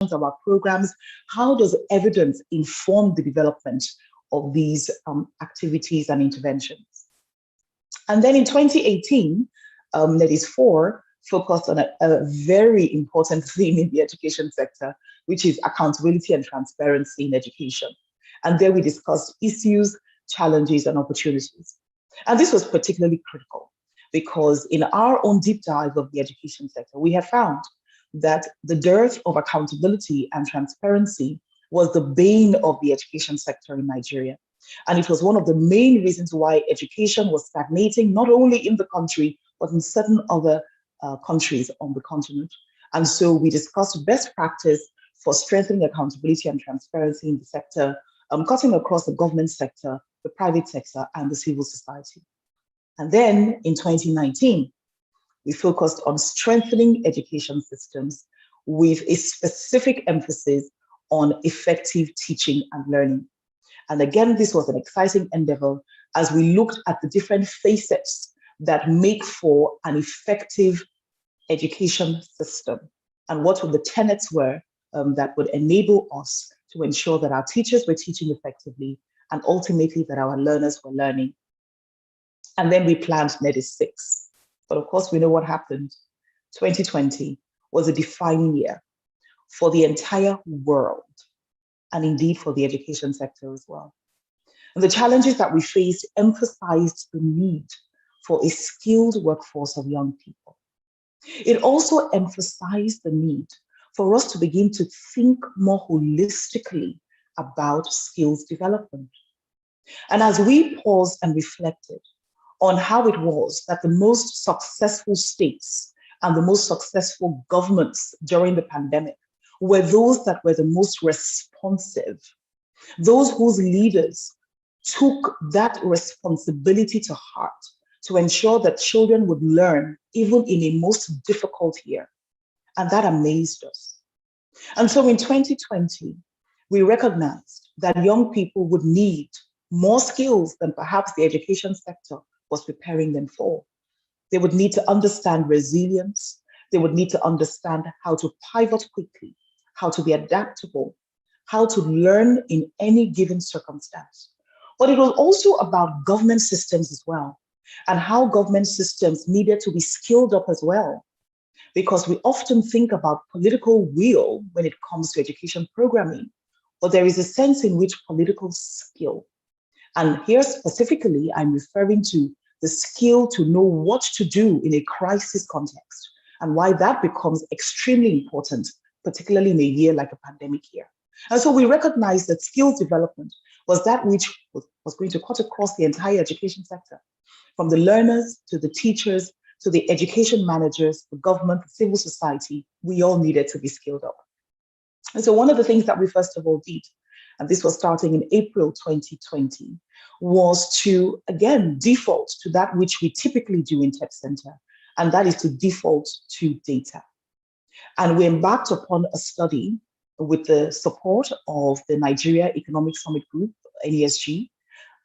of our programs, how does evidence inform the development of these activities and interventions? And then in 2018, Nedis 4 focused on a very important theme in the education sector, which is accountability and transparency in education. And there we discussed issues, challenges, and opportunities. And this was particularly critical because in our own deep dive of the education sector, we have found that the dearth of accountability and transparency was the bane of the education sector in Nigeria. And it was one of the main reasons why education was stagnating, not only in the country, but in certain other countries on the continent. And so we discussed best practice for strengthening accountability and transparency in the sector, cutting across the government sector, the private sector, and the civil society. And then in 2019, we focused on strengthening education systems with a specific emphasis on effective teaching and learning. And again, this was an exciting endeavor as we looked at the different facets that make for an effective education system and what the tenets were that would enable us to ensure that our teachers were teaching effectively and ultimately that our learners were learning. And then we planned Nedis 6. But of course, we know what happened. 2020 was a defining year for the entire world and indeed for the education sector as well. And the challenges that we faced emphasized the need for a skilled workforce of young people. It also emphasized the need for us to begin to think more holistically about skills development. And as we paused and reflected on how it was that the most successful states and the most successful governments during the pandemic were those that were the most responsive, those whose leaders took that responsibility to heart to ensure that children would learn even in a most difficult year. And that amazed us. And so in 2020, we recognized that young people would need more skills than perhaps the education sector was preparing them for. They would need to understand resilience. They would need to understand how to pivot quickly, how to be adaptable, how to learn in any given circumstance. But it was also about government systems as well, and how government systems needed to be skilled up as well. Because we often think about political will when it comes to education programming, but there is a sense in which political skill, and here specifically, I'm referring to the skill to know what to do in a crisis context and why that becomes extremely important, particularly in a year like a pandemic year. And so we recognize that skills development was that which was going to cut across the entire education sector, from the learners to the teachers to the education managers, the government, the civil society. We all needed to be skilled up. And so one of the things that we first of all did, and this was starting in April 2020, was to, again, default to that which we typically do in Tech Center, and that is to default to data. And we embarked upon a study with the support of the Nigeria Economic Summit Group, NESG,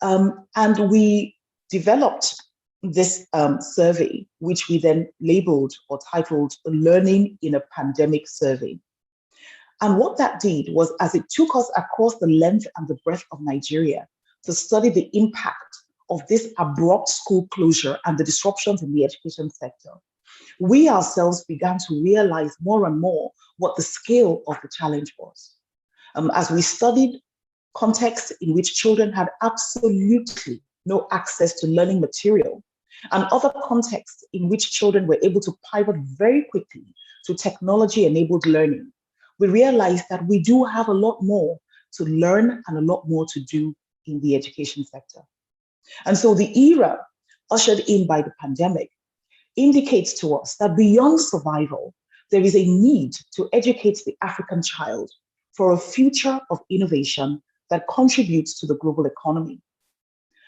and we developed this survey, which we then labeled or titled Learning in a Pandemic Survey. And what that did was, as it took us across the length and the breadth of Nigeria to study the impact of this abrupt school closure and the disruptions in the education sector, we ourselves began to realize more and more what the scale of the challenge was. As we studied contexts in which children had absolutely no access to learning material, and other contexts in which children were able to pivot very quickly to technology-enabled learning, we realized that we do have a lot more to learn and a lot more to do in the education sector. And so the era ushered in by the pandemic indicates to us that beyond survival, there is a need to educate the African child for a future of innovation that contributes to the global economy.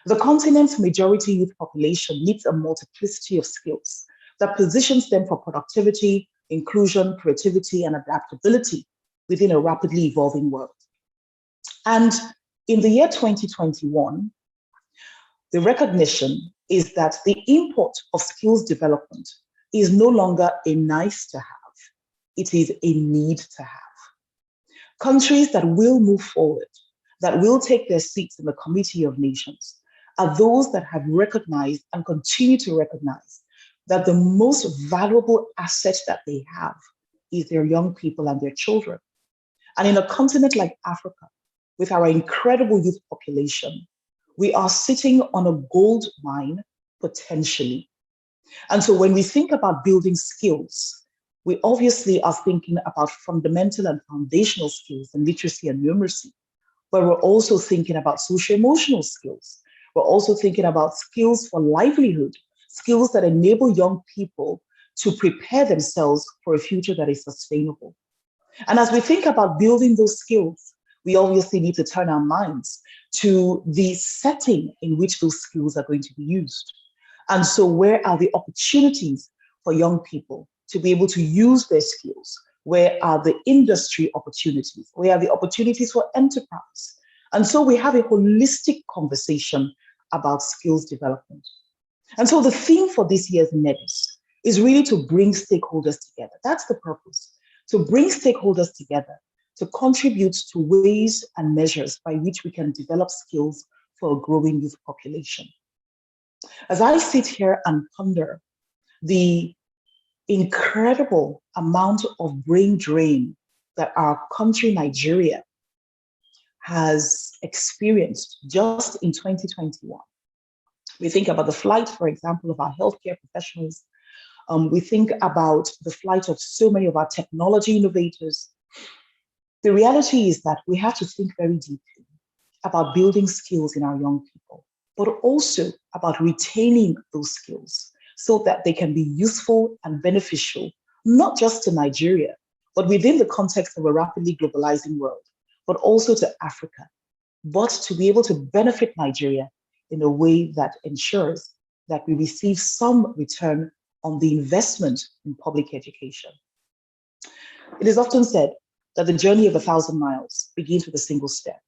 The continent's majority youth population needs a multiplicity of skills that positions them for productivity, inclusion, creativity, and adaptability within a rapidly evolving world. And in the year 2021, the recognition is that the import of skills development is no longer a nice to have, it is a need to have. Countries that will move forward, that will take their seats in the Committee of Nations, are those that have recognized and continue to recognize that the most valuable asset that they have is their young people and their children. And in a continent like Africa, with our incredible youth population, we are sitting on a gold mine potentially. And so when we think about building skills, we obviously are thinking about fundamental and foundational skills and literacy and numeracy, but we're also thinking about social-emotional skills. We're also thinking about skills for livelihood, skills that enable young people to prepare themselves for a future that is sustainable. And as we think about building those skills, we obviously need to turn our minds to the setting in which those skills are going to be used. And so where are the opportunities for young people to be able to use their skills? Where are the industry opportunities? Where are the opportunities for enterprise? And so we have a holistic conversation about skills development. And so the theme for this year's Nedis is really to bring stakeholders together. That's the purpose, to bring stakeholders together to contribute to ways and measures by which we can develop skills for a growing youth population. As I sit here and ponder the incredible amount of brain drain that our country, Nigeria, has experienced just in 2021. We think about the flight, for example, of our healthcare professionals. We think about the flight of so many of our technology innovators. The reality is that we have to think very deeply about building skills in our young people, but also about retaining those skills so that they can be useful and beneficial, not just to Nigeria, but within the context of a rapidly globalizing world, but also to Africa, but to be able to benefit Nigeria in a way that ensures that we receive some return on the investment in public education. It is often said that the journey of 1,000 miles begins with a single step.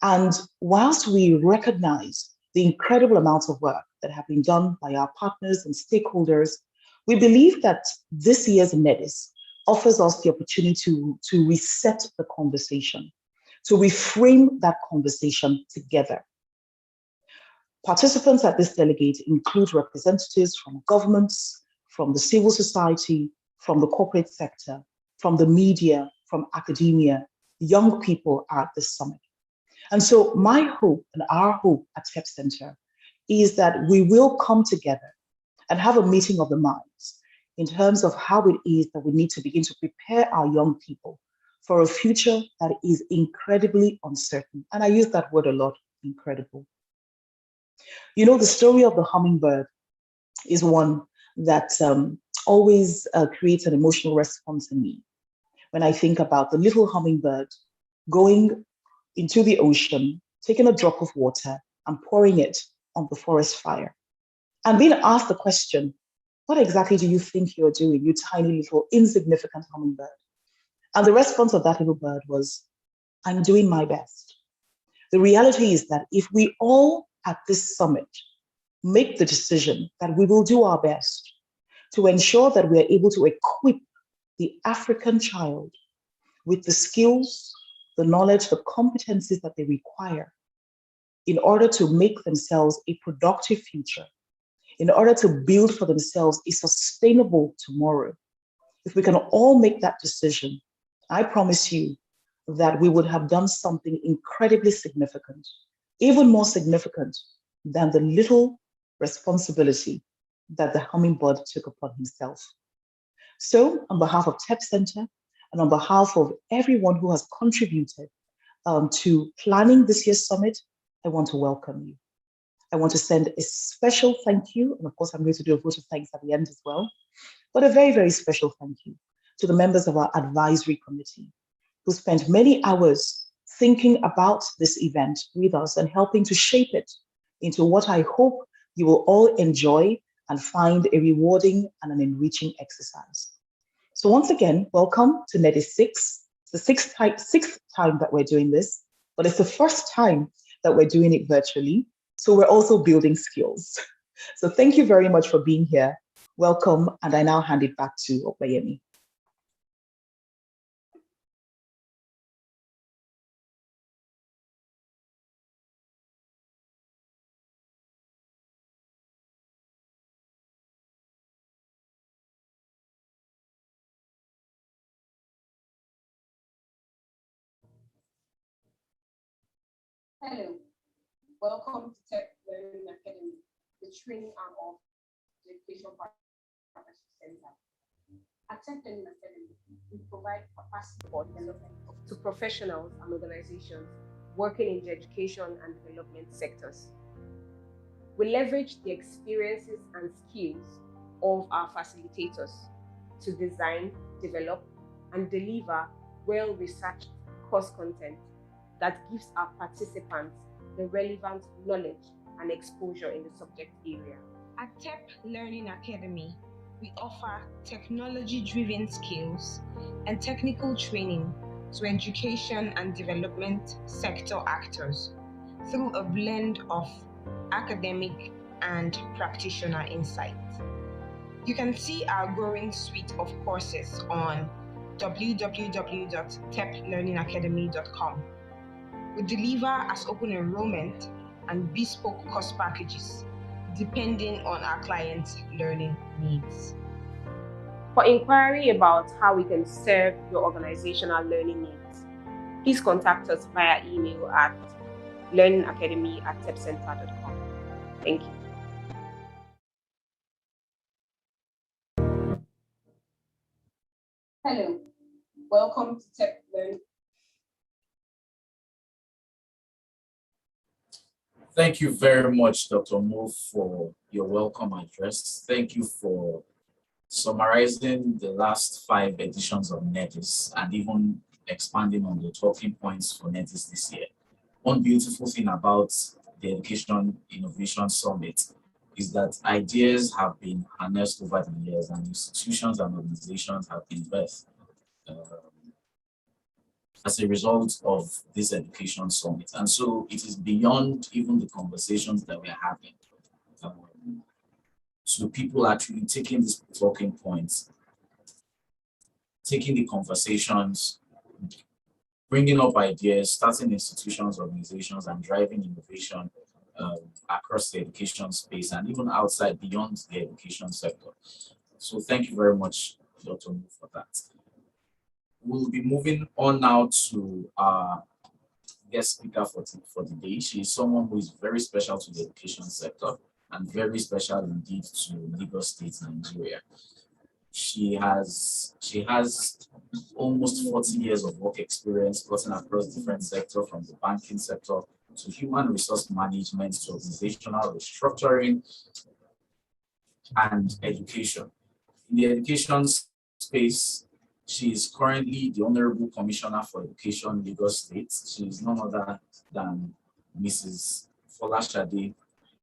And whilst we recognize the incredible amounts of work that have been done by our partners and stakeholders, we believe that this year's Nedis offers us the opportunity to reset the conversation, to reframe that conversation together. Participants at this delegate include representatives from governments, from the civil society, from the corporate sector, from the media, from academia. Young people are at this summit. And so my hope and our hope at TEP Center is that we will come together and have a meeting of the minds in terms of how it is that we need to begin to prepare our young people for a future that is incredibly uncertain. And I use that word a lot, incredible. You know, the story of the hummingbird is one that always creates an emotional response in me. When I think about the little hummingbird going into the ocean, taking a drop of water and pouring it on the forest fire, and being asked the question, what exactly do you think you're doing, you tiny little insignificant hummingbird? And the response of that little bird was, I'm doing my best. The reality is that if we all at this summit make the decision that we will do our best to ensure that we are able to equip the African child with the skills, the knowledge, the competencies that they require in order to make themselves a productive future, in order to build for themselves a sustainable tomorrow. If we can all make that decision, I promise you that we would have done something incredibly significant, even more significant than the little responsibility that the hummingbird took upon himself. So on behalf of TEP Center and on behalf of everyone who has contributed to planning this year's summit, I want to welcome you. I want to send a special thank you, and of course I'm going to do a vote of thanks at the end as well, but a very, very special thank you to the members of our advisory committee who spent many hours thinking about this event with us and helping to shape it into what I hope you will all enjoy and find a rewarding and an enriching exercise. So once again, welcome to Nedis 6. It's the sixth time that we're doing this, but it's the first time that we're doing it virtually. So we're also building skills. So thank you very much for being here. Welcome, and I now hand it back to Opeyemi. Hello, welcome to Tech Learning Academy, the training arm of the Education Partnership Center. At Tech Learning Academy, we provide capacity for development to professionals and organizations working in the education and development sectors. We leverage the experiences and skills of our facilitators to design, develop, and deliver well-researched course content that gives our participants the relevant knowledge and exposure in the subject area. At TEP Learning Academy, we offer technology-driven skills and technical training to education and development sector actors through a blend of academic and practitioner insight. You can see our growing suite of courses on www.teplearningacademy.com. We deliver as open enrollment and bespoke course packages depending on our clients' learning needs. For inquiry about how we can serve your organizational learning needs, please contact us via email at learningacademy@tepcenter.com. Thank you. Hello, welcome to Tech Learning. Thank you very much, Dr. Mo, for your welcome address. Thank you for summarizing the last 5 editions of Nedis and even expanding on the talking points for Nedis this year. One beautiful thing about the Education Innovation Summit is that ideas have been harnessed over the years and institutions and organizations have been birthed as a result of this education summit. And so it is beyond even the conversations that we're having. So people actually taking these talking points, taking the conversations, bringing up ideas, starting institutions, organizations, and driving innovation across the education space and even outside beyond the education sector. So thank you very much, Dr. Mo, for that. We'll be moving on now to our guest speaker for the day. She is someone who is very special to the education sector and very special indeed to Lagos State, Nigeria. She has almost 40 years of work experience cutting across different sectors, from the banking sector to human resource management to organizational restructuring and education. In the education space, she is currently the Honorable Commissioner for Education, Lagos State. She is none other than Mrs. Folashade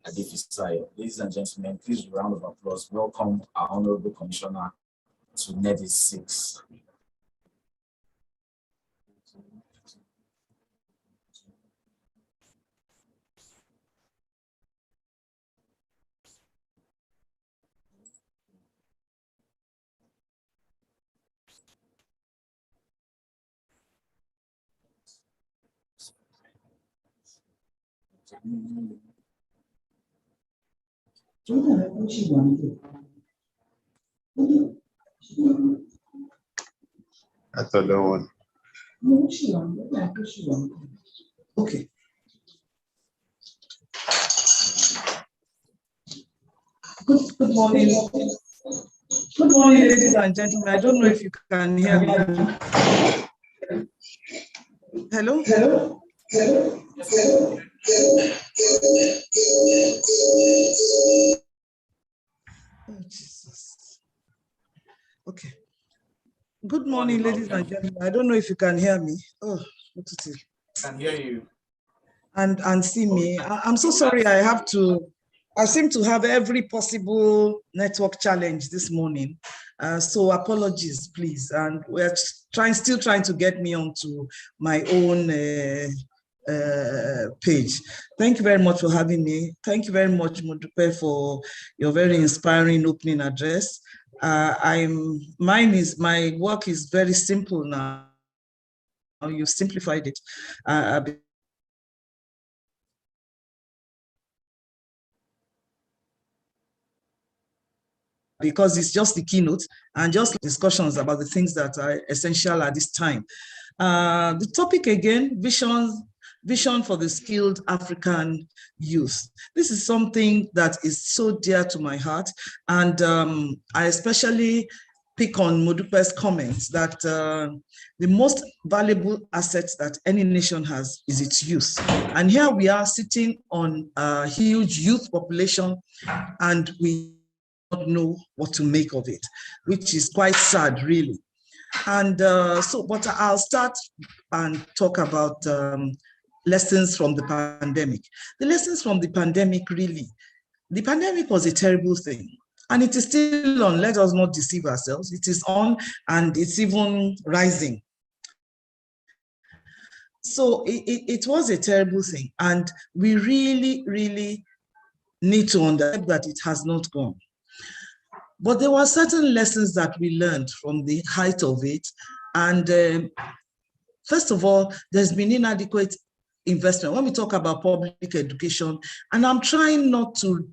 Adefisayo. Ladies and gentlemen, please round of applause. Welcome our Honorable Commissioner to Nedis 6. That's the other one. Okay. Good morning. Good morning, ladies and gentlemen. I don't know if you can hear me. Hello? Hello? Oh, Jesus. Okay. Good morning, ladies and gentlemen. I don't know if you can hear me. Oh, what is it? I can hear you. And see me. I'm so sorry. I seem to have every possible network challenge this morning. So apologies, please. And we're still trying to get me onto my own page. Thank you very much for having me. Thank you very much, Modupe, for your very inspiring opening address. My work is very simple now. You've simplified it. Because it's just the keynote and just discussions about the things that are essential at this time. The topic again, vision for the skilled African youth. This is something that is so dear to my heart. And I especially pick on Modupe's comments that the most valuable assets that any nation has is its youth. And here we are sitting on a huge youth population, and we don't know what to make of it, which is quite sad, really. And but I'll start and talk about lessons from the pandemic. The lessons from the pandemic, really, the pandemic was a terrible thing. And it is still on, let us not deceive ourselves. It is on and it's even rising. So it was a terrible thing. And we really, really need to understand that it has not gone. But there were certain lessons that we learned from the height of it. And first of all, there's been inadequate investment. When we talk about public education, and I'm trying not to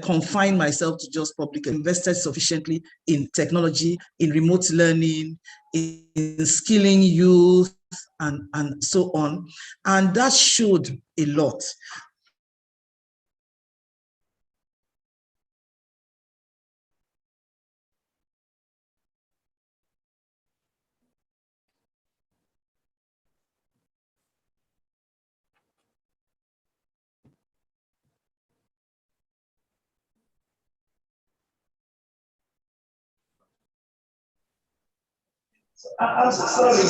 confine myself to just public, invested sufficiently in technology, in remote learning, in skilling youth, and so on. And that showed a lot. I'm sorry.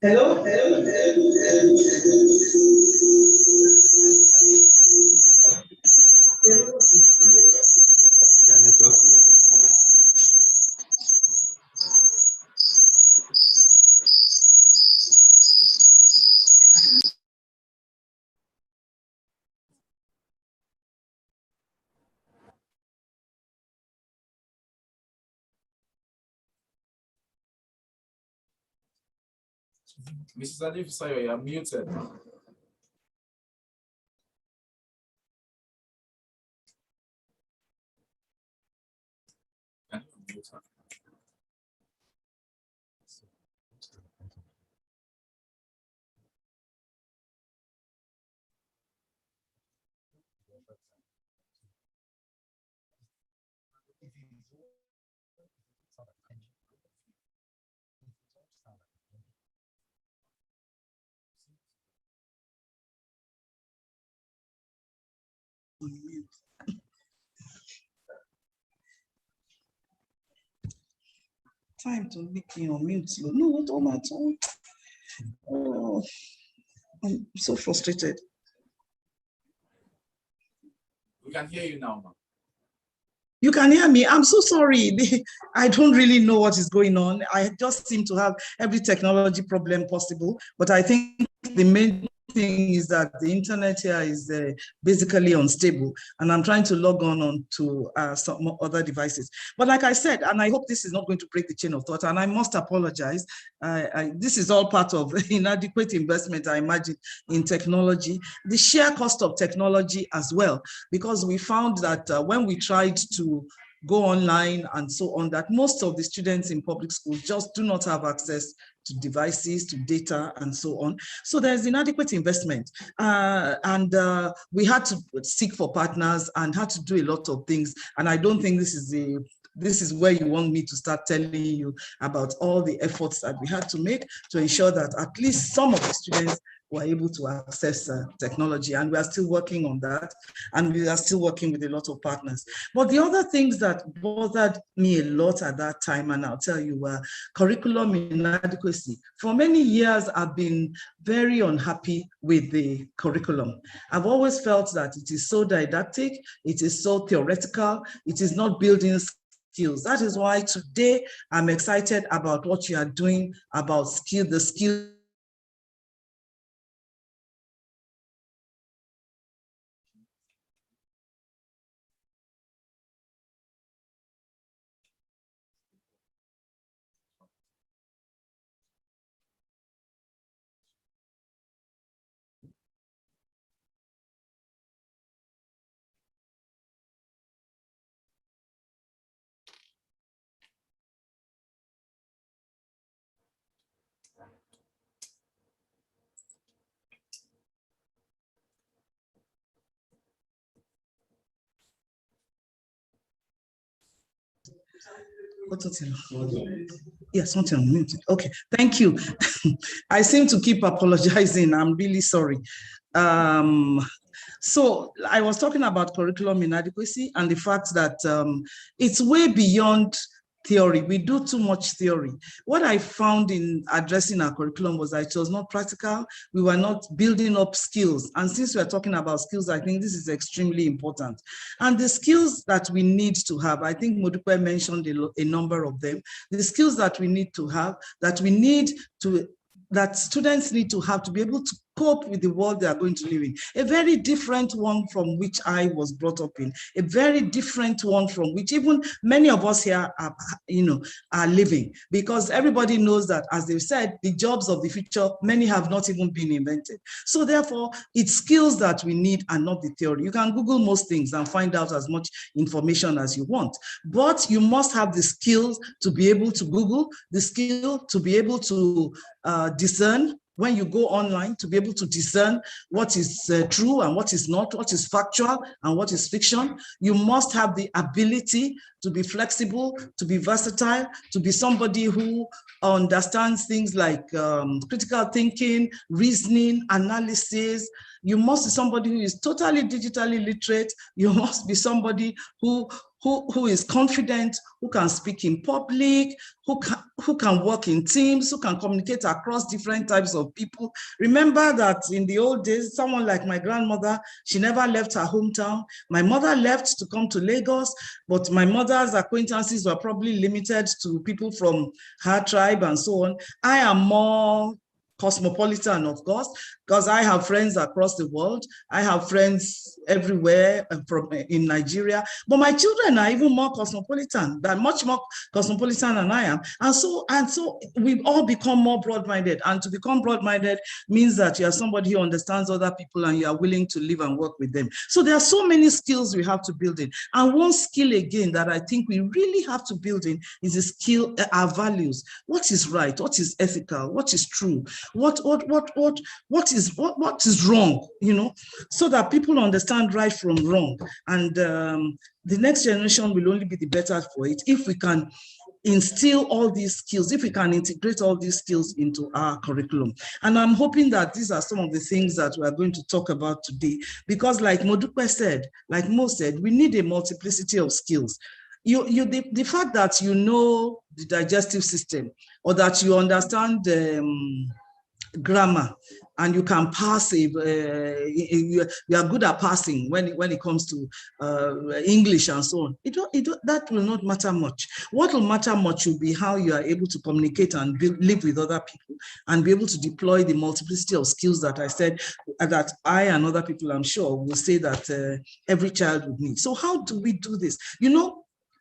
Hello? Mrs. Adefisayo, you're muted. Time to make me on mute. No, don't matter. Oh, I'm so frustrated. We can hear you now, ma'am. You can hear me. I'm so sorry. I don't really know what is going on. I just seem to have every technology problem possible. But I think the main thing is that the internet here is basically unstable, and I'm trying to log on to some other devices. But like I said, and I hope this is not going to break the chain of thought, and I must apologize. This is all part of inadequate investment, I imagine, in technology. The sheer cost of technology as well, because we found that when we tried to go online and so on, that most of the students in public schools just do not have access to devices, to data, and so on. So there's inadequate investment. We had to seek for partners and had to do a lot of things. And I don't think this is where you want me to start telling you about all the efforts that we had to make to ensure that at least some of the students were able to access technology, and we are still working on that, and we are still working with a lot of partners. But the other things that bothered me a lot at that time, and I'll tell you, were curriculum inadequacy. For many years, I've been very unhappy with the curriculum. I've always felt that it is so didactic, it is so theoretical, it is not building skills. That is why today I'm excited about what you are doing about the skill Yes, something unmuted. Okay, thank you. I seem to keep apologizing. I'm really sorry. So I was talking about curriculum inadequacy and the fact that it's way beyond theory. We do too much theory. What I found in addressing our curriculum was that it was not practical. We were not building up skills. And since we're talking about skills, I think this is extremely important. And the skills that we need to have, I think Modupe mentioned a number of them, the skills that we need to have, that students need to have to be able to cope with the world they are going to live in. A very different one from which I was brought up in, a very different one from which even many of us here are living, because everybody knows that, as they've said, the jobs of the future, many have not even been invented. So therefore, it's skills that we need and not the theory. You can Google most things and find out as much information as you want, but you must have the skills to be able to Google, the skill to be able to discern when you go online, to be able to discern what is true and what is not, what is factual and what is fiction. You must have the ability to be flexible, to be versatile, to be somebody who understands things like critical thinking, reasoning, analysis. You must be somebody who is totally digitally literate. You must be somebody who is confident, who can speak in public, who can work in teams, who can communicate across different types of people. Remember that in the old days, someone like my grandmother, she never left her hometown. My mother left to come to Lagos, but my mother's acquaintances were probably limited to people from her tribe and so on. I am more cosmopolitan, of course, because I have friends across the world. I have friends everywhere in Nigeria, but my children are even more cosmopolitan, much more cosmopolitan than I am. And so we all become more broad-minded, and to become broad-minded means that you are somebody who understands other people and you are willing to live and work with them. So there are so many skills we have to build in. And one skill again that I think we really have to build in is the skill, our values. What is right? What is ethical? What is true? What is wrong, so that people understand right from wrong. And the next generation will only be the better for it if we can instill all these skills, if we can integrate all these skills into our curriculum. And I'm hoping that these are some of the things that we are going to talk about today, because like Modupe said, like Mo said, we need a multiplicity of skills. The fact that you know the digestive system, or that you understand grammar, and you can pass, you are good at passing when it comes to English and so on. That will not matter much. What will matter much will be how you are able to communicate and live with other people, and be able to deploy the multiplicity of skills that I said, that I and other people, I'm sure, will say that every child would need. So how do we do this?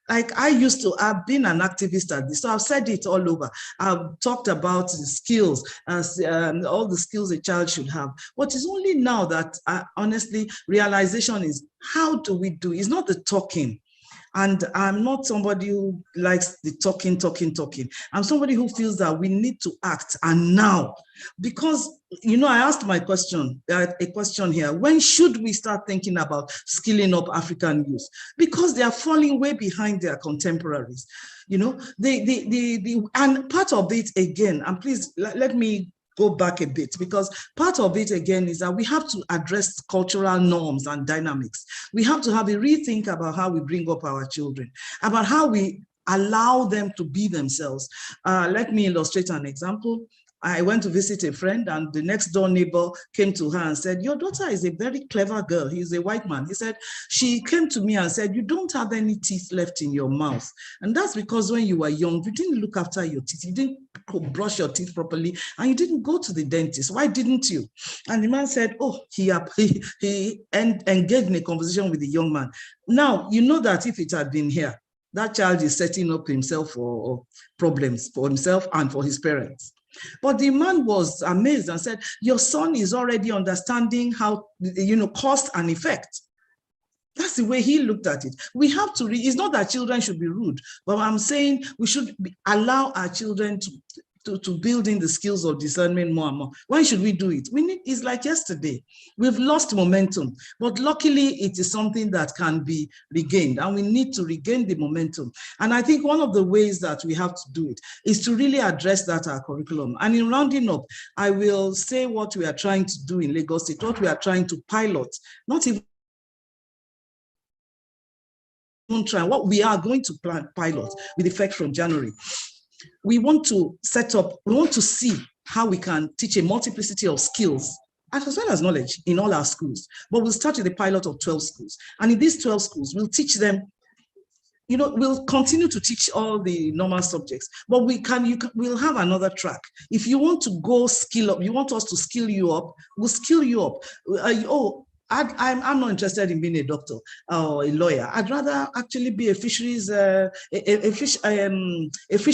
Like I've been an activist at this, so I've said it all over. I've talked about the skills, as all the skills a child should have. But it's only now that, honestly, realization is, how do we do? It's not the talking. And I'm not somebody who likes the talking. I'm somebody who feels that we need to act, and now. Because, I asked a question here. When should we start thinking about skilling up African youth? Because they are falling way behind their contemporaries. And part of it, again, and please let me go back a bit, because part of it again is that we have to address cultural norms and dynamics. We have to have a rethink about how we bring up our children, about how we allow them to be themselves. Let me illustrate an example. I went to visit a friend, and the next door neighbor came to her and said, "Your daughter is a very clever girl." He's a white man. He said, she came to me and said, "You don't have any teeth left in your mouth. And that's because when you were young, you didn't look after your teeth. You didn't brush your teeth properly, and you didn't go to the dentist. Why didn't you?" And the man said, oh, he engaged in a conversation with the young man. Now, you know that if it had been here, that child is setting up himself for problems for himself and for his parents. But the man was amazed and said, "Your son is already understanding how, cause and effect." That's the way he looked at it. We have to, it's not that children should be rude, but I'm saying we should allow our children to building the skills of discernment more and more. When should we do it? It's like yesterday. We've lost momentum, but luckily it is something that can be regained, and we need to regain the momentum. And I think one of the ways that we have to do it is to really address that our curriculum. And in rounding up, I will say what we are trying to do in Lagos State, what we are trying to pilot, not even try, what we are going to pilot with effect from January. We want to see how we can teach a multiplicity of skills as well as knowledge in all our schools. But we'll start with a pilot of 12 schools. And in these 12 schools, we'll teach them, we'll continue to teach all the normal subjects, but we'll have another track. If you want to go skill up, you want us to skill you up, we'll skill you up. I'm not interested in being a doctor or a lawyer. I'd rather actually be a fisheries, a fish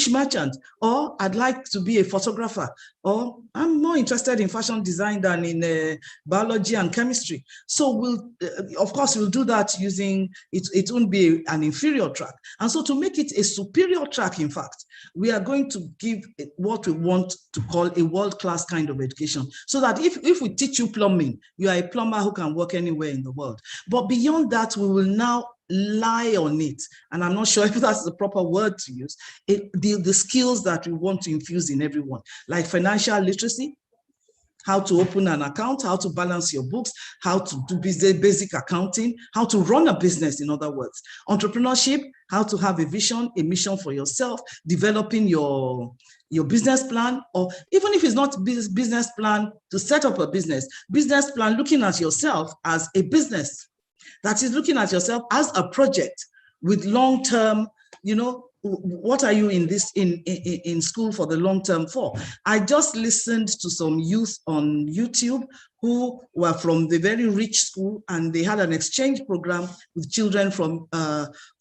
merchant, or I'd like to be a photographer, or I'm more interested in fashion design than in biology and chemistry. So of course, we'll do that using, it won't be an inferior track. And so to make it a superior track, in fact, we are going to give what we want to call a world-class kind of education. So that if we teach you plumbing, you are a plumber who can work anywhere in the world. But beyond that, we will now lie on it. And I'm not sure if that's the proper word to use, the skills that we want to infuse in everyone, like financial literacy, how to open an account, how to balance your books, how to do basic accounting, how to run a business, in other words. Entrepreneurship, how to have a vision, a mission for yourself, developing your business plan, or even if it's not business plan to set up a business plan, looking at yourself as a business. That is, looking at yourself as a project with long-term, what are you in school for the long term for? I just listened to some youth on YouTube who were from the very rich school, and they had an exchange program with children from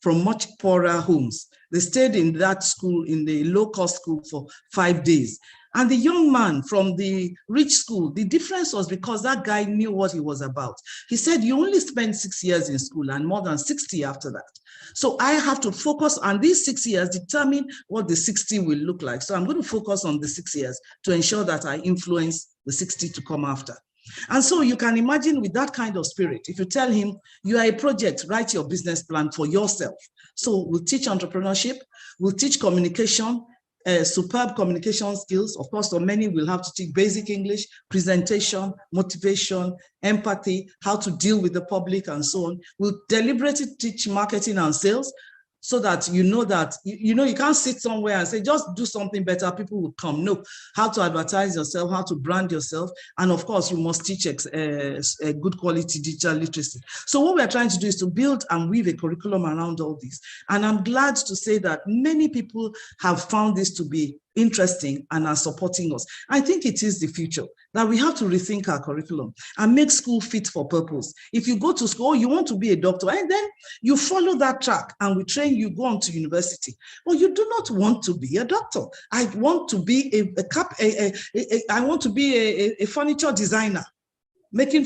much poorer homes. They stayed in that school, in the low-cost school, for 5 days. And the young man from the rich school, the difference was because that guy knew what he was about. He said, you only spend 6 years in school and more than 60 after that. So I have to focus on these 6 years, determine what the 60 will look like. So I'm going to focus on the 6 years to ensure that I influence the 60 to come after. And so you can imagine, with that kind of spirit, if you tell him you are a project, write your business plan for yourself. So we'll teach entrepreneurship, we'll teach communication, superb communication skills. Of course, for many, we'll have to teach basic English, presentation, motivation, empathy, how to deal with the public, and so on. We'll deliberately teach marketing and sales, so that that you can't sit somewhere and say, just do something better, people will come. No, how to advertise yourself, how to brand yourself, and of course, you must teach a good quality digital literacy. So what we're trying to do is to build and weave a curriculum around all this. And I'm glad to say that many people have found this to be interesting and are supporting us. I think it is the future, that we have to rethink our curriculum and make school fit for purpose. If you go to school, you want to be a doctor, and then you follow that track and we train you, go on to university. Well, you do not want to be a doctor. I want to be a furniture designer, making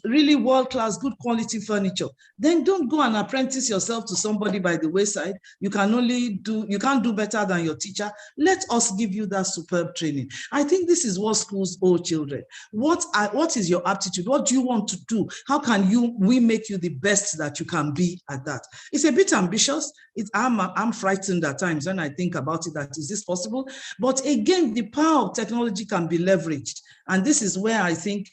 really world-class, good quality furniture. Then don't go and apprentice yourself to somebody by the wayside. You can't do better than your teacher. Let us give you that superb training. I think this is what schools owe children. What is your aptitude? What do you want to do? How can we make you the best that you can be at that? It's a bit ambitious. I'm frightened at times when I think about it, that is this possible? But again, the power of technology can be leveraged. And this is where I think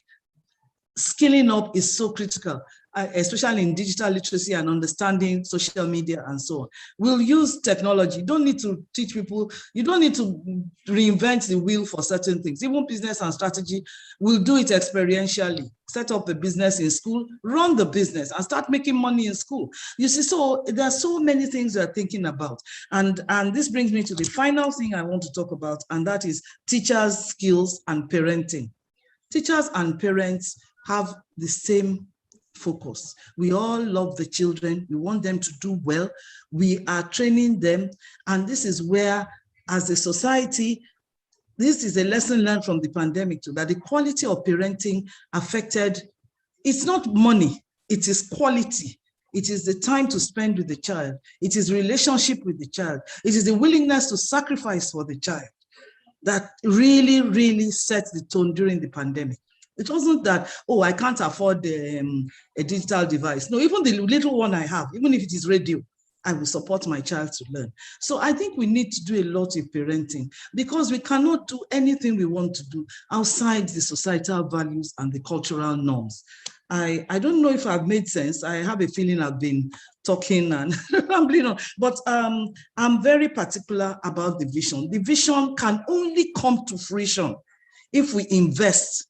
skilling up is so critical, especially in digital literacy and understanding social media and so on. We'll use technology. You don't need to teach people, you don't need to reinvent the wheel for certain things. Even business and strategy, we'll do it experientially. Set up a business in school, run the business, and start making money in school. You see, so there are so many things we're thinking about. And this brings me to the final thing I want to talk about, and that is teachers' skills and parenting. Teachers and parents have the same focus. We all love the children. We want them to do well. We are training them. And this is where, as a society, this is a lesson learned from the pandemic too, that the quality of parenting affected, it's not money, it is quality. It is the time to spend with the child. It is relationship with the child. It is the willingness to sacrifice for the child. that really, really set the tone during the pandemic. It wasn't that, oh, I can't afford a digital device. No, even the little one I have, even if it is radio, I will support my child to learn. So I think we need to do a lot of parenting, because we cannot do anything we want to do outside the societal values and the cultural norms. I don't know if I've made sense. I have a feeling I've been talking and rambling on, but I'm very particular about the vision. The vision can only come to fruition if we invest,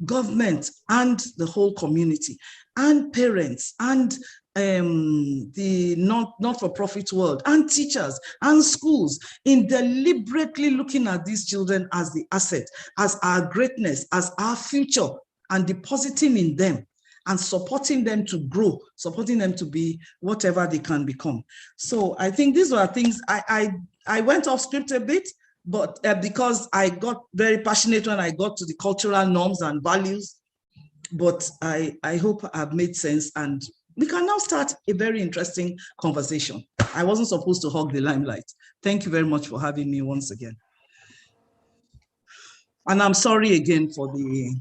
government and the whole community and parents and the not-for-profit world and teachers and schools in deliberately looking at these children as the asset, as our greatness, as our future, and depositing in them and supporting them to grow, supporting them to be whatever they can become. So I think these are things I went off script a bit, but because I got very passionate when I got to the cultural norms and values, but I hope I've made sense, and we can now start a very interesting conversation. I wasn't supposed to hog the limelight. Thank you very much for having me once again. And I'm sorry again for the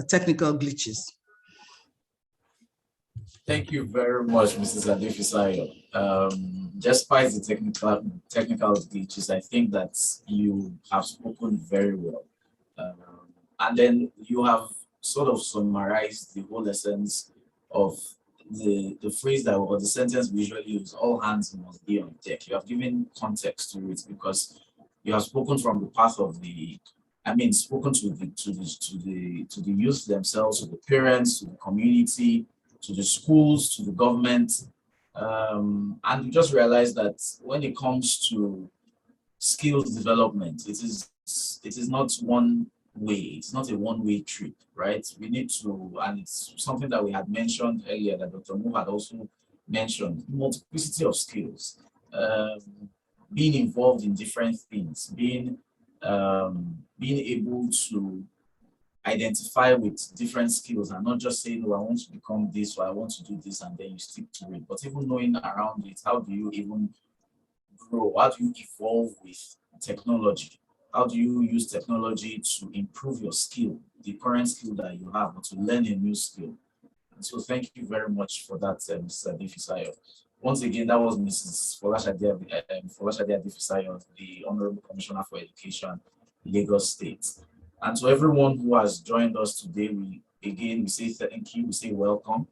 technical glitches. Thank you very much, Mrs. Adefisayo. Despite the technical glitches, I think that you have spoken very well. And then you have sort of summarized the whole essence of the phrase that, or the sentence we usually use, all hands must be on deck. You have given context to it, because you have spoken from the path of the, spoken to the youth themselves, to the parents, to the community, to the schools, to the government. And you just realize that when it comes to skills development, it is not one way, it's not a one-way trip, right? We need to, and it's something that we had mentioned earlier, that Dr. Mo had also mentioned, multiplicity of skills, being involved in different things, being able to identify with different skills and not just saying, oh, I want to become this or I want to do this, and then you stick to it, but even knowing around it, how do you even grow? How do you evolve with technology? How do you use technology to improve your skill, the current skill that you have, or to learn a new skill? And so thank you very much for that, Mr. Adefisayo. Once again, that was Mrs. Folashade Adefisayo, the Honorable Commissioner for Education, Lagos State. And to everyone who has joined us today, we say thank you, we say welcome.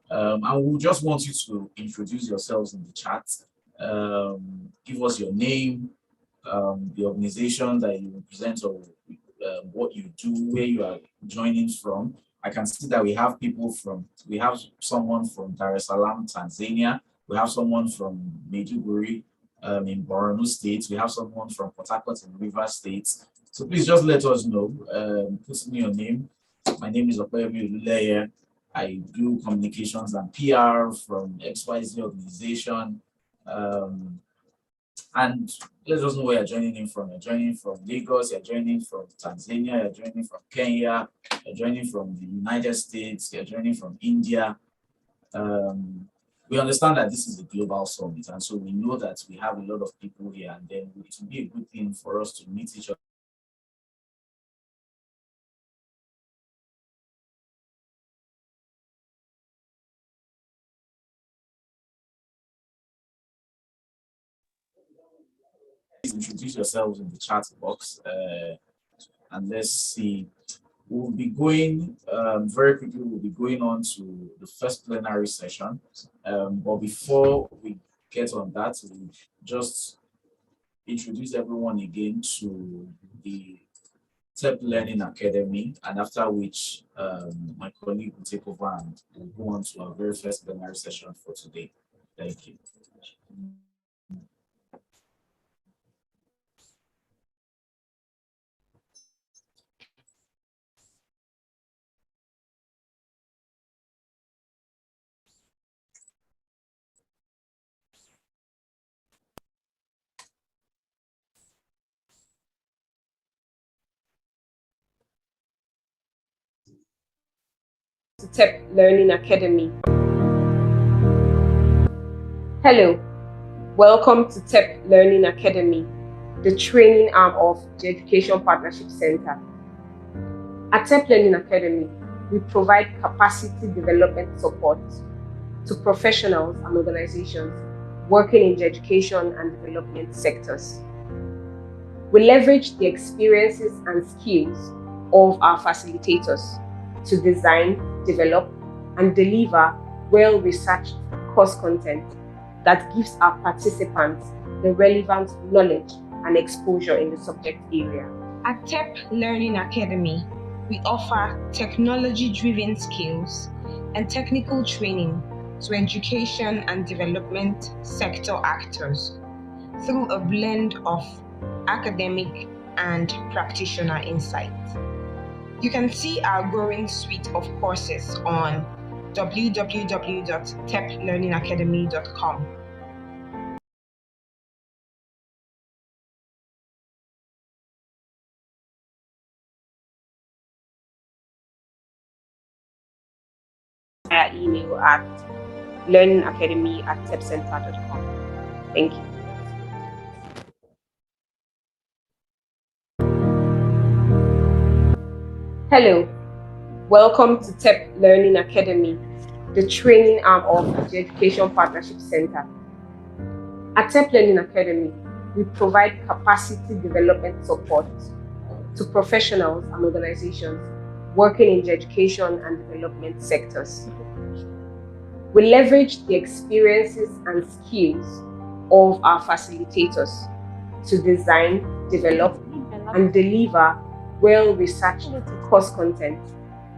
And we just want you to introduce yourselves in the chat. Give us your name, the organization that you represent, or what you do, where you are joining from. I can see that we have someone from Dar es Salaam, Tanzania. We have someone from Maiduguri in Borno State. We have someone from Port Harcourt in Rivers State. So please just let us know. Put in your name. My name is Opeyemi Oluleye. I do communications and PR from XYZ organization. And let us know where you're joining in from. You're joining from Lagos, you're joining from Tanzania, you're joining from Kenya, you're joining from the United States, you're joining from India. We understand that this is a global summit, and so we know that we have a lot of people here, and then it will be a good thing for us to meet each other. Introduce yourselves in the chat box, and let's see. We'll be going very quickly. We'll be going on to the first plenary session, but before we get on that, we'll just introduce everyone again to the TEP Learning Academy, and after which my colleague will take over and we'll go on to our very first plenary session for today. Thank you. TEP Learning Academy. Hello, welcome to TEP Learning Academy. the training arm of the Education Partnership Center. At TEP Learning Academy, we provide capacity development support to professionals and organizations working in the education and development sectors. We leverage the experiences and skills of our facilitators to design, develop, and deliver well-researched course content that gives our participants the relevant knowledge and exposure in the subject area. At TEP Learning Academy, we offer technology-driven skills and technical training to education and development sector actors through a blend of academic and practitioner insight. You can see our growing suite of courses on www.teplearningacademy.com. Via email at learningacademy@tepcenter.com. Thank you. Hello, welcome to TEP Learning Academy, the training arm of the Education Partnership Center. At TEP Learning Academy, we provide capacity development support to professionals and organizations working in the education and development sectors. We leverage the experiences and skills of our facilitators to design, develop, and deliver well-researched course content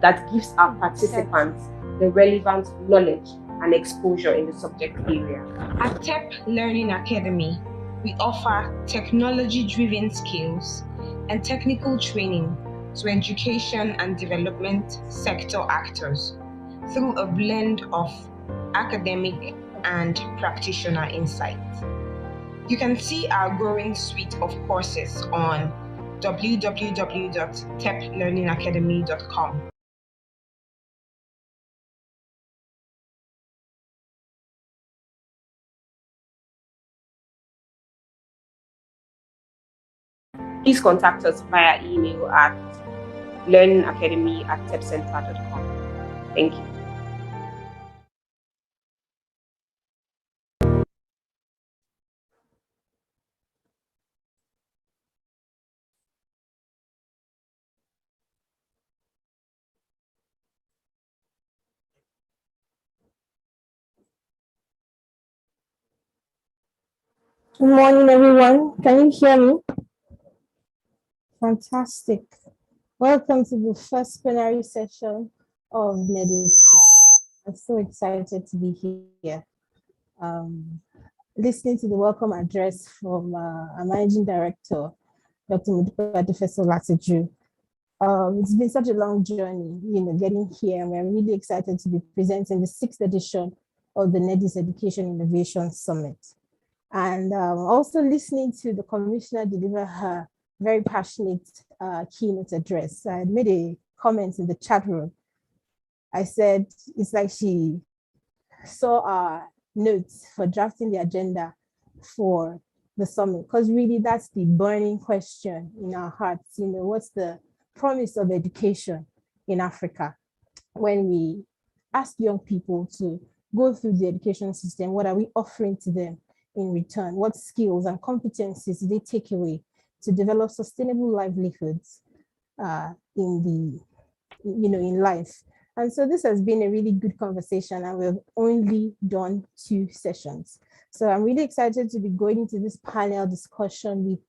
that gives our participants the relevant knowledge and exposure in the subject area. At TEP Learning Academy, we offer technology-driven skills and technical training to education and development sector actors through a blend of academic and practitioner insight. You can see our growing suite of courses on www.teplearningacademy.com. Please contact us via email at learningacademy@tepcenter.com. Thank you. Good morning, everyone. Can you hear me? Fantastic. Welcome to the first plenary session of Nedis. I'm so excited to be here. Listening to the welcome address from our Managing Director, Dr. Modipade Latiju. It's been such a long journey, getting here, and we're really excited to be presenting the 6th edition of the Nedis Education Innovation Summit. And also listening to the commissioner deliver her very passionate keynote address. I made a comment in the chat room. I said, it's like she saw our notes for drafting the agenda for the summit, because really that's the burning question in our hearts. What's the promise of education in Africa? When we ask young people to go through the education system, what are we offering to them in return? What skills and competencies do they take away to develop sustainable livelihoods in life? And so this has been a really good conversation, and we've only done 2 sessions. So I'm really excited to be going into this panel discussion with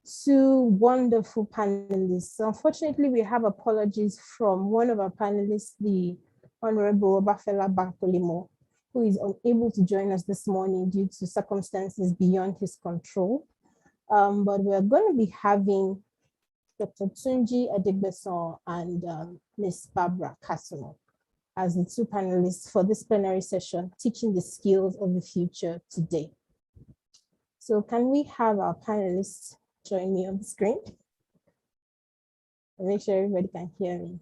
2 wonderful panelists. Unfortunately, we have apologies from one of our panelists, the Honorable Obafela Bankolimo, who is unable to join us this morning due to circumstances beyond his control. But we're going to be having Dr. Tunji Adegbeson and Ms. Barbara Kasimo as the 2 panelists for this plenary session, teaching the skills of the future today. So can we have our panelists join me on the screen? And make sure everybody can hear me.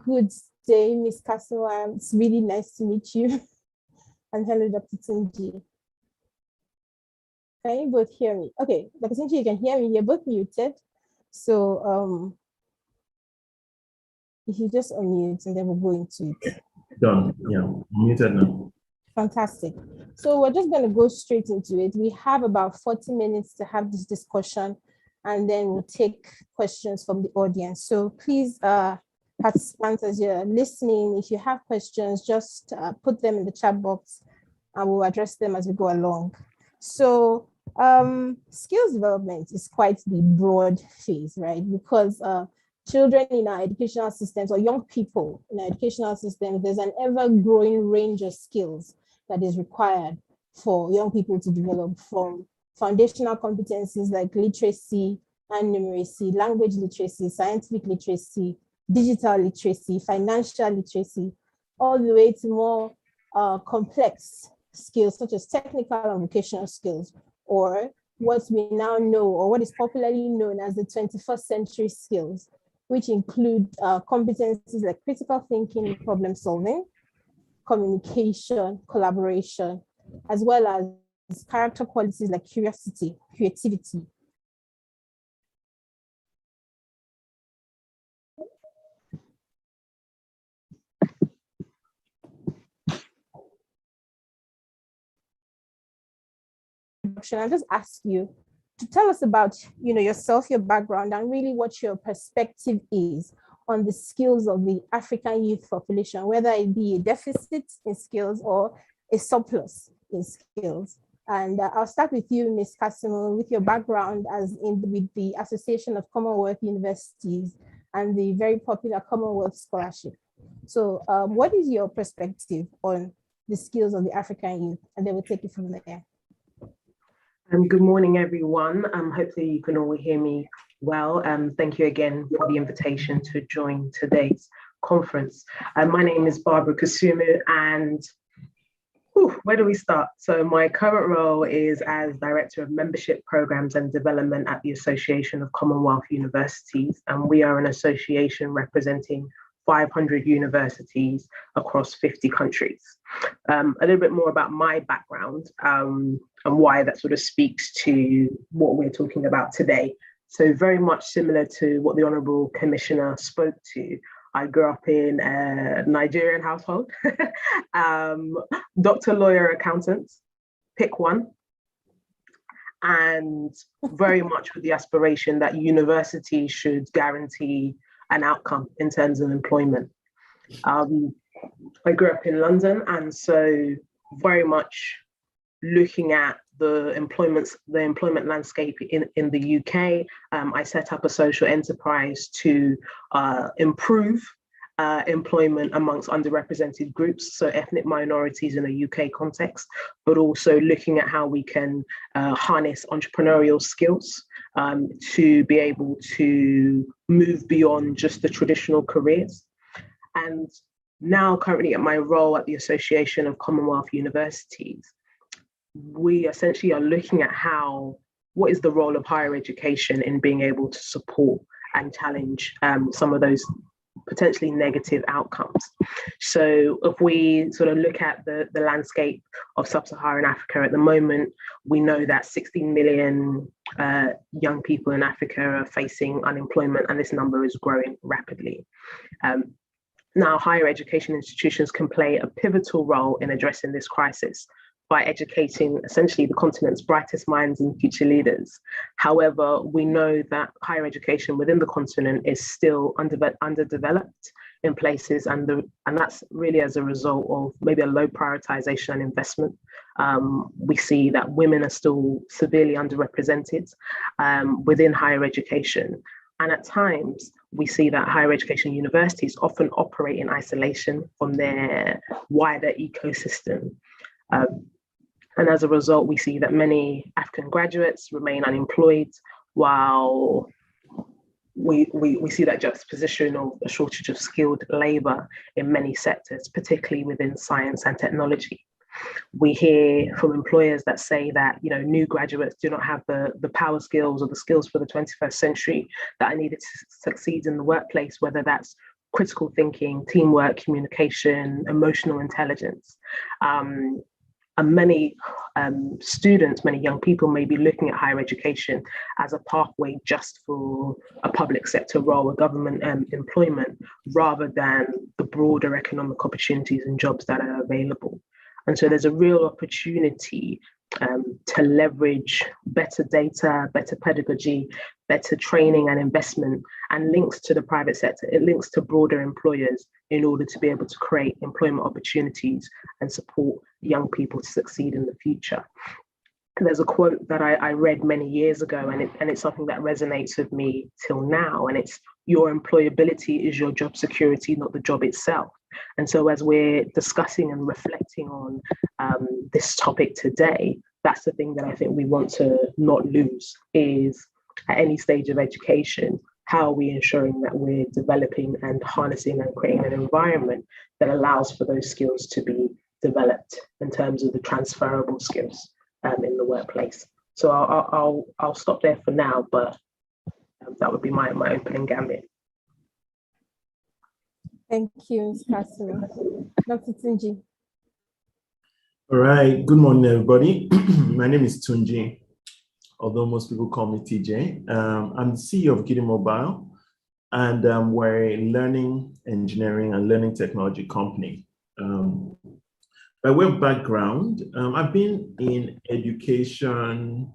Good day, Ms. Kasimo. It's really nice to meet you. And hello, Dr. Tunji. Can you both hear me? Okay, Dr. Sinchi, you can hear me. You're both muted. So if you just unmute and then we'll go into it. Done. Yeah, muted now. Fantastic. So we're just going to go straight into it. We have about 40 minutes to have this discussion, and then we'll take questions from the audience. So please, participants, as you're listening, if you have questions, just put them in the chat box and we'll address them as we go along. So skills development is quite the broad phase, right? Because children in our educational systems, or young people in our educational systems, there's an ever-growing range of skills that is required for young people to develop, from foundational competencies like literacy and numeracy, language literacy, scientific literacy, digital literacy, financial literacy, all the way to more complex skills such as technical and vocational skills, or what we now know, or what is popularly known as the 21st century skills, which include competencies like critical thinking and problem solving, communication, collaboration, as well as character qualities like curiosity, creativity. I'll just ask you to tell us about, yourself, your background, and really what your perspective is on the skills of the African youth population, whether it be a deficit in skills or a surplus in skills. And I'll start with you, Ms. Kasimo, with your background with the Association of Commonwealth Universities and the very popular Commonwealth Scholarship. So what is your perspective on the skills of the African youth? And then we'll take it from there. Good morning, everyone. Hopefully you can all hear me well. Thank you again for the invitation to join today's conference. My name is Barbara Kusumu, and where do we start? So my current role is as Director of Membership Programs and Development at the Association of Commonwealth Universities, and we are an association representing 500 universities across 50 countries. A little bit more about my background and why that sort of speaks to what we're talking about today. So very much similar to what the Honourable Commissioner spoke to. I grew up in a Nigerian household, doctor, lawyer, accountant, pick one, and very much with the aspiration that university should guarantee an outcome in terms of employment. I grew up in London, and so very much looking at the employment landscape in the UK. I set up a social enterprise to improve employment amongst underrepresented groups, so ethnic minorities in a UK context, but also looking at how we can harness entrepreneurial skills to be able to move beyond just the traditional careers. And now currently at my role at the Association of Commonwealth Universities, we essentially are looking at what is the role of higher education in being able to support and challenge some of those potentially negative outcomes. So if we sort of look at the landscape of sub-Saharan Africa at the moment, we know that 16 million young people in Africa are facing unemployment, and this number is growing rapidly. Now, higher education institutions can play a pivotal role in addressing this crisis by educating essentially the continent's brightest minds and future leaders. However, we know that higher education within the continent is still underdeveloped in places, and that's really as a result of maybe a low prioritization and investment. We see that women are still severely underrepresented within higher education. And at times, we see that higher education universities often operate in isolation from their wider ecosystem. And as a result, we see that many African graduates remain unemployed, while we see that juxtaposition of a shortage of skilled labor in many sectors, particularly within science and technology. We hear from employers that say that new graduates do not have the power skills or the skills for the 21st century that are needed to succeed in the workplace, whether that's critical thinking, teamwork, communication, emotional intelligence. And many students, many young people may be looking at higher education as a pathway just for a public sector role, a government employment, rather than the broader economic opportunities and jobs that are available. And so there's a real opportunity to leverage better data, better pedagogy, better training and investment, and links to the private sector. It links to broader employers in order to be able to create employment opportunities and support young people to succeed in the future. There's a quote that I read many years ago, and it's something that resonates with me till now, and it's, your employability is your job security, not the job itself. And so as we're discussing and reflecting on this topic today, that's the thing that I think we want to not lose, is at any stage of education, how are we ensuring that we're developing and harnessing and creating an environment that allows for those skills to be developed in terms of the transferable skills in the workplace. So I'll stop there for now, but that would be my opening gambit. Thank you, Ms. Castle. Dr. Tunji. All right, good morning, everybody. My name is Tunji, although most people call me TJ. I'm the CEO of Giddy Mobile, and we're a learning, engineering, and learning technology company. By way of background, I've been in education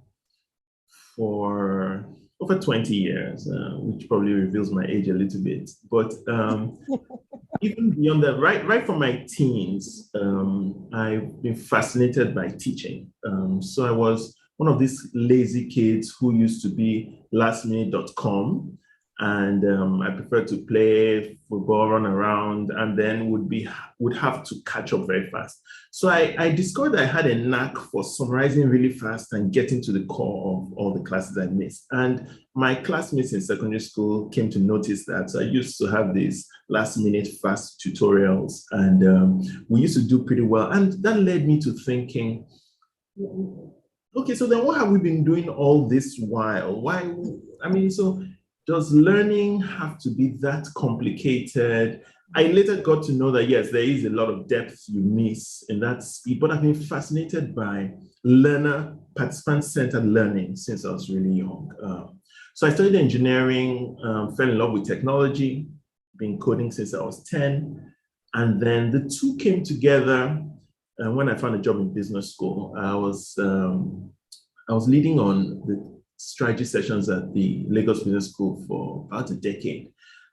for over 20 years, which probably reveals my age a little bit. But even beyond that, right from my teens, I've been fascinated by teaching. So I was one of these lazy kids who used to be lastminute.com, and I preferred to play football, run around, and then would have to catch up very fast. So I discovered I had a knack for summarizing really fast and getting to the core of all the classes I missed. And my classmates in secondary school came to notice that. So I used to have these last-minute fast tutorials, and we used to do pretty well. And that led me to thinking, okay, so then what have we been doing all this while? Why? I mean, so does learning have to be that complicated? I later got to know that, yes, there is a lot of depth you miss in that speed, but I've been fascinated by participant-centered learning since I was really young. So I studied engineering, fell in love with technology, been coding since I was 10. And then the two came together when I found a job in business school. I was leading on the strategy sessions at the Lagos Business School for about a decade.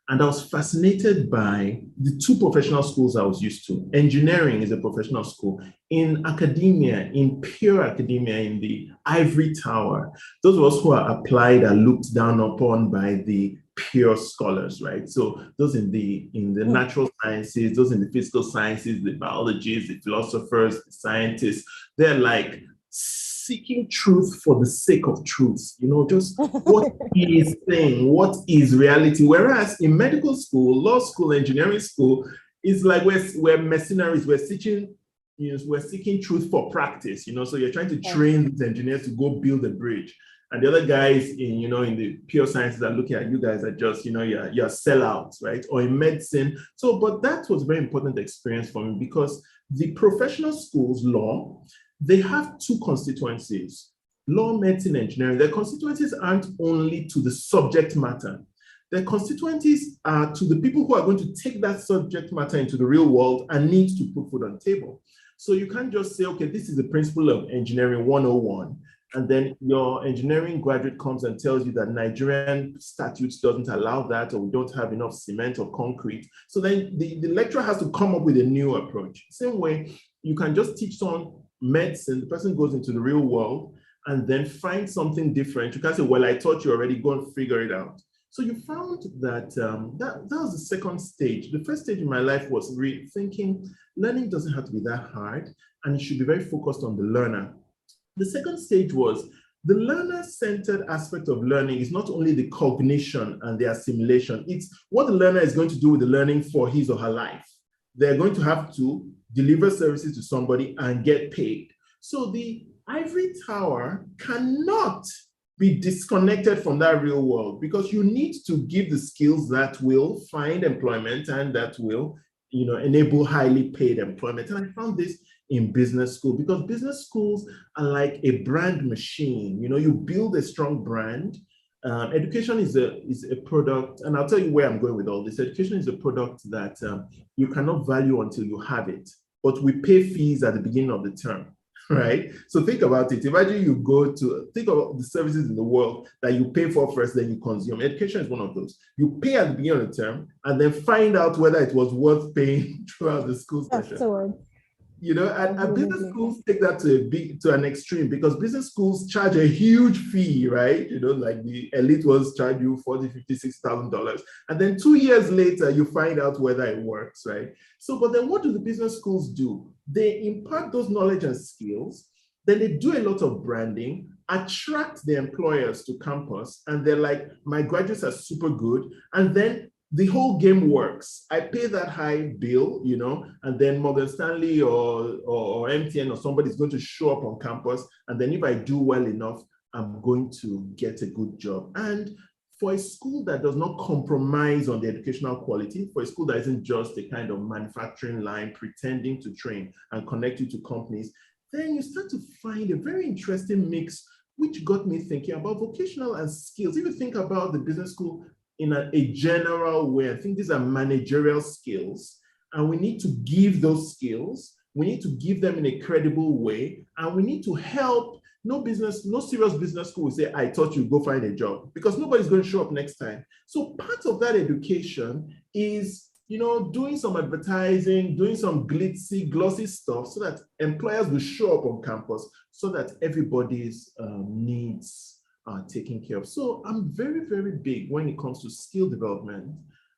And I was fascinated by the two professional schools I was used to. Engineering is a professional school. In academia, in pure academia, in the ivory tower, those of us who are applied are looked down upon by the pure scholars, right? So those in the natural sciences, those in the physical sciences, the biologists, the philosophers, the scientists, they're like seeking truth for the sake of truth, just what is thing, what is reality. Whereas in medical school, law school, engineering school, it's like we're mercenaries, we're seeking truth for practice, so you're trying to train these engineers to go build a bridge. And the other guys in the pure sciences are looking at you guys are just, you're sellouts, right? Or in medicine. So, but that was a very important experience for me because the professional schools, law, they have two constituencies, law, medicine, engineering. Their constituencies aren't only to the subject matter. Their constituencies are to the people who are going to take that subject matter into the real world and need to put food on the table. So you can't just say, okay, this is the principle of engineering 101. And then your engineering graduate comes and tells you that Nigerian statutes doesn't allow that, or we don't have enough cement or concrete. So then the lecturer has to come up with a new approach. Same way, you can just teach someone medicine, the person goes into the real world and then find something different. You can't say, well, I taught you already, go and figure it out. So you found that that was the second stage. The first stage in my life was really thinking learning doesn't have to be that hard and it should be very focused on the learner. The second stage was the learner-centered aspect of learning is not only the cognition and the assimilation, it's what the learner is going to do with the learning for his or her life. They're going to have to deliver services to somebody and get paid. So the ivory tower cannot be disconnected from that real world because you need to give the skills that will find employment and that will enable highly paid employment. And I found this in business school, because business schools are like a brand machine. You know, you build a strong brand. Education is a product, and I'll tell you where I'm going with all this. Education is a product that you cannot value until you have it, but we pay fees at the beginning of the term, right? So think about it. Imagine you think about the services in the world that you pay for first, then you consume. Education is one of those. You pay at the beginning of the term and then find out whether it was worth paying throughout the school session. Afterward. You know, and business schools take that to an extreme, because business schools charge a huge fee, right? You know, like the elite ones charge you $40,000, $50,000, $60,000. And then 2 years later, you find out whether it works, right? So, but then what do the business schools do? They impart those knowledge and skills, then they do a lot of branding, attract the employers to campus, and they're like, my graduates are super good. And then the whole game works. I pay that high bill, you know, and then Morgan Stanley or MTN or somebody's going to show up on campus. And then if I do well enough, I'm going to get a good job. And for a school that does not compromise on the educational quality, for a school that isn't just a kind of manufacturing line pretending to train and connect you to companies, then you start to find a very interesting mix, which got me thinking about vocational and skills. If you think about the business school in a general way, I think these are managerial skills, and we need to give those skills. We need to give them in a credible way, and we need to help. No serious business school will say, I taught you, go find a job, because nobody's going to show up next time. So part of that education is, you know, doing some advertising, doing some glitzy, glossy stuff so that employers will show up on campus, so that everybody's needs are taken care of. So I'm very, very big when it comes to skill development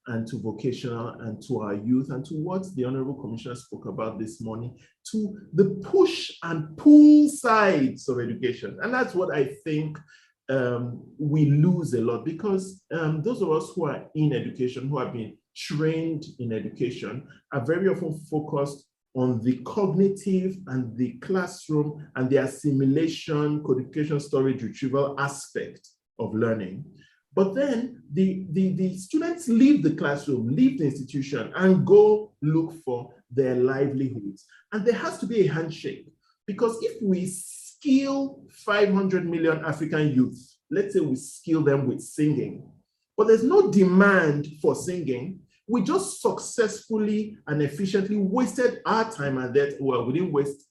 and to vocational and to our youth, and to what the Honorable Commissioner spoke about this morning, to the push and pull sides of education. And that's what I think we lose a lot, because those of us who are in education, who have been trained in education, are very often focused on the cognitive and the classroom and the assimilation, codification, storage, retrieval aspect of learning. But then the students leave the classroom, leave the institution, and go look for their livelihoods. And there has to be a handshake, because if we skill 500 million African youth, let's say we skill them with singing, but there's no demand for singing, we just successfully and efficiently wasted our time, and that, well, we didn't waste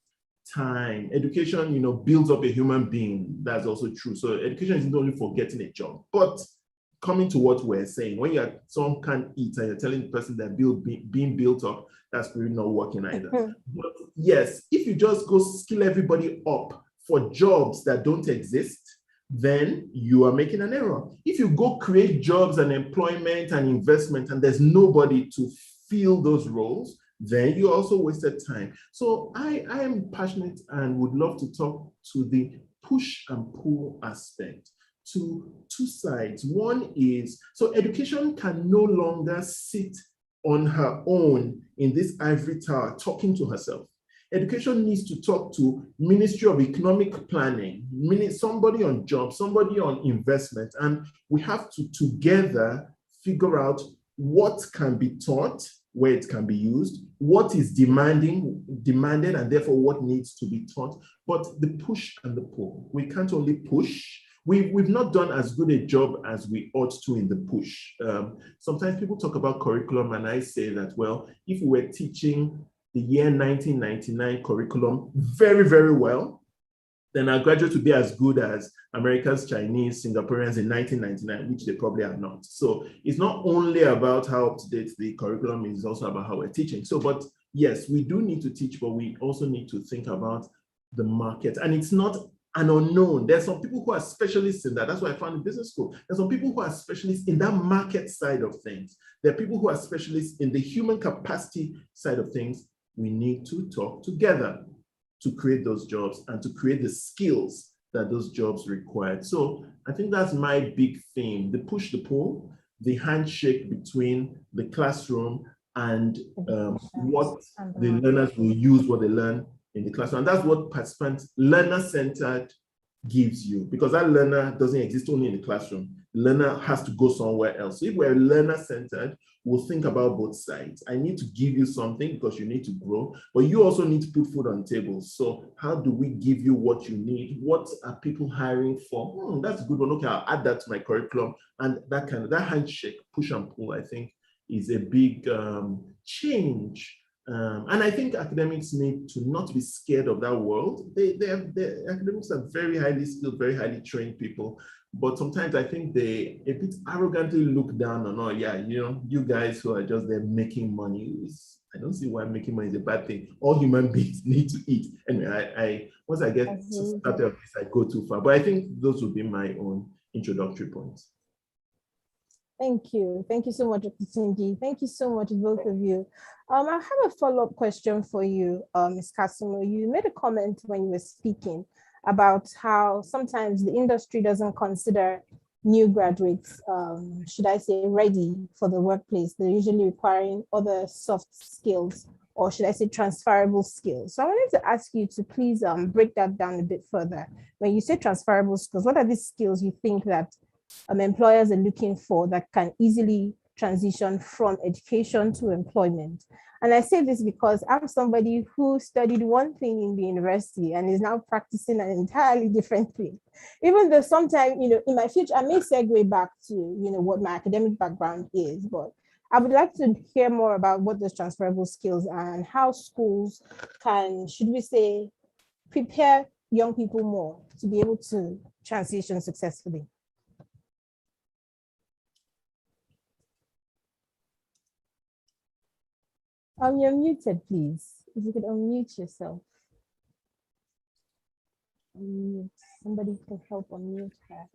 time. Education, you know, builds up a human being. That's also true. So education isn't only for getting a job, but coming to what we're saying, when you're someone can't eat and you're telling the person that being built up, that's really not working either. But yes, if you just go skill everybody up for jobs that don't exist, then you are making an error. If you go create jobs and employment and investment and there's nobody to fill those roles, then you also wasted time. So I am passionate and would love to talk to the push and pull aspect, to two sides. One is, so education can no longer sit on her own in this ivory tower talking to herself. Education needs to talk to Ministry of Economic Planning, somebody on jobs, somebody on investment, and we have to together figure out what can be taught, where it can be used, what is demanded, and therefore what needs to be taught. But the push and the pull, we can't only push. We've not done as good a job as we ought to in the push. Sometimes people talk about curriculum, and I say that, well, if we were teaching the year 1999 curriculum very, very well, then our graduates would be as good as Americans, Chinese, Singaporeans in 1999, which they probably are not. So it's not only about how up to date the curriculum is, also about how we're teaching. So, but yes, we do need to teach, but we also need to think about the market. And it's not an unknown. There's some people who are specialists in that. That's why I found in business school. There's some people who are specialists in that market side of things. There are people who are specialists in the human capacity side of things. We need to talk together to create those jobs and to create the skills that those jobs require. So I think that's my big theme, the push, the pull, the handshake between the classroom and what the learners will use, what they learn in the classroom. And that's what participant learner-centered gives you, because that learner doesn't exist only in the classroom. The learner has to go somewhere else. So if we're learner-centered, will think about both sides. I need to give you something because you need to grow, but you also need to put food on tables. So how do we give you what you need? What are people hiring for? That's a good one. Okay, I'll add that to my curriculum. And that handshake, push and pull, I think, is a big change. And I think academics need to not be scared of that world. Academics are very highly skilled, very highly trained people. But sometimes I think they a bit arrogantly look down on, oh yeah, you guys who are just there making money. I don't see why making money is a bad thing. All human beings need to eat. Anyway, once I get started on this, I go too far. But I think those would be my own introductory points. Thank you. Thank you so much, Dr. Cindy. Thank you so much, both of you. I have a follow-up question for you, Ms. Kasimo. You made a comment when you were speaking about how sometimes the industry doesn't consider new graduates, should I say, ready for the workplace. They're usually requiring other soft skills, or should I say transferable skills. So I wanted to ask you to please break that down a bit further. When you say transferable skills, what are these skills you think that employers are looking for that can easily transition from education to employment? And I say this because I'm somebody who studied one thing in the university and is now practicing an entirely different thing. Even though sometimes, in my future, I may segue back to, what my academic background is, but I would like to hear more about what those transferable skills are and how schools can, should we say, prepare young people more to be able to transition successfully. You're muted, please. If you could unmute yourself. Somebody can help unmute her.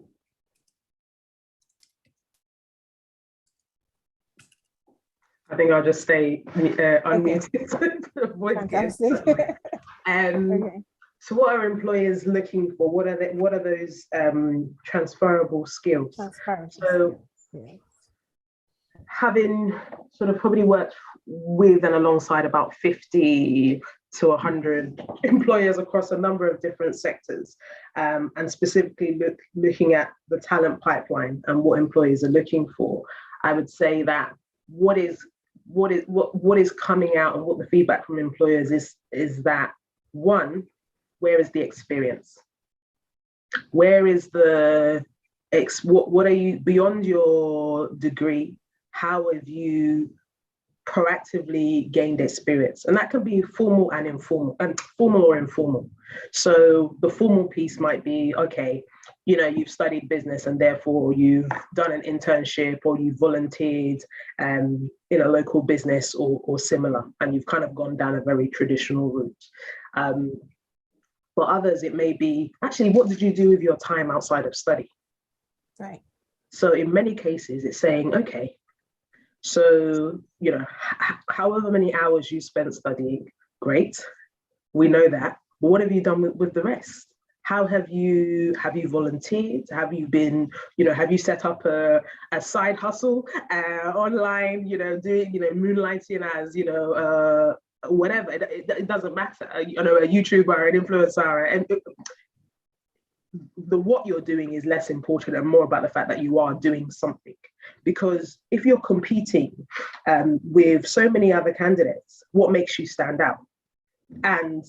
I think I'll just stay unmuted. Fantastic. Okay. So what are employers looking for? What are those transferable skills? So having sort of probably worked with and alongside about 50 to 100 employers across a number of different sectors, and specifically looking at the talent pipeline and what employers are looking for, I would say that what is coming out and what the feedback from employers is that, one, where is the experience? Where is what are you beyond your degree? How have you proactively gained experience? And that can be formal and informal, formal or informal. So the formal piece might be, okay, you've studied business and therefore you've done an internship or you volunteered in a local business or similar, and you've kind of gone down a very traditional route. For others, it may be, actually, what did you do with your time outside of study? Right. So in many cases, it's saying, okay, so, however many hours you spent studying, great, we know that, but what have you done with the rest? How have you volunteered? Have you been, have you set up a side hustle online, doing, moonlighting as, whatever, it doesn't matter, a YouTuber, an influencer, and what you're doing is less important and more about the fact that you are doing something. Because if you're competing with so many other candidates, what makes you stand out? And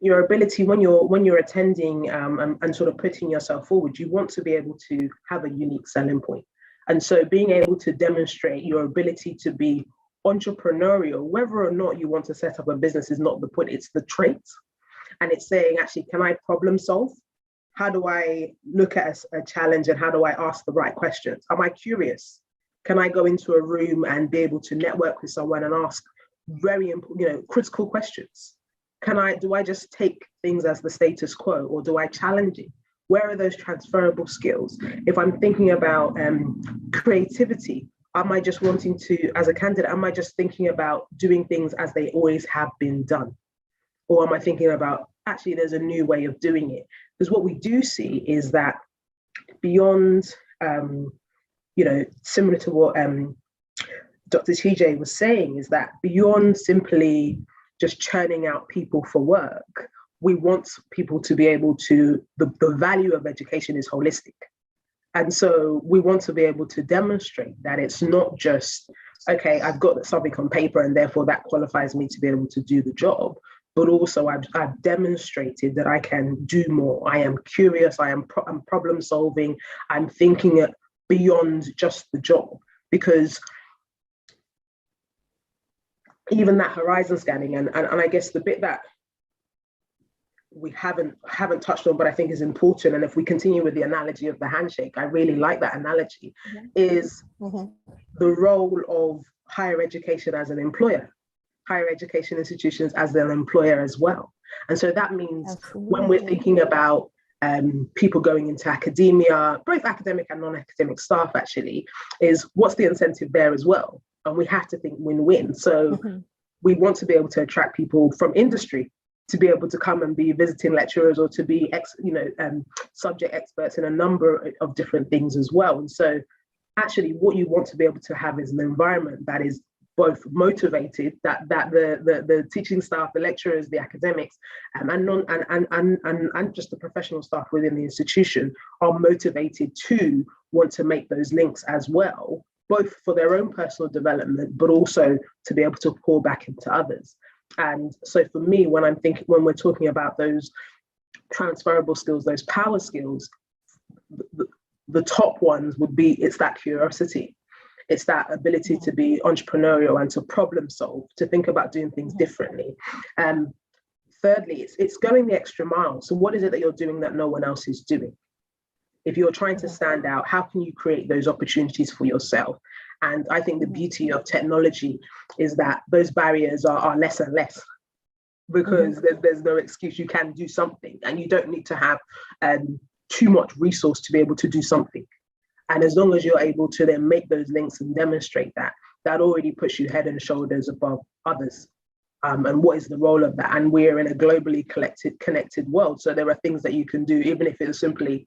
your ability when you're attending and sort of putting yourself forward, you want to be able to have a unique selling point. And so being able to demonstrate your ability to be entrepreneurial, whether or not you want to set up a business is not the point, it's the trait. And it's saying, actually, can I problem solve? How do I look at a challenge and how do I ask the right questions? Am I curious? Can I go into a room and be able to network with someone and ask very important, critical questions? Do I just take things as the status quo, or do I challenge it? Where are those transferable skills? If I'm thinking about creativity, am I just wanting to, as a candidate, am I just thinking about doing things as they always have been done? Or am I thinking about, actually, there's a new way of doing it? Because what we do see is that beyond, similar to what Dr. TJ was saying, is that beyond simply just churning out people for work, we want people to be able to, the value of education is holistic. And so we want to be able to demonstrate that it's not just okay, I've got something on paper and therefore that qualifies me to be able to do the job. But also I've demonstrated that I can do more. I am curious, I'm problem solving, I'm thinking beyond just the job. Because even that horizon scanning, and I guess the bit that we haven't touched on, but I think is important, and if we continue with the analogy of the handshake, I really like that analogy, is the role of higher education as an employer, higher education institutions as an employer as well. And so that means when we're thinking about people going into academia, both academic and non-academic staff actually, is what's the incentive there as well? And we have to think win-win. So we want to be able to attract people from industry to be able to come and be visiting lecturers or to be subject experts in a number of different things as well. And so actually what you want to be able to have is an environment that is both motivated, that the teaching staff, the lecturers, the academics, and just the professional staff within the institution are motivated to want to make those links as well, both for their own personal development, but also to be able to pour back into others. And so for me, when we're talking about those transferable skills, those power skills, the top ones would be, it's that curiosity. It's that ability to be entrepreneurial and to problem solve, to think about doing things differently. Thirdly, it's going the extra mile. So what is it that you're doing that no one else is doing? If you're trying to stand out, how can you create those opportunities for yourself? And I think the beauty of technology is that those barriers are less and less, because there's no excuse. You can do something, and you don't need to have too much resource to be able to do something. And as long as you're able to then make those links and demonstrate that, that already puts you head and shoulders above others. And what is the role of that? And we're in a globally connected world. So there are things that you can do, even if it's simply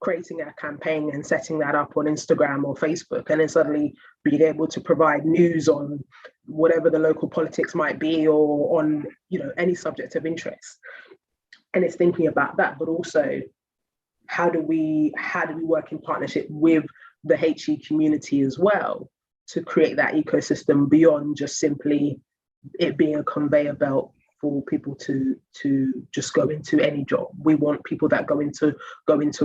creating a campaign and setting that up on Instagram or Facebook, and then suddenly being able to provide news on whatever the local politics might be, or on any subject of interest. And it's thinking about that, but also how do we work in partnership with the HE community as well to create that ecosystem beyond just simply it being a conveyor belt for people to just go into any job. We want people that go into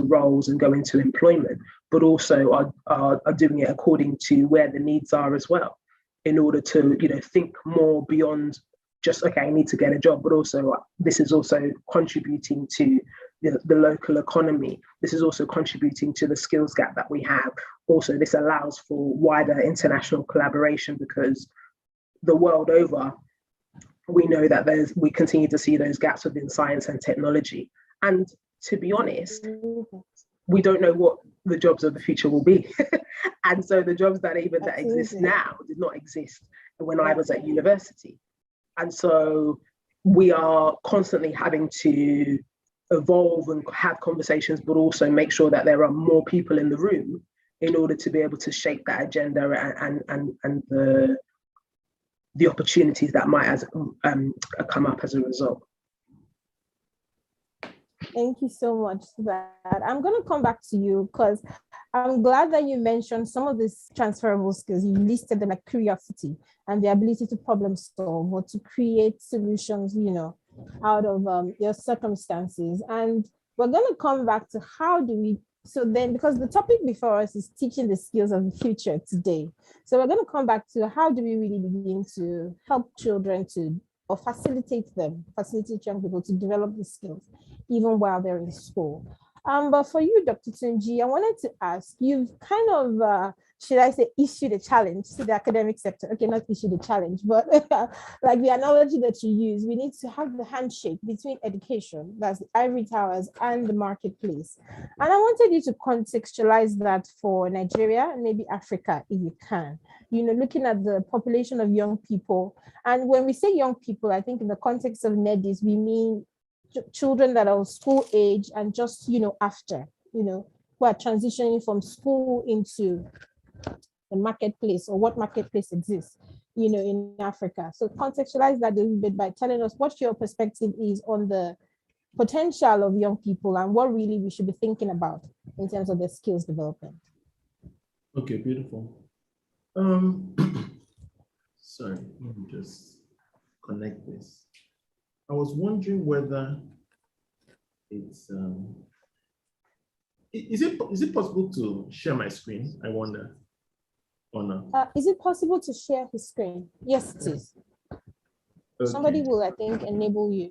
roles and go into employment, but also are doing it according to where the needs are as well, in order to think more beyond just, okay, I need to get a job, but also this is also contributing to the local economy. This is also contributing to the skills gap that we have. Also, this allows for wider international collaboration, because the world over, we know that we continue to see those gaps within science and technology. And to be honest, we don't know what the jobs of the future will be. And so the jobs that exist now did not exist when I was at university. And so we are constantly having to evolve and have conversations, but also make sure that there are more people in the room in order to be able to shape that agenda and the opportunities that might come up as a result. Thank you so much for that. I'm going to come back to you, because I'm glad that you mentioned some of these transferable skills. You listed them, like curiosity and the ability to problem solve or to create solutions, out of your circumstances. And we're going to come back to because the topic before us is teaching the skills of the future today. So we're going to come back to how do we really begin to help children or facilitate young people to develop the skills even while they're in school. But for you, Dr. Tunji, I wanted to ask, you've kind of, should I say, issued a challenge to the academic sector. Okay, not issued a challenge, but like the analogy that you use, we need to have the handshake between education, that's the ivory towers, and the marketplace. And I wanted you to contextualize that for Nigeria and maybe Africa, if you can, looking at the population of young people. And when we say young people, I think in the context of Nedis, we mean children that are school age and just, after, who are transitioning from school into the marketplace, or what marketplace exists, in Africa. So contextualize that a little bit by telling us what your perspective is on the potential of young people and what really we should be thinking about in terms of their skills development. Okay, beautiful. Sorry, let me just connect this. I was wondering whether it's, is it possible to share my screen? I wonder, or not? Is it possible to share his screen? Yes, it is. Okay. Somebody will, I think, enable you.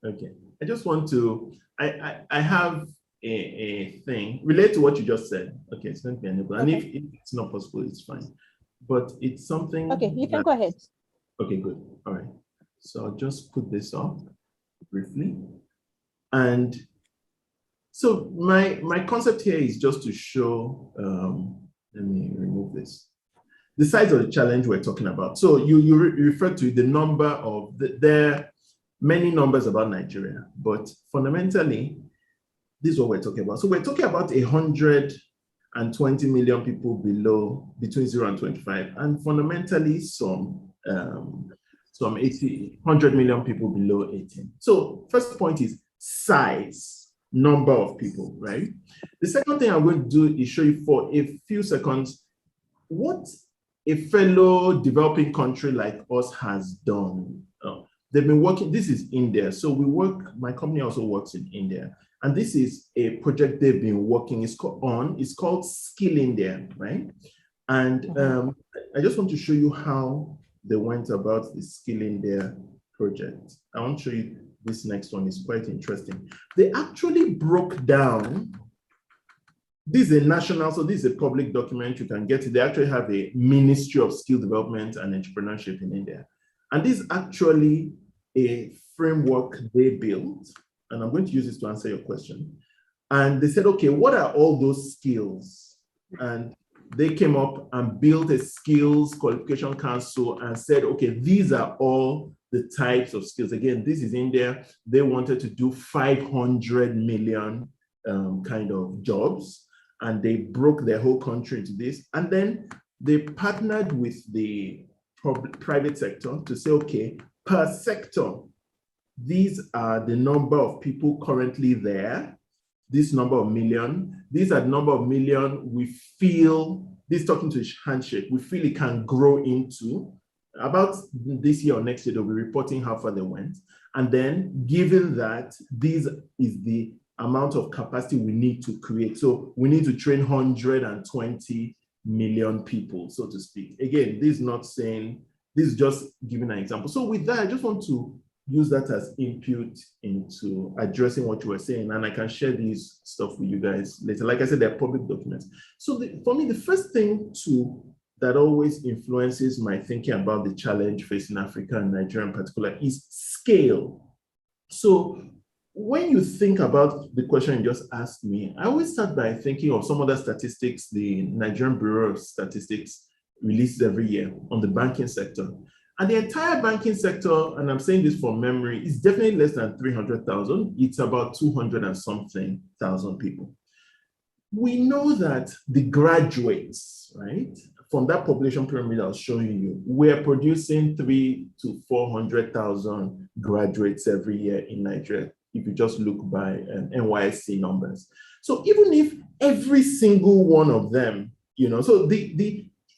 Okay. I just want to, I have a thing related to what you just said. Okay, it's going to be enabled. And if it's not possible, it's fine. But it's something. Okay, you can go ahead. Okay, good. All right. So I'll just put this up briefly. And so my concept here is just to show, let me remove this. The size of the challenge we're talking about. So you refer to the number of, there are many numbers about Nigeria, but fundamentally, this is what we're talking about. So we're talking about 120 million people below, between 0 and 25, and fundamentally some 100 million people below 18. So first point is size, number of people, right? The second thing I'm going to do is show you for a few seconds what a fellow developing country like us has done. They've been working, this is India. So we work, my company also works in India. And this is a project they've been working, it's called Skill India, right? And I just want to show you how they went about the Skill India project. I want to show you this next one, it's quite interesting. They actually broke down, this is a national, so this is a public document, you can get it. They actually have a Ministry of Skill Development and Entrepreneurship in India. And this is actually a framework they built, and I'm going to use this to answer your question. And they said, okay, what are all those skills? And they came up and built a skills qualification council and said, okay, these are all the types of skills. Again, this is India. They wanted to do 500 million kind of jobs, and they broke their whole country into this. And then they partnered with the private sector to say, okay, per sector, these are the number of people currently there, this number of million, these are the number of million we feel, this talking to handshake, we feel it can grow into. About this year or next year, they'll be reporting how far they went. And then given that this is the amount of capacity we need to create. So we need to train 120 million people, so to speak. Again, this is not saying, this is just giving an example. So with that, I just want to use that as input into addressing what you were saying, and I can share these stuff with you guys later. Like I said, they're public documents. So for me, the first thing that always influences my thinking about the challenge facing Africa and Nigeria in particular is scale. So when you think about the question you just asked me, I always start by thinking of some other statistics the Nigerian Bureau of Statistics releases every year on the banking sector. And the entire banking sector, and I'm saying this from memory, is definitely less than 300,000. It's about 200 and something thousand people. We know that the graduates, right, from that population pyramid I was showing you, we're producing 300,000 to 400,000 graduates every year in Nigeria, if you just look by NYSC numbers. So even if every single one of them, so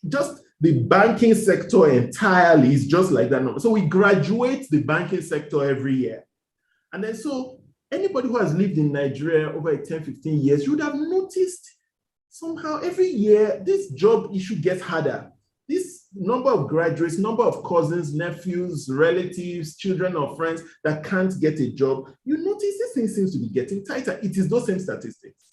just the banking sector entirely is just like that number. So we graduate the banking sector every year. And then so anybody who has lived in Nigeria over 10, 15 years, you would have noticed somehow every year this job issue gets harder. This number of graduates, number of cousins, nephews, relatives, children or friends that can't get a job, you notice this thing seems to be getting tighter. It is those same statistics.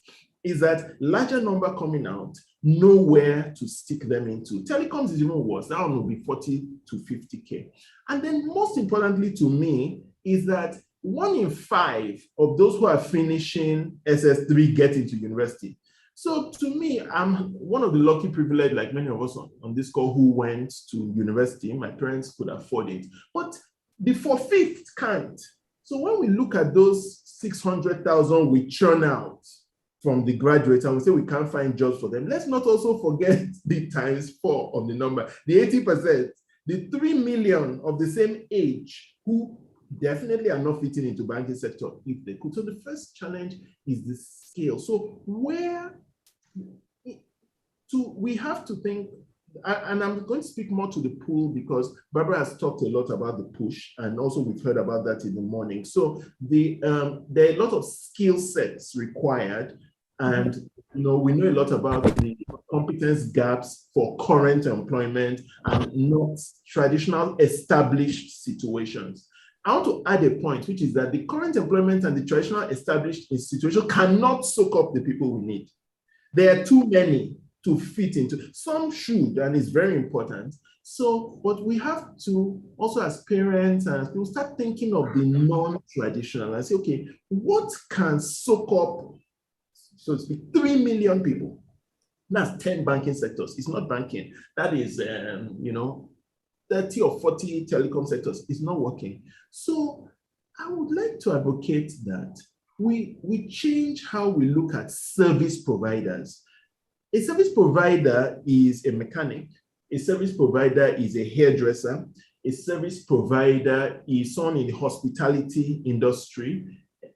Is that larger number coming out, nowhere to stick them into. Telecoms is even worse. That one will be 40 to 50K. And then most importantly to me is that 1 in 5 of those who are finishing SS3 get into university. So to me, I'm one of the lucky privileged, like many of us on this call, who went to university. My parents could afford it, but the 4/5 can't. So when we look at those 600,000 we churn out from the graduates and we say we can't find jobs for them, let's not also forget the ×4 of the number, the 80%, the 3 million of the same age who definitely are not fitting into banking sector if they could. So the first challenge is the scale. So we have to think and I'm going to speak more to the pull because Barbara has talked a lot about the push, and also we've heard about that in the morning. So there are a lot of skill sets required, and we know a lot about the competence gaps for current employment and not traditional established situations. I want to add a point, which is that the current employment and the traditional established institution cannot soak up the people we need. There are too many to fit into. Some should, and it's very important. So, but we have to also, as parents and as people, start thinking of the non-traditional and say, okay, what can soak up, so to speak, 3 million people? That's 10 banking sectors. It's not banking. That is, 30 or 40 telecom sectors. It's not working. So I would like to advocate that we change how we look at service providers. A service provider is a mechanic. A service provider is a hairdresser. A service provider is someone in the hospitality industry,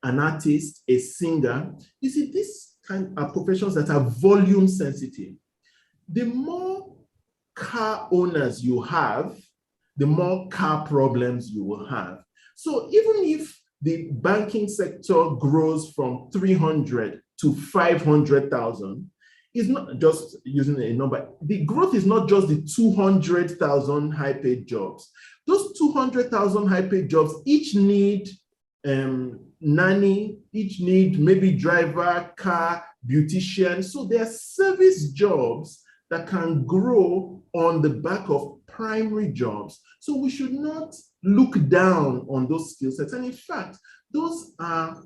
an artist, a singer. You see, these kind of professions that are volume sensitive. The more car owners you have, the more car problems you will have. So even if the banking sector grows from 300 to 500,000, it's not just using a number. The growth is not just the 200,000 high-paid jobs. Those 200,000 high-paid jobs each need nanny, each need maybe driver, car, beautician. So there are service jobs that can grow on the back of primary jobs. So we should not look down on those skill sets. And in fact, those are,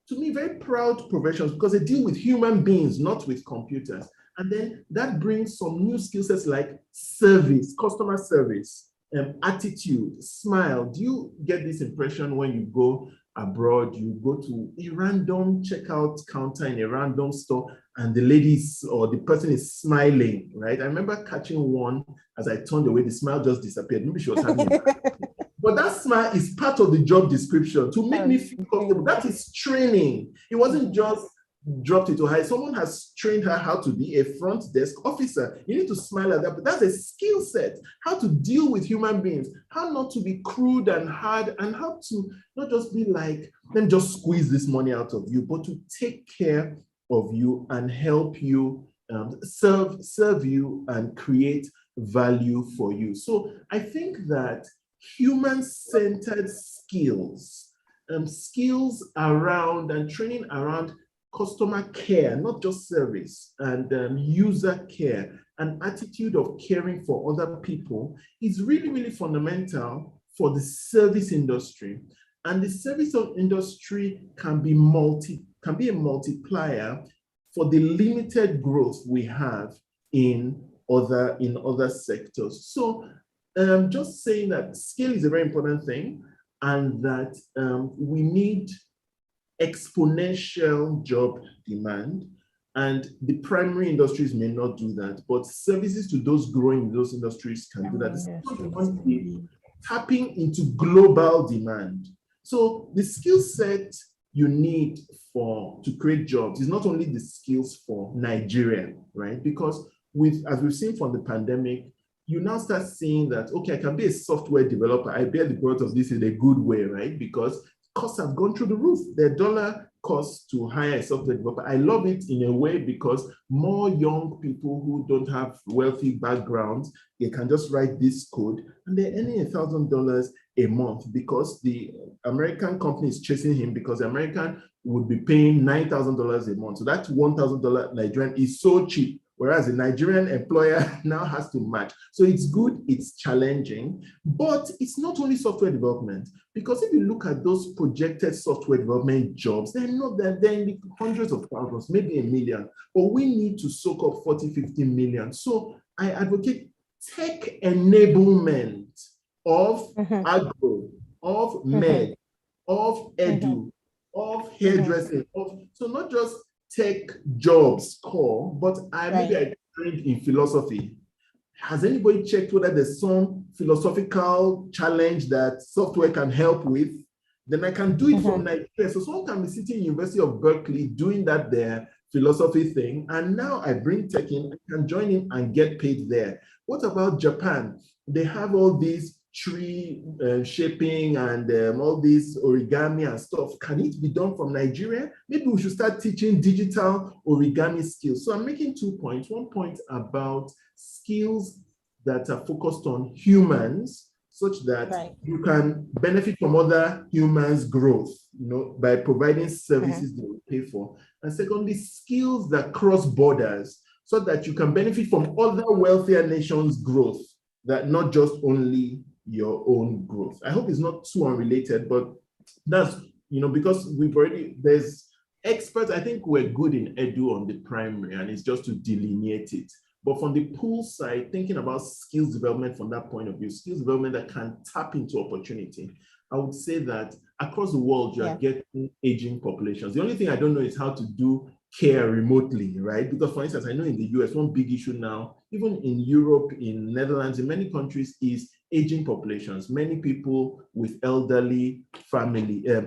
to me, very proud professions because they deal with human beings, not with computers. And then that brings some new skill sets like service, customer service, attitude, smile. Do you get this impression when you go abroad, you go to a random checkout counter in a random store and the ladies or the person is smiling, right? I remember catching one as I turned away, the smile just disappeared. Maybe she was having a but that smile is part of the job description to make me feel comfortable. That is training. It wasn't just dropped it to her. Someone has trained her how to be a front desk officer. You need to smile at that, but that's a skill set, how to deal with human beings, how not to be crude and hard, and how to not just be like, let me just squeeze this money out of you, but to take care of you and help you, serve you and create value for you. So I think that human-centered skills, skills around and training around customer care, not just service, and user care, an attitude of caring for other people is really, really fundamental for the service industry. And the service industry can be a multiplier for the limited growth we have in other sectors. So just saying that skill is a very important thing, and that we need exponential job demand, and the primary industries may not do that, but services to those growing in those industries can do that. It's tapping into global demand. So the skill set you need to create jobs is not only the skills for Nigeria, right? Because as we've seen from the pandemic, you now start seeing that, okay, I can be a software developer. I bear the growth of this in a good way, right? Because costs have gone through the roof. The dollar cost to hire a software developer. I love it in a way because more young people who don't have wealthy backgrounds, they can just write this code and they're earning $1,000 a month because the American company is chasing him, because the American would be paying $9,000 a month. So that $1,000 Nigerian is so cheap, whereas the Nigerian employer now has to match. So it's good, it's challenging, but it's not only software development, because if you look at those projected software development jobs, they're in the hundreds of thousands, maybe a million, but we need to soak up 40, 50 million. So I advocate tech enablement of agro, of med, of edu, of hairdressing, so not just tech jobs core, but maybe I trained in philosophy. Has anybody checked whether there's some philosophical challenge that software can help with? Then I can do it from Nigeria. So someone can be sitting in University of Berkeley doing their philosophy thing, and now I bring tech in, I can join in and get paid there. What about Japan? They have all these tree shaping and all this origami and stuff. Can it be done from Nigeria? Maybe we should start teaching digital origami skills. So I'm making 2 points. One point about skills that are focused on humans, such that you can benefit from other humans' growth, by providing services they will pay for. And secondly, skills that cross borders, so that you can benefit from other wealthier nations' growth, that not just only your own growth. I hope it's not too unrelated, but that's, because there's experts. I think we're good in edu on the primary, and it's just to delineate it. But from the pool side, thinking about skills development from that point of view, skills development that can tap into opportunity, I would say that across the world, you are getting aging populations. The only thing I don't know is how to do care remotely, right? Because for instance, I know in the US, one big issue now, even in Europe, in Netherlands, in many countries, is aging populations, many people with elderly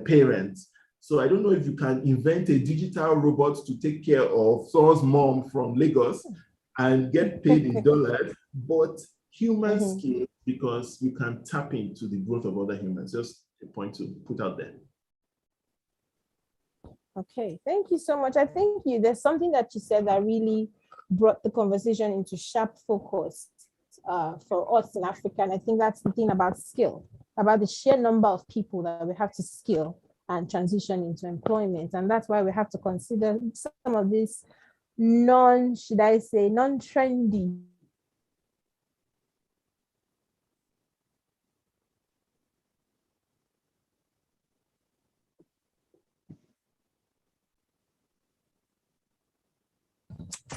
parents. So I don't know if you can invent a digital robot to take care of someone's mom from Lagos and get paid in dollars, but human skills, because you can tap into the growth of other humans. Just a point to put out there. Okay, thank you so much. I think there's something that you said that really brought the conversation into sharp focus for us in Africa. And I think that's the thing about skill, about the sheer number of people that we have to skill and transition into employment. And that's why we have to consider some of these non-trendy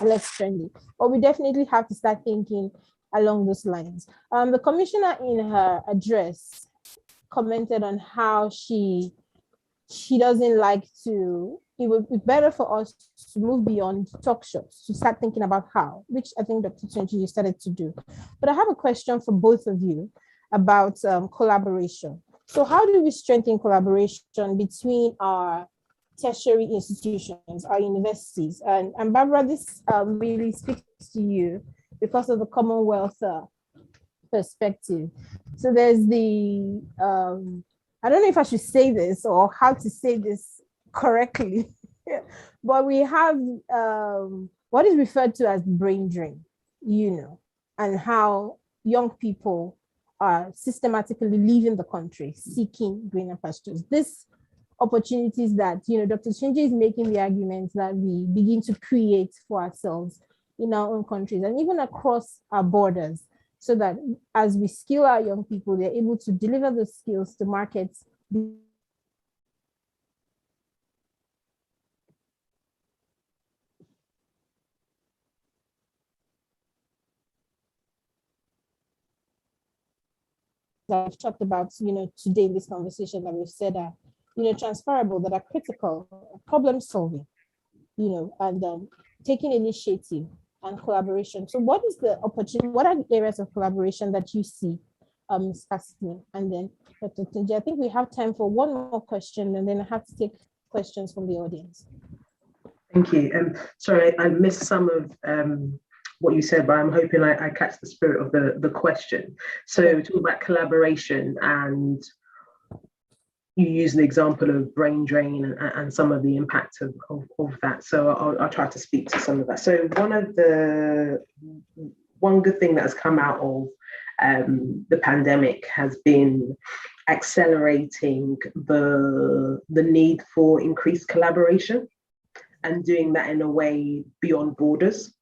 less trendy, but we definitely have to start thinking along those lines. The commissioner in her address commented on how she doesn't like to, it would be better for us to move beyond talk shows, to start thinking about how, which I think Dr. Tunji, you started to do. But I have a question for both of you about collaboration. So how do we strengthen collaboration between our tertiary institutions, our universities? And Barbara, this really speaks to you because of the Commonwealth perspective. So there's the, I don't know if I should say this or how to say this correctly, but we have what is referred to as the brain drain, and how young people are systematically leaving the country, seeking greener pastures. This opportunities that, Dr. Shinji is making the argument that we begin to create for ourselves in our own countries and even across our borders, so that as we skill our young people, they're able to deliver those skills to markets. I've talked about, today in this conversation that we've said are, transferable, that are critical, problem solving, and taking initiative and collaboration. So what is the opportunity, what are the areas of collaboration that you see, Ms. Cassidy? And then Dr. Tunji, I think we have time for one more question, and then I have to take questions from the audience. Thank you. Sorry, I missed some of what you said, but I'm hoping I catch the spirit of the question. So talking about collaboration, and you use the example of brain drain and some of the impact of that. So I'll try to speak to some of that. So one good thing that has come out of the pandemic has been accelerating the need for increased collaboration, and doing that in a way beyond borders.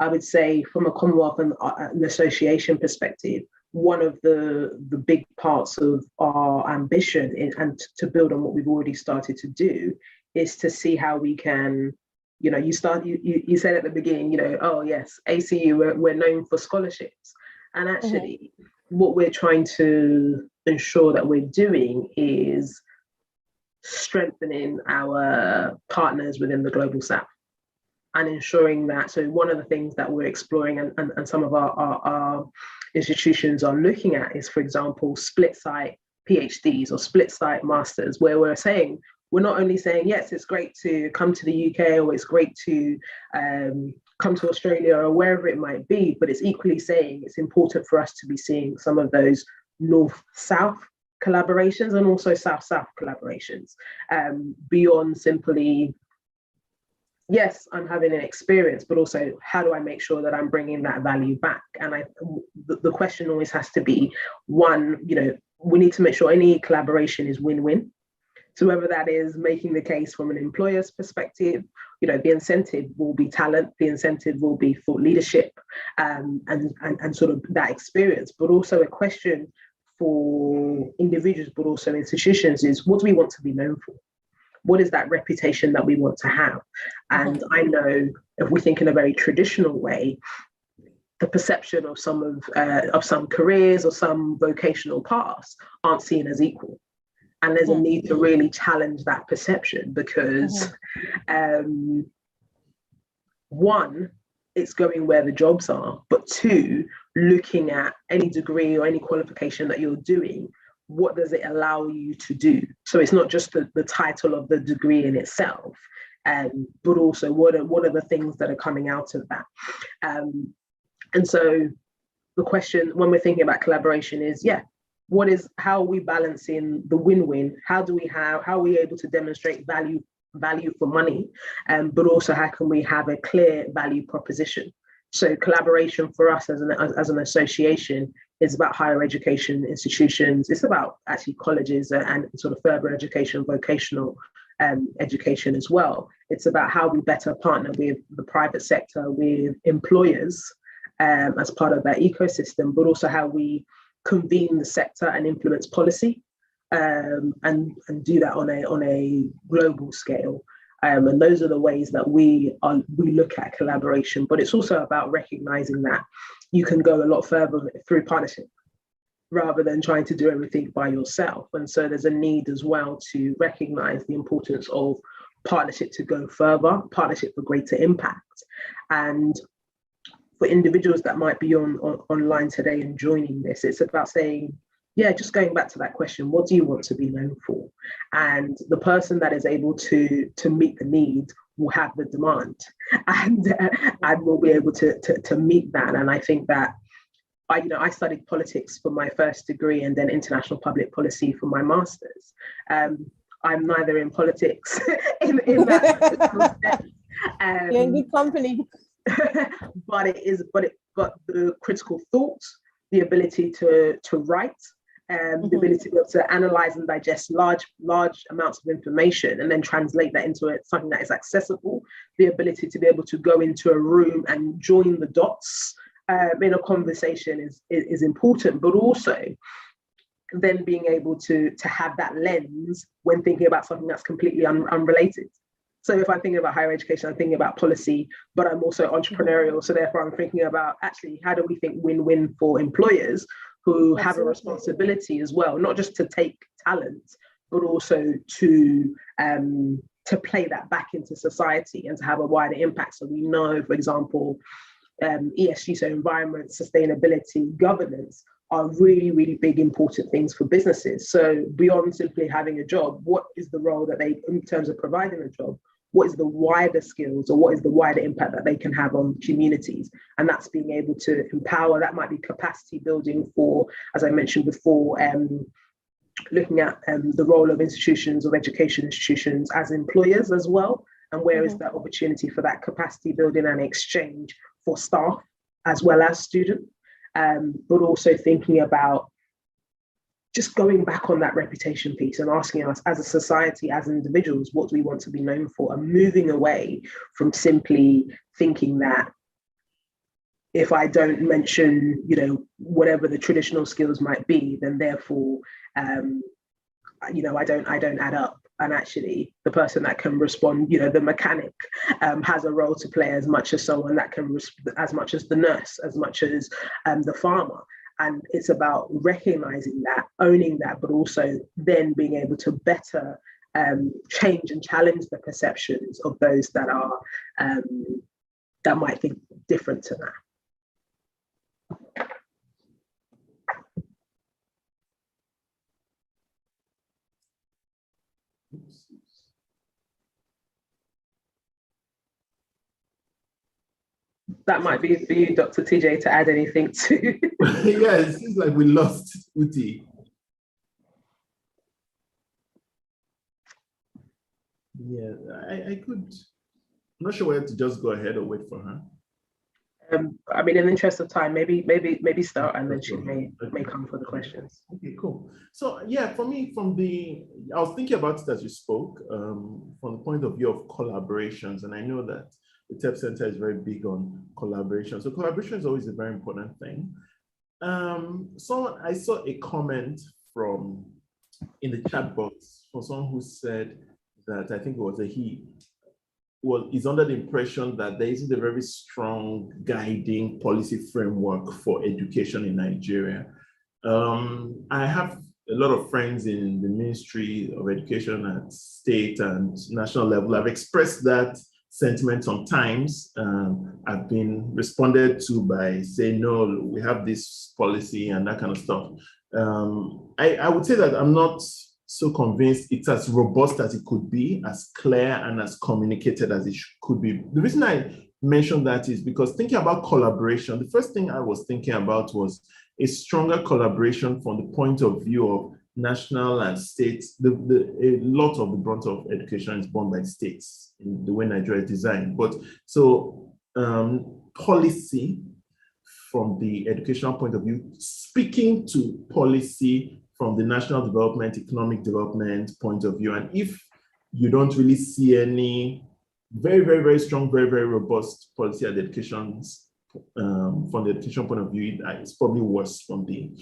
I would say from a Commonwealth and an association perspective, one of the big parts of our ambition and to build on what we've already started to do is to see how we can, you said at the beginning, oh yes, ACU, we're known for scholarships. And actually what we're trying to ensure that we're doing is strengthening our partners within the Global South and ensuring that, so one of the things that we're exploring and some of our institutions are looking at is, for example, split site PhDs or split site masters, where we're not only saying, yes, it's great to come to the UK, or it's great to come to Australia or wherever it might be, but it's equally saying it's important for us to be seeing some of those north-south collaborations and also south-south collaborations, beyond simply, yes, I'm having an experience, but also how do I make sure that I'm bringing that value back? And the question always has to be, one, we need to make sure any collaboration is win-win. So whether that is making the case from an employer's perspective, the incentive will be talent, the incentive will be thought leadership, and sort of that experience, but also a question for individuals, but also institutions is, what do we want to be known for? What is that reputation that we want to have? And I know if we think in a very traditional way, the perception of some careers or some vocational paths aren't seen as equal. And there's a need to really challenge that perception because one, it's going where the jobs are, but two, looking at any degree or any qualification that you're doing, what does it allow you to do? So it's not just the title of the degree in itself, but also what are the things that are coming out of that? And so the question when we're thinking about collaboration is, how are we balancing the win-win? How are we able to demonstrate value for money, but also how can we have a clear value proposition? So collaboration for us as an association is about higher education institutions. It's about actually colleges and sort of further education, vocational education as well. It's about how we better partner with the private sector, with employers as part of that ecosystem, but also how we convene the sector and influence policy, and do that on a global scale. And those are the ways that we look at collaboration. But it's also about recognizing that you can go a lot further through partnership rather than trying to do everything by yourself. And so there's a need as well to recognize the importance of partnership to go further, partnership for greater impact. And for individuals that might be online today and joining this, it's about saying, just going back to that question, what do you want to be known for? And the person that is able to meet the need will have the demand, and will be able to meet that. And I think that I studied politics for my first degree and then international public policy for my master's. I'm neither in politics in that you're in good company. but the critical thought, the ability to write, the ability to be able to analyze and digest large amounts of information and then translate that into something that is accessible, the ability to be able to go into a room and join the dots in a conversation is important, but also then being able to have that lens when thinking about something that's completely unrelated. So if I'm thinking about higher education, I'm thinking about policy, but I'm also entrepreneurial. So therefore I'm thinking about actually, how do we think win-win for employers who have a responsibility as well, not just to take talent, but also to play that back into society and to have a wider impact. So we know, for example, ESG, so environment, sustainability, governance, are really, really big, important things for businesses. So beyond simply having a job, what is the role that they, in terms of providing a job, what is the wider skills or what is the wider impact that they can have on communities? And that's being able to empower. That might be capacity building for, as I mentioned before, looking at the role of institutions, of education institutions as employers as well. And where is that opportunity for that capacity building and exchange for staff as well as students? But also thinking about just going back on that reputation piece and asking us as a society, as individuals, what do we want to be known for, and moving away from simply thinking that if I don't mention, whatever the traditional skills might be, then therefore, I don't add up. And actually, the person that can respond, the mechanic, has a role to play as much as someone that can, as much as the nurse, as much as the farmer. And it's about recognizing that, owning that, but also then being able to better change and challenge the perceptions of those that are that might think different to that. That might be for you, Dr. TJ, to add anything to. Yeah, it seems like we lost Uti. Yeah, I could. I'm not sure whether to just go ahead or wait for her. I mean, in the interest of time, maybe start, and then she may come for the questions. Okay, cool. So yeah, for me, I was thinking about it as you spoke, from the point of view of collaborations, and I know that the TEP Center is very big on collaboration. So collaboration is always a very important thing. I saw a comment in the chat box from someone who said that, I think it was a he, is under the impression that there isn't a very strong guiding policy framework for education in Nigeria. I have a lot of friends in the Ministry of Education at state and national level. I've expressed that sentiment sometimes. I've been responded to by saying, no, we have this policy and that kind of stuff. I would say that I'm not so convinced it's as robust as it could be, as clear and as communicated as it could be. The reason I mentioned that is because thinking about collaboration, the first thing I was thinking about was a stronger collaboration from the point of view of national and states. A lot of the brunt of education is borne by states in the way Nigeria is designed. But so policy from the educational point of view, speaking to policy from the national development, economic development point of view. And if you don't really see any very, very, very strong, very, very robust policy at the from the education point of view, it's probably worse from the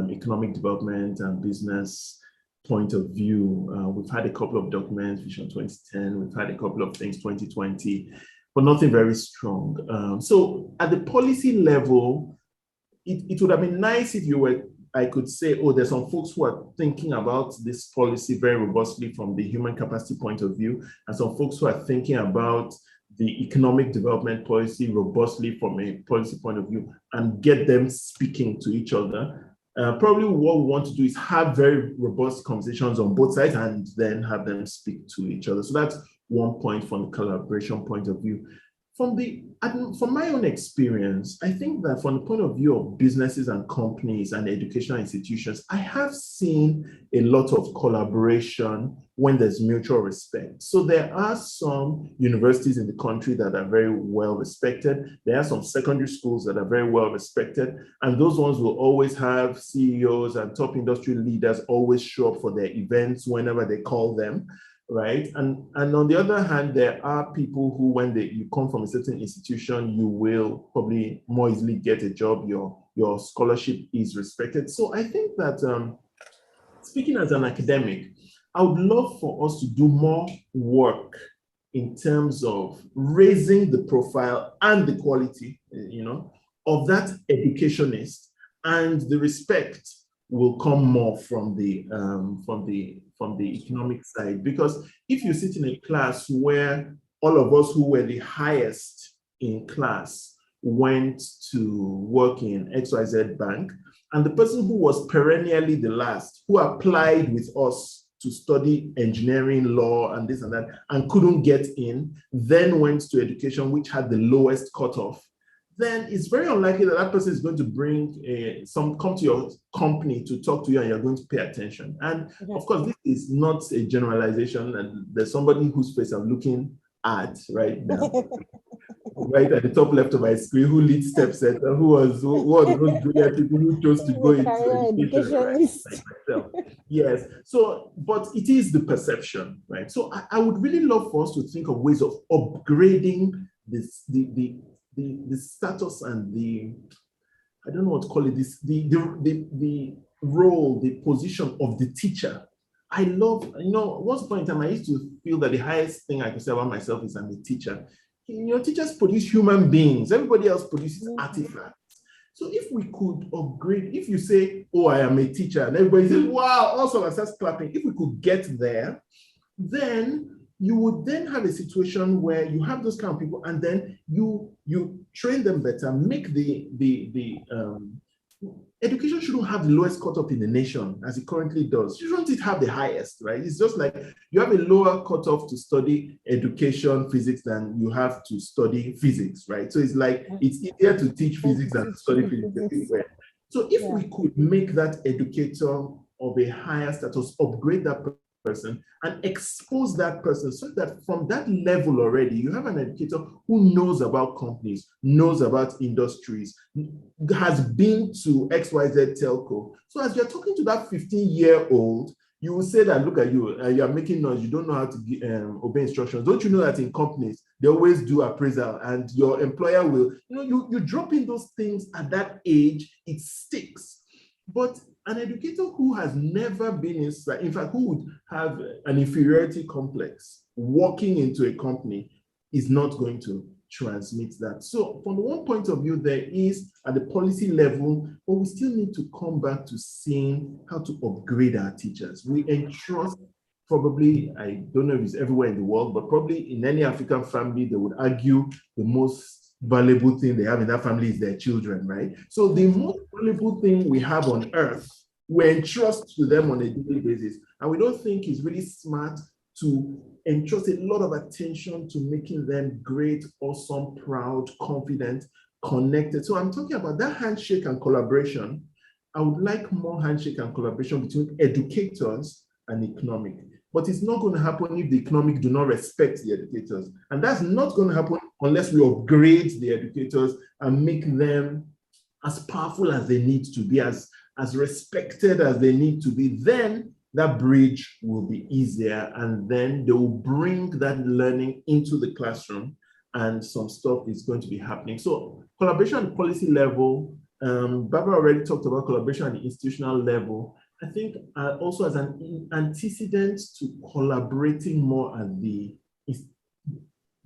economic development and business point of view. We've had a couple of documents, Vision 2010, we've had a couple of things, 2020, but nothing very strong. So at the policy level, it would have been nice if I could say, oh, there's some folks who are thinking about this policy very robustly from the human capacity point of view, and some folks who are thinking about the economic development policy robustly from a policy point of view, and get them speaking to each other. Probably what we want to do is have very robust conversations on both sides and then have them speak to each other. So that's one point from the collaboration point of view. From my own experience, I think that from the point of view of businesses and companies and educational institutions, I have seen a lot of collaboration when there's mutual respect. So there are some universities in the country that are very well respected. There are some secondary schools that are very well respected. And those ones will always have CEOs and top industry leaders always show up for their events whenever they call them. Right. And on the other hand, there are people who, when you come from a certain institution, you will probably more easily get a job. Your scholarship is respected. So I think that speaking as an academic, I would love for us to do more work in terms of raising the profile and the quality, of that educationist, and the respect will come more from the economic side. Because if you sit in a class where all of us who were the highest in class went to work in XYZ bank, and the person who was perennially the last, who applied with us to study engineering, law, and this and that, and couldn't get in, then went to education, which had the lowest cutoff, then it's very unlikely that that person is going to come to your company to talk to you and you're going to pay attention. And of course, this is not a generalization, and there's somebody whose face I'm looking at right now, right at the top left of my screen, who leads Step Center, who was those brilliant people who chose to go into education, right? Like myself. Yes, so, but it is the perception, right? So I would really love for us to think of ways of upgrading the status and I don't know what to call it, the role, the position of the teacher. I love, once upon a time, I used to feel that the highest thing I could say about myself is I'm a teacher. Teachers produce human beings. Everybody else produces artifacts. So if we could upgrade, if you say, oh, I am a teacher, and everybody says, wow, also I start clapping. If we could get there, then you would then have a situation where you have those kind of people, and then you train them better, make the education shouldn't have the lowest cutoff in the nation as it currently does. Shouldn't it have the highest, right? It's just like you have a lower cutoff to study education, physics than you have to study physics, right? So it's like it's easier to teach physics than to study physics. So if we could make that educator of a higher status, upgrade that person and expose that person so that from that level already, you have an educator who knows about companies, knows about industries, has been to XYZ telco. So as you're talking to that 15-year-old, you will say that, look at you, you're making noise, you don't know how to obey instructions. Don't you know that in companies, they always do appraisal and your employer will, you drop in those things at that age, it sticks. But an educator who has never been inside, in fact, who would have an inferiority complex walking into a company is not going to transmit that. So from the one point of view, there is at the policy level, but we still need to come back to seeing how to upgrade our teachers. We entrust probably, I don't know if it's everywhere in the world, but probably in any African family, they would argue the most valuable thing they have in that family is their children, right? So the most valuable thing we have on earth, we entrust to them on a daily basis. And we don't think it's really smart to entrust a lot of attention to making them great, awesome, proud, confident, connected. So I'm talking about that handshake and collaboration. I would like more handshake and collaboration between educators and economic. But it's not going to happen if the economic do not respect the educators. And that's not going to happen unless we upgrade the educators and make them as powerful as they need to be, as respected as they need to be. Then that bridge will be easier, and then they will bring that learning into the classroom, and some stuff is going to be happening. So collaboration at the policy level, Barbara already talked about collaboration at the institutional level. I think also as an antecedent to collaborating more at the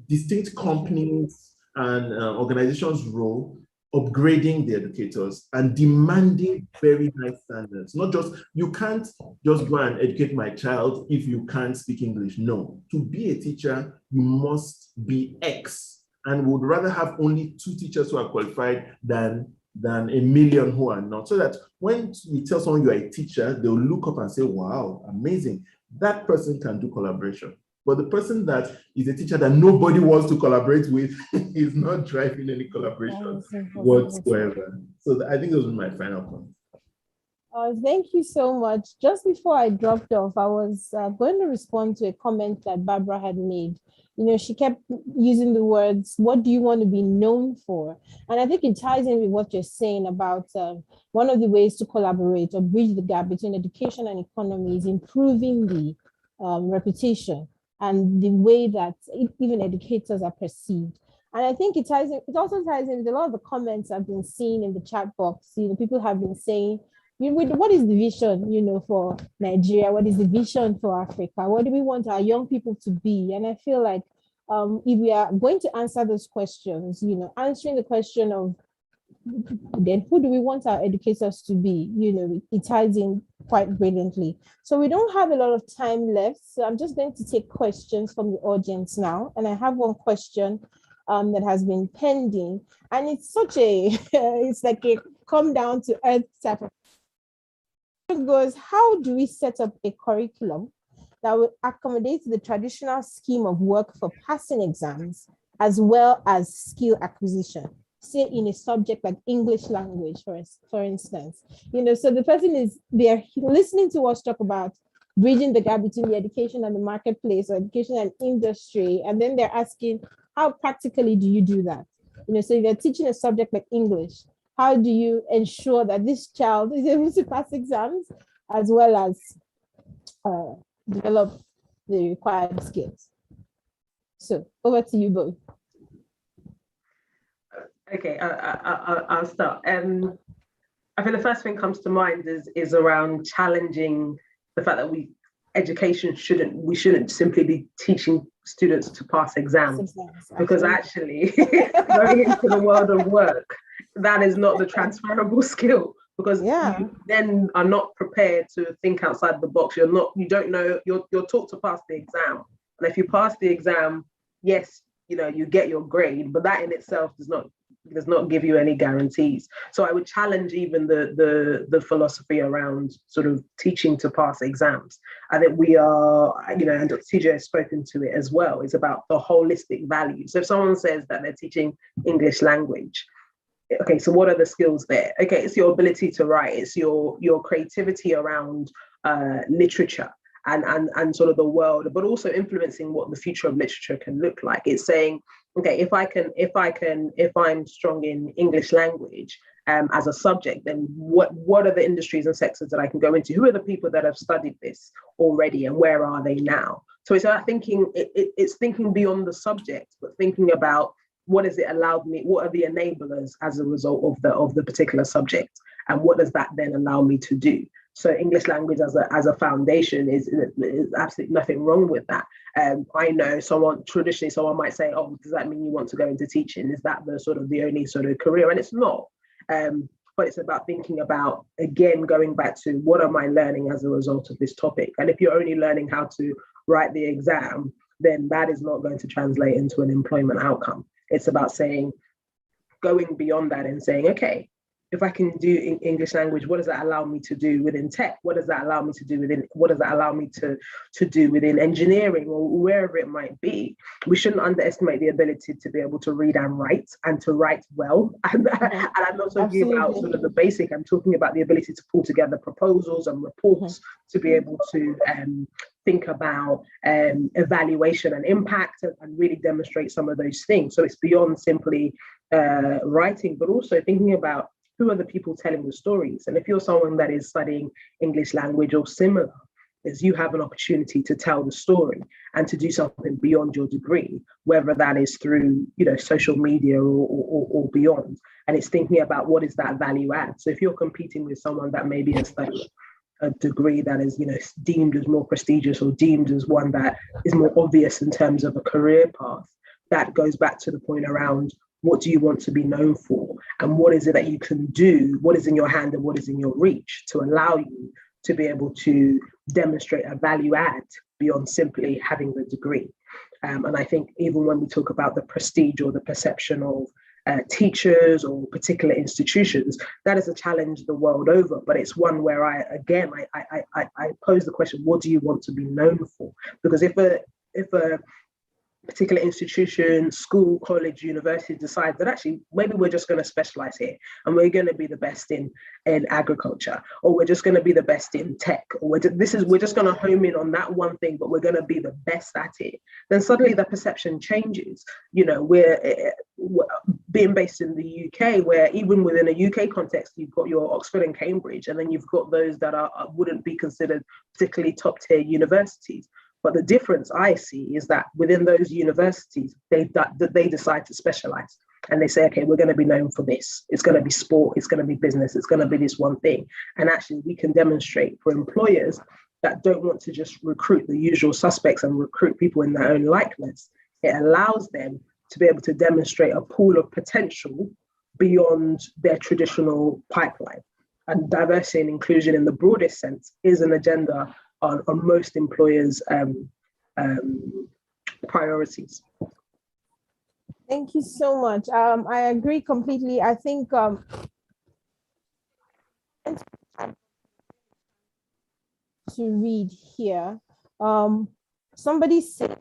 distinct companies and organizations' role, upgrading the educators and demanding very high standards. Not just, you can't just go and educate my child if you can't speak English. No, to be a teacher, you must be X, and would rather have only 2 teachers who are qualified than a million who are not. So that when you tell someone you're a teacher, they'll look up and say, wow, amazing. That person can do collaboration. But the person that is a teacher that nobody wants to collaborate with is not driving any collaboration whatsoever. So I think those are my final points. Thank you so much. Just before I dropped off, I was going to respond to a comment that Barbara had made. She kept using the words, what do you want to be known for? And I think it ties in with what you're saying about one of the ways to collaborate or bridge the gap between education and economy is improving the reputation and the way that even educators are perceived. And I think it also ties in with a lot of the comments I've been seeing in the chat box. People have been saying, what is the vision, for Nigeria? What is the vision for Africa? What do we want our young people to be? And I feel like if we are going to answer those questions, answering the question of then who do we want our educators to be, it ties in quite brilliantly. So we don't have a lot of time left. So I'm just going to take questions from the audience now. And I have one question that has been pending. And it's such it's like a come down to earth type of goes, how do we set up a curriculum that will accommodate the traditional scheme of work for passing exams as well as skill acquisition, say in a subject like English language, for instance? So the person they're listening to us talk about bridging the gap between the education and the marketplace, or education and industry, and then they're asking, how practically do you do that? So if you're teaching a subject like English, how do you ensure that this child is able to pass exams as well as develop the required skills? So over to you both. Okay, I'll start. I think the first thing comes to mind is around challenging the fact that we shouldn't simply be teaching students to pass exams, because actually going into the world of work, that is not the transferable skill, because you then are not prepared to think outside the box. You don't know, you're taught to pass the exam, and if you pass the exam, yes, you get your grade, but that in itself does not does not give you any guarantees. So I would challenge even the philosophy around sort of teaching to pass exams. I think we are, you know, and Dr. TJ has spoken to it as well, it's about the holistic value. So if someone says that they're teaching English language, okay, so what are the skills there? Okay, it's your ability to write, it's your creativity around literature and sort of the world, but also influencing what the future of literature can look like. It's saying, okay, if I'm strong in English language as a subject, then what are the industries and sectors that I can go into? Who are the people that have studied this already, and where are they now? So it's about thinking, it's thinking beyond the subject, but thinking about what has it allowed me, what are the enablers as a result of the particular subject, and what does that then allow me to do? So English language as a foundation is absolutely nothing wrong with that. I know traditionally someone might say, oh, does that mean you want to go into teaching? Is that the only sort of career? And it's not. But it's about thinking about, again, going back to what am I learning as a result of this topic? And if you're only learning how to write the exam, then that is not going to translate into an employment outcome. It's about going beyond that and saying, okay, if I can do English language, what does that allow me to do within tech? What does that allow me to do within engineering, or wherever it might be? We shouldn't underestimate the ability to be able to read and write, and to write well. And I'm not talking about sort of the basic, I'm talking about the ability to pull together proposals and reports, to be able to think about evaluation and impact, and really demonstrate some of those things. So it's beyond simply writing, but also thinking about who are the people telling the stories. And if you're someone that is studying English language or similar, is you have an opportunity to tell the story and to do something beyond your degree, whether that is through, you know, social media or beyond. And it's thinking about what is that value add. So if you're competing with someone that maybe has studied a degree that is, you know, deemed as more prestigious, or deemed as one that is more obvious in terms of a career path, that goes back to the point around, what do you want to be known for? And what is it that you can do? What is in your hand and what is in your reach to allow you to be able to demonstrate a value add beyond simply having the degree? And I think even when we talk about the prestige or the perception of teachers or particular institutions, that is a challenge the world over. But it's one where I pose the question, what do you want to be known for? Because if a particular institution, school, college, university decides that actually maybe we're just going to specialize here, and we're going to be the best in agriculture, or we're just going to be the best in tech, or we're just going to home in on that one thing, but we're going to be the best at it, then suddenly the perception changes. You know, we're being based in the UK, where even within a UK context, you've got your Oxford and Cambridge, and then you've got those that wouldn't be considered particularly top tier universities. But the difference I see is that within those universities, they decide to specialize, and they say, okay, we're going to be known for this. It's going to be sport, it's going to be business, it's going to be this one thing. And actually we can demonstrate for employers that don't want to just recruit the usual suspects and recruit people in their own likeness. It allows them to be able to demonstrate a pool of potential beyond their traditional pipeline. And diversity and inclusion in the broadest sense is an agenda on most employers' priorities. Thank you so much. I agree completely. I think to read here, somebody said,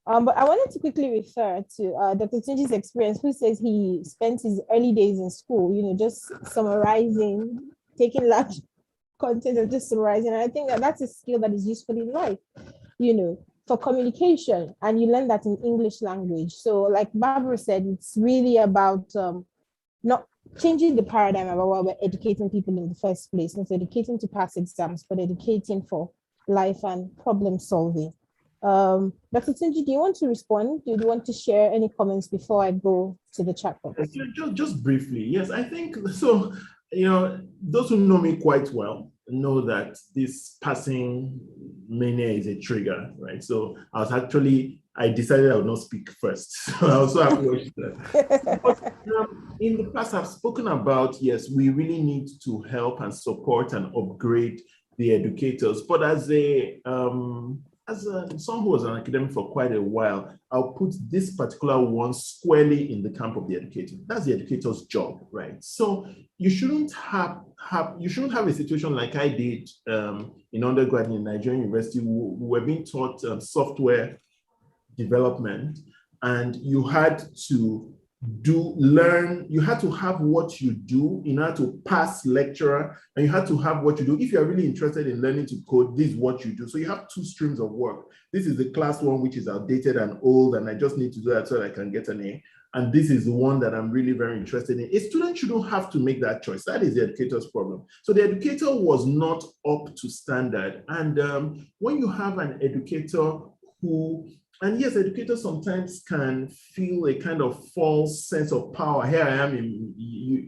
but I wanted to quickly refer to Dr. Tunji's experience, who says he spent his early days in school, you know, just summarizing, taking large content and just summarizing. And I think that that's a skill that is useful in life, you know, for communication, and you learn that in English language. So like Barbara said, it's really about not changing the paradigm about what we're educating people in the first place, not educating to pass exams, but educating for life and problem solving. Dr. Tunji, do you want to respond? Do you want to share any comments before I go to the chat box? Just briefly, yes, I think so. You know, those who know me quite well know that this passing mania is a trigger, right? So I decided I would not speak first. So I also approached that. But, in the past, I've spoken about, yes, we really need to help and support and upgrade the educators. But as as someone who was an academic for quite a while, I'll put this particular one squarely in the camp of the educator. That's the educator's job, right? So you shouldn't have a situation like I did in undergrad in Nigerian University. We were being taught software development, and you had to you had to have what you do in order to pass lecturer, and you had to have what you do. If you are really interested in learning to code, this is what you do. So you have two streams of work. This is the class one, which is outdated and old, and I just need to do that so that I can get an A. And this is the one that I'm really very interested in. A student shouldn't have to make that choice. That is the educator's problem. So the educator was not up to standard. And when you have an educator who, and yes, educators sometimes can feel a kind of false sense of power. Here I am,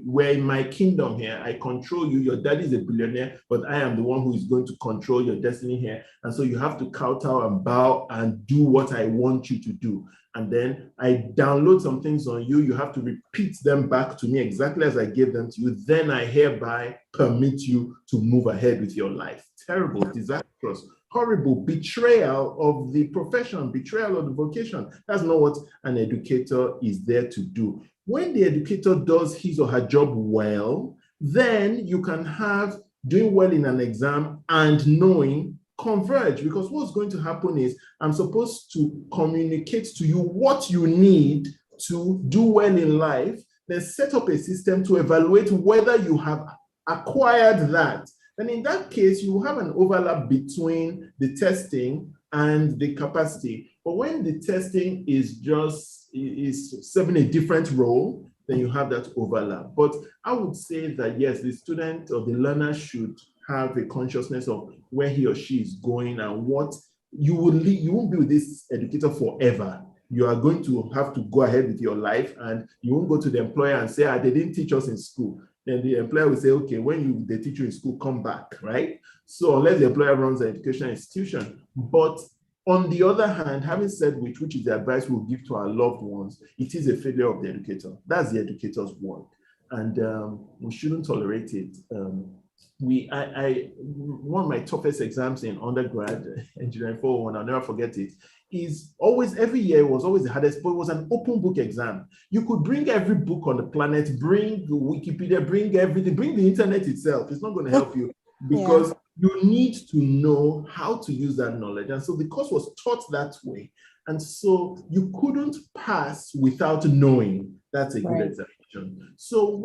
we're in my kingdom here. I control you. Your daddy is a billionaire, but I am the one who is going to control your destiny here. And so you have to kowtow and bow and do what I want you to do. And then I download some things on you. You have to repeat them back to me exactly as I gave them to you. Then I hereby permit you to move ahead with your life. Terrible, disastrous, horrible betrayal of the profession, betrayal of the vocation. That's not what an educator is there to do. When the educator does his or her job well, then you can have doing well in an exam and knowing converge, because what's going to happen is I'm supposed to communicate to you what you need to do well in life, then set up a system to evaluate whether you have acquired that. And in that case, you have an overlap between the testing and the capacity. But when the testing is serving a different role, then you have that overlap. But I would say that yes, the student or the learner should have a consciousness of where he or she is going and what you won't be with this educator forever. You are going to have to go ahead with your life, and you won't go to the employer and say, they didn't teach us in school. Then the employer will say, okay, when they teach you in school, come back, right? So unless the employer runs an educational institution. But on the other hand, having said which is the advice we'll give to our loved ones, it is a failure of the educator. That's the educator's work. And we shouldn't tolerate it. One of my toughest exams in undergrad, engineering 401, I'll never forget it, is always, every year was always the hardest, but it was an open book exam. You could bring every book on the planet, bring Wikipedia, bring everything, bring the internet itself. It's not going to help you because you need to know how to use that knowledge. And so the course was taught that way. And so you couldn't pass without knowing. That's a good examination. So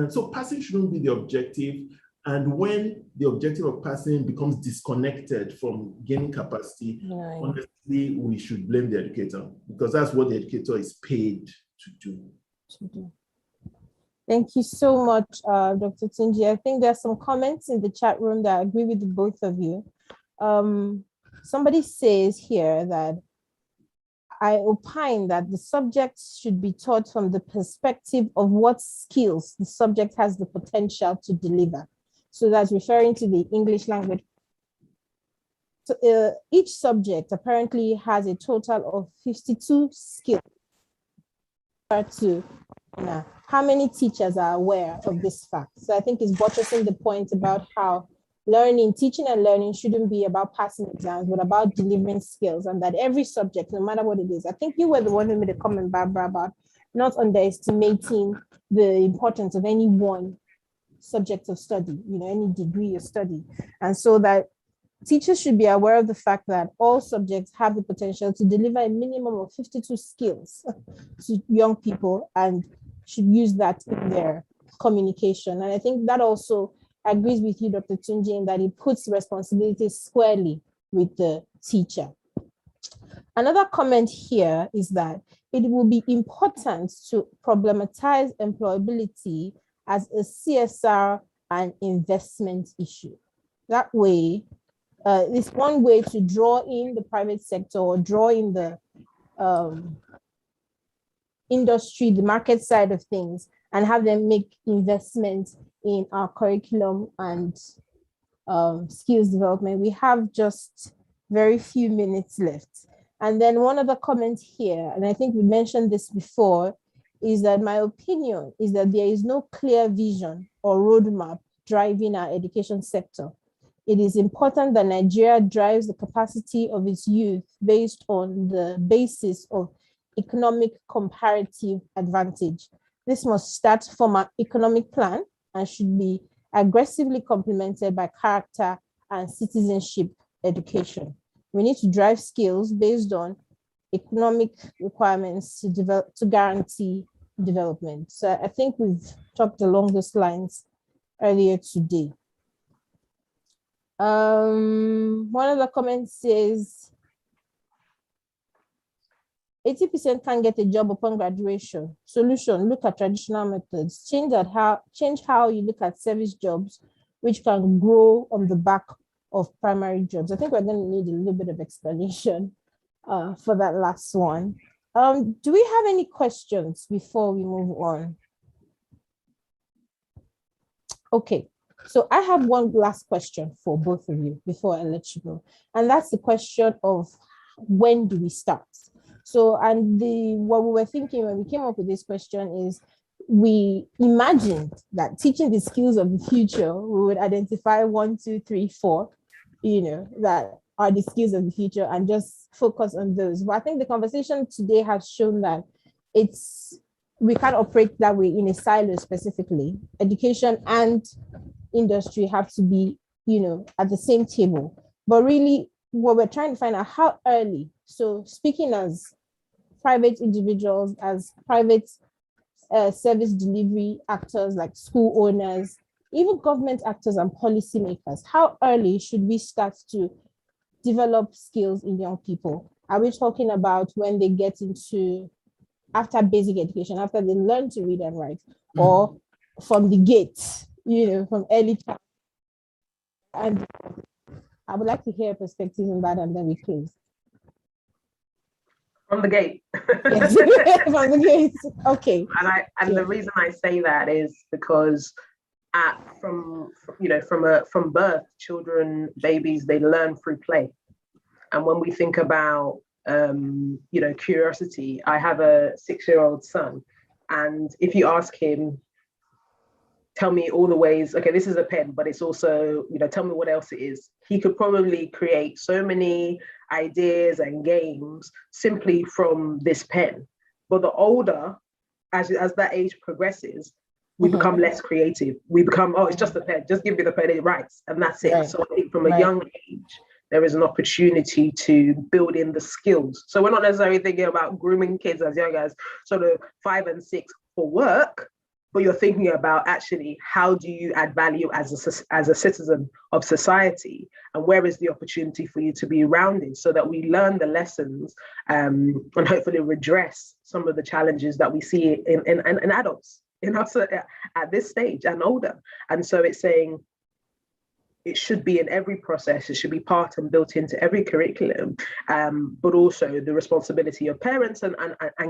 so passing shouldn't be the objective. And when the objective of passing becomes disconnected from gaining capacity, honestly, we should blame the educator, because that's what the educator is paid to do. Thank you so much, Dr. Tunji. I think there are some comments in the chat room that I agree with the both of you. Somebody says here that I opine that the subject should be taught from the perspective of what skills the subject has the potential to deliver. So that's referring to the English language. So, each subject apparently has a total of 52 skills. How many teachers are aware of this fact? So I think it's buttressing the point about how teaching and learning shouldn't be about passing exams, but about delivering skills, and that every subject, no matter what it is. I think you were the one who made a comment, Barbara, about not underestimating the importance of any one subject of study, any degree of study. And so that teachers should be aware of the fact that all subjects have the potential to deliver a minimum of 52 skills to young people, and should use that in their communication. And I think that also agrees with you, Dr. Tunji, in that it puts responsibilities squarely with the teacher. Another comment here is that it will be important to problematize employability as a CSR and investment issue. That way, it's one way to draw in the private sector or draw in the industry, the market side of things, and have them make investments in our curriculum and skills development. We have just very few minutes left. And then one other comment here, and I think we mentioned this before, is that my opinion is that there is no clear vision or roadmap driving our education sector. it is important that Nigeria drives the capacity of its youth based on the basis of economic comparative advantage. This must start from an economic plan and should be aggressively complemented by character and citizenship education. We need to drive skills based on economic requirements to guarantee development. So I think we've talked along those lines earlier today. One of the comments says 80% can't get a job upon graduation. Solution: look at traditional methods. Change how you look at service jobs, which can grow on the back of primary jobs. I think we're going to need a little bit of explanation for that last one. Do we have any questions before we move on? Okay, so I have one last question for both of you before I let you go. And that's the question of when do we start? So, and what we were thinking when we came up with this question is, we imagined that teaching the skills of the future, we would identify 1, 2, 3, 4, that are the skills of the future and just focus on those. But I think the conversation today has shown that we can't operate that way in a silo specifically. Education and industry have to be, at the same table. But really, what we're trying to find out, how early. So speaking as private individuals, as private service delivery actors like school owners, even government actors and policymakers, how early should we start to develop skills in young people? Are we talking about when they get into, after basic education, after they learn to read and write, or from the gate, from early childhood? And I would like to hear a perspective on that, and then we close. From the gate. Yes, from the gate. Okay. And the reason I say that is because from birth, children, babies, they learn through play. And when we think about curiosity, I have a 6-year-old son, and if you ask him, tell me all the ways, okay, this is a pen, but it's also, tell me what else it is, he could probably create so many ideas and games simply from this pen. But the older, as that age progresses, we become less creative. We become, oh, it's just a pen, just give me the pen, it writes, and that's it. Right. So I think from a young age, there is an opportunity to build in the skills. So we're not necessarily thinking about grooming kids as young as sort of 5 and 6 for work, but you're thinking about actually, how do you add value as a citizen of society, and where is the opportunity for you to be rounded, so that we learn the lessons and hopefully redress some of the challenges that we see in adults, at this stage and older. And so it's saying, it should be in every process. It should be part and built into every curriculum, but also the responsibility of parents and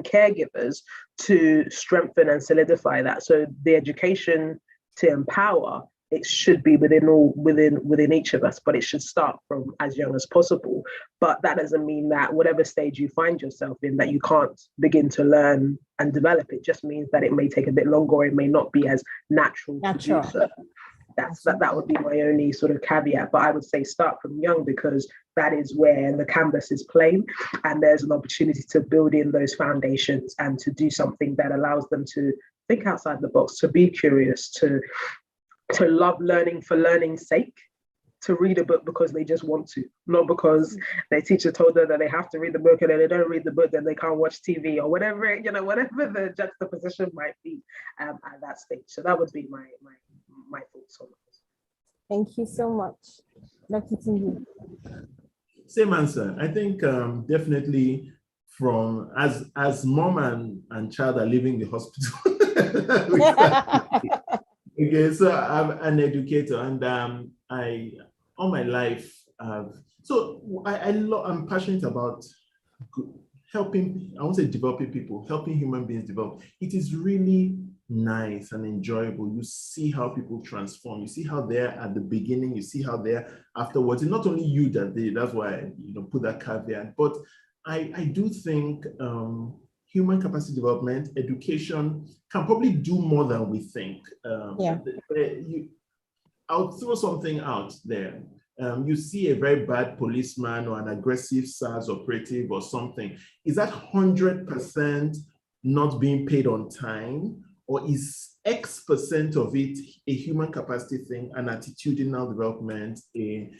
caregivers to strengthen and solidify that. So the education to empower, it should be within each of us, but it should start from as young as possible. But that doesn't mean that whatever stage you find yourself in, that you can't begin to learn and develop. It just means that it may take a bit longer, or it may not be as natural. To do so. That would be my only sort of caveat, but I would say start from young, because that is where the canvas is plain, and there's an opportunity to build in those foundations and to do something that allows them to think outside the box, to be curious, to love learning for learning's sake, to read a book because they just want to, not because their teacher told them that they have to read the book, and then they don't read the book, then they can't watch TV or whatever, whatever the juxtaposition might be at that stage. So that would be my thoughts on this. Thank you so much. Dr. Tindu. Same answer. I think definitely from as mom and child are leaving the hospital. Okay, so I'm an educator, and I all my life I'm passionate about helping, I won't say developing people, helping human beings develop. It is really nice and enjoyable. You see how people transform. You see how they're at the beginning. You see how they're afterwards. And not only you that's why I put that caveat. But I do think human capacity development, education can probably do more than we think. I'll throw something out there. You see a very bad policeman or an aggressive SARS operative or something. Is that 100% not being paid on time? Or is X% of it a human capacity thing, an attitudinal development, a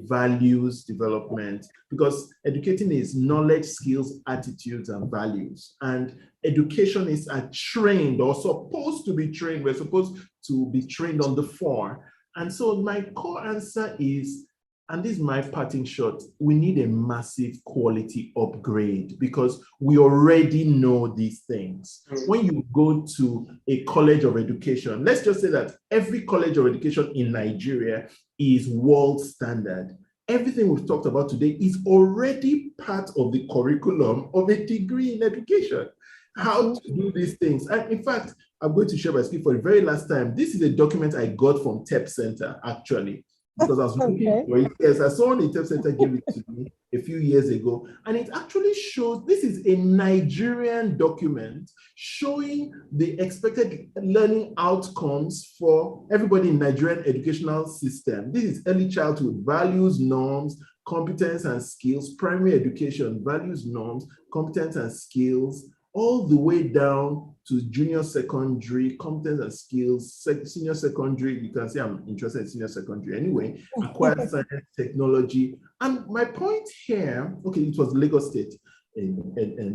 values development? Because educating is knowledge, skills, attitudes, and values. And educationists are trained or supposed to be trained. We're supposed to be trained on the 4. And so my core answer is, and this is my parting shot, we need a massive quality upgrade because we already know these things. When you go to a college of education, let's just say that every college of education in Nigeria is world standard. Everything we've talked about today is already part of the curriculum of a degree in education. How to do these things. And in fact, I'm going to share my screen for the very last time. This is a document I got from TEP Center, actually, because I was looking for it. Yes, I saw the TEP Center give it to me a few years ago. And it actually shows, this is a Nigerian document showing the expected learning outcomes for everybody in Nigerian educational system. This is early childhood, values, norms, competence and skills, primary education, values, norms, competence and skills, all the way down to junior secondary, competence and skills, senior secondary. You can see I'm interested in senior secondary anyway, acquired science, technology. And my point here, okay, it was Lagos State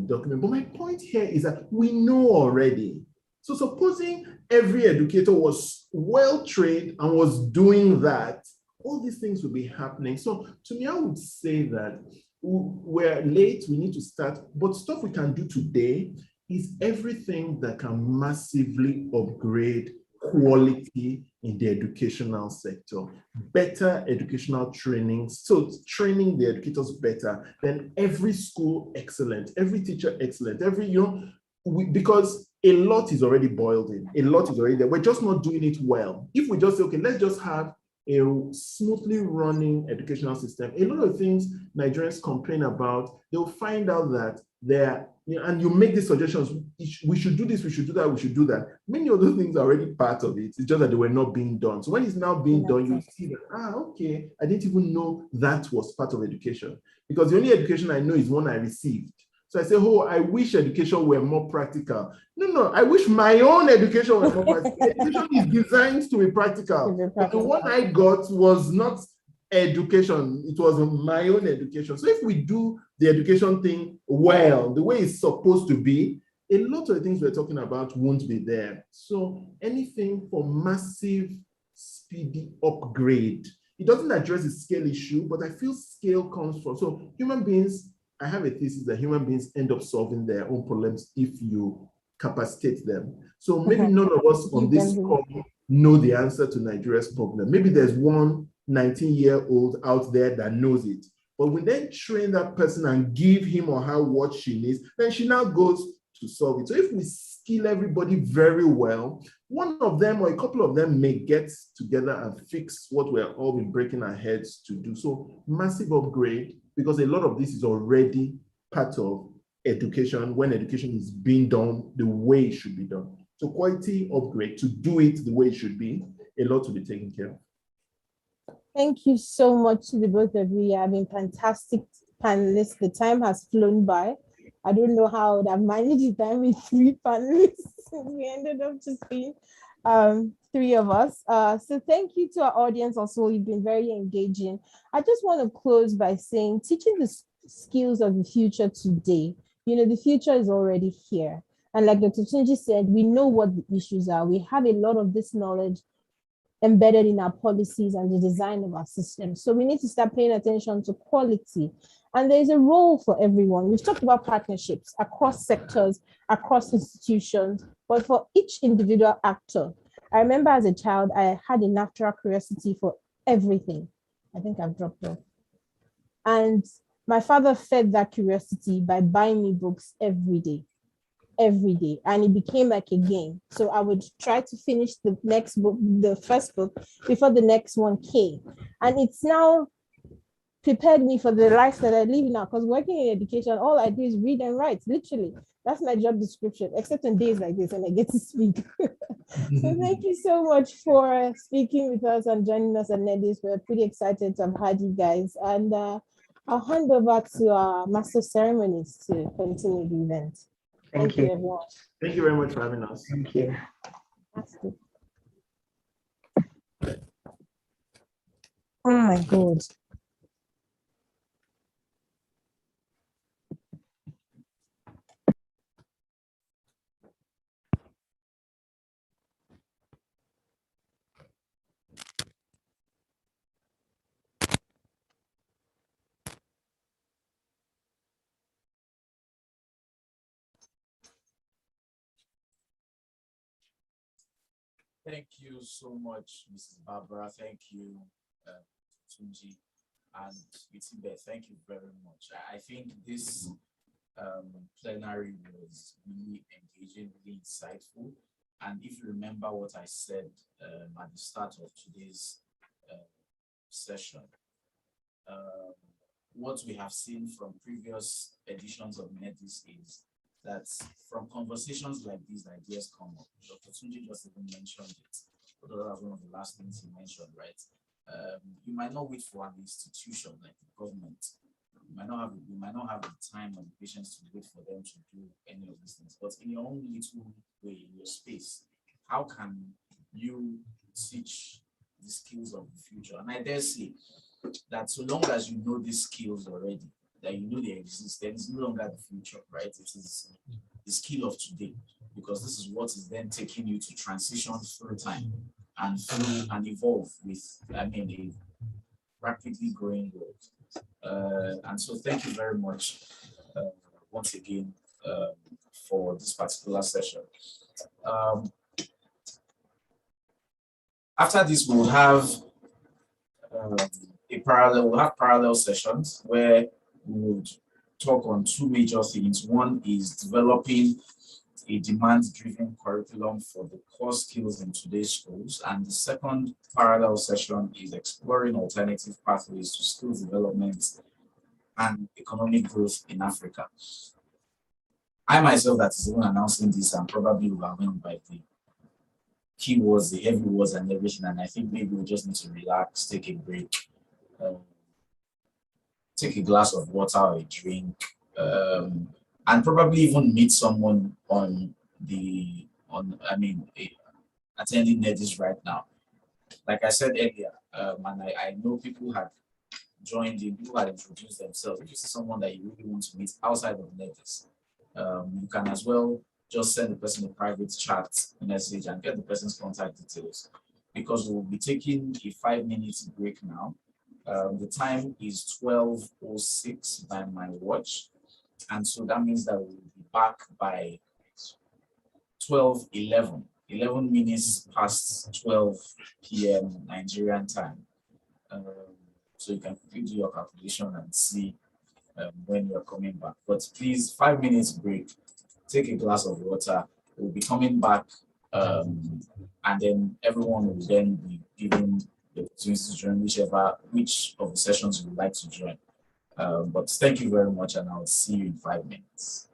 document, but my point here is that we know already. So supposing every educator was well trained and was doing that, all these things will be happening. So to me, I would say that we're late, we need to start, but stuff we can do today is everything that can massively upgrade quality in the educational sector. Better educational training, so training the educators better, then every school excellent, every teacher excellent, because a lot is already boiled in, a lot is already there. We're just not doing it well. If we just say, okay, let's just have a smoothly running educational system, a lot of things Nigerians complain about, they'll find out that they're, and you make these suggestions, we should do this, we should do that, we should do that. Many of those things are already part of it. It's just that they were not being done. So when it's now being done, you see that, okay, I didn't even know that was part of education. Because the only education I know is one I received. So I say, oh, I wish education were more practical. No, I wish my own education were more practical. Education is designed to be practical. But the one I got was not education. It was my own education. So if we do the education thing well, the way it's supposed to be, a lot of the things we're talking about won't be there. So anything for massive, speedy upgrade. It doesn't address the scale issue, but I feel scale comes from, so human beings, I have a thesis that human beings end up solving their own problems if you capacitate them. So maybe none of us on this call know the answer to Nigeria's problem. Maybe there's one 19-year-old out there that knows it. But we then train that person and give him or her what she needs, then she now goes to solve it. So if we skill everybody very well, one of them or a couple of them may get together and fix what we're all been breaking our heads to do. So massive upgrade, because a lot of this is already part of education when education is being done the way it should be done. So quality upgrade, to do it the way it should be, a lot to be taken care of. Thank you so much to the both of you. You have been fantastic panelists. The time has flown by. I don't know how I would have managed the time with 3 panelists. We ended up just being 3 of us. So thank you to our audience also. You've been very engaging. I just want to close by saying, teaching the skills of the future today. The future is already here. And like Dr. Tunji said, we know what the issues are. We have a lot of this knowledge embedded in our policies and the design of our system. So we need to start paying attention to quality. And there's a role for everyone. We've talked about partnerships across sectors, across institutions, but for each individual actor. I remember as a child, I had a natural curiosity for everything. I think I've dropped off. And my father fed that curiosity by buying me books every day. And it became like a game. So I would try to finish the next book, the first book, before the next one came. And it's now prepared me for the life that I live now. Because working in education, all I do is read and write, literally. That's my job description, except on days like this when I get to speak. So thank you so much for speaking with us and joining us at Nedis. We're pretty excited to have had you guys. And I'll hand over to our master ceremonies to continue the event. Thank you, everyone. Thank you very much for having us. Thank you. That's good. Oh my God. Thank you so much, Mrs. Barbara. Thank you, Tunji, and Itibe. Thank you very much. I think this plenary was really engaging, really insightful. And if you remember what I said at the start of today's session, what we have seen from previous editions of Nedis is that from conversations like these, ideas come up. Dr. Tunji just even mentioned it, but that was one of the last things he mentioned, right? You might not wait for an institution like the government. You might not have the time or the patience to wait for them to do any of these things. But in your own little way, in your space, how can you teach the skills of the future? And I dare say that so long as you know these skills already, that you know they exist, then it's no longer the future, right? It is the skill of today, because this is what is then taking you to transition through time and through and evolve with, I mean, a rapidly growing world. And so thank you very much once again for this particular session. After this, we'll have parallel sessions where we would talk on two major things. One is developing a demand-driven curriculum for the core skills in today's schools. And the second parallel session is exploring alternative pathways to skills development and economic growth in Africa. I myself, that is even announcing this, I'm probably overwhelmed by the keywords, the heavy words and everything. And I think maybe we just need to relax, take a break, take a glass of water or a drink, and probably even meet someone attending Nedis right now. Like I said earlier, and I know people had joined in, people had introduced themselves. If you see someone that you really want to meet outside of Nedis, you can as well just send the person a private chat message and get the person's contact details, because we'll be taking a 5-minute break now. The time is 12:06 by my watch. And so that means that we'll be back by 12:11, 11 minutes past 12 p.m. Nigerian time. So you can quickly do your calculation and see when you're coming back. But please, 5 minutes break, take a glass of water. We'll be coming back, and then everyone will then be given the opportunity to join which of the sessions you would like to join. But thank you very much, and I'll see you in 5 minutes.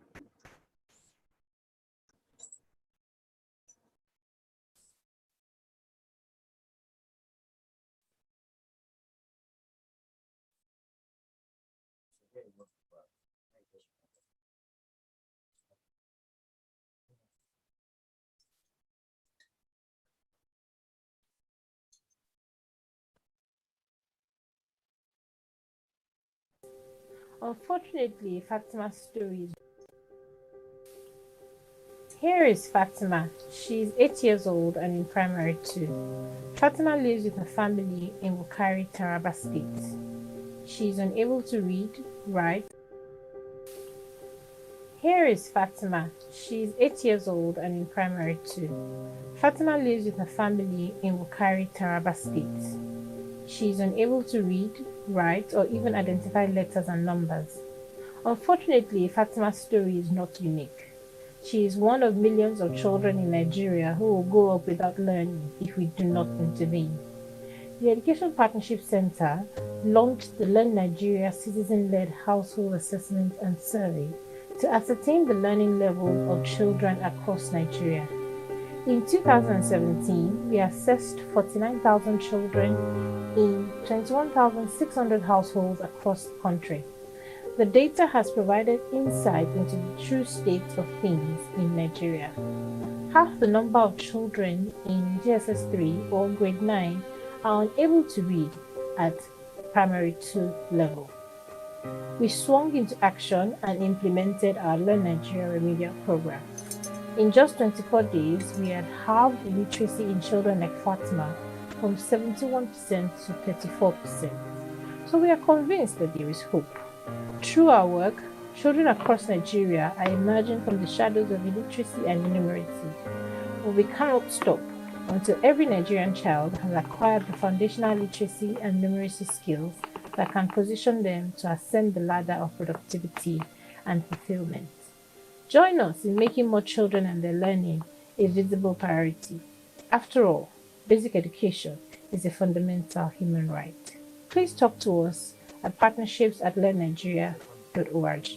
Unfortunately, Fatima's story is. Here is Fatima. She's 8 years old and in primary 2. Fatima lives with her family in Wukari, Taraba State. She's unable to read, write. Here is Fatima. She's 8 years old and in primary 2. Fatima lives with her family in Wukari, Taraba State. She's unable to read, write, or even identify letters and numbers. Unfortunately, Fatima's story is not unique. She is one of millions of children in Nigeria who will grow up without learning if we do not intervene. The Education Partnership Center launched the Learn Nigeria Citizen-led Household Assessment and Survey to ascertain the learning levels of children across Nigeria. In 2017, we assessed 49,000 children in 21,600 households across the country. The data has provided insight into the true state of things in Nigeria. Half the number of children in GSS 3 or grade 9 are unable to read at primary 2 level. We swung into action and implemented our Learn Nigeria remedial program. In just 24 days, we had halved literacy in children like Fatima from 71% to 34%. So we are convinced that there is hope. Through our work, children across Nigeria are emerging from the shadows of illiteracy and innumeracy. But we cannot stop until every Nigerian child has acquired the foundational literacy and numeracy skills that can position them to ascend the ladder of productivity and fulfillment. Join us in making more children and their learning a visible priority. After all, basic education is a fundamental human right. Please talk to us at partnerships@learnnigeria.org.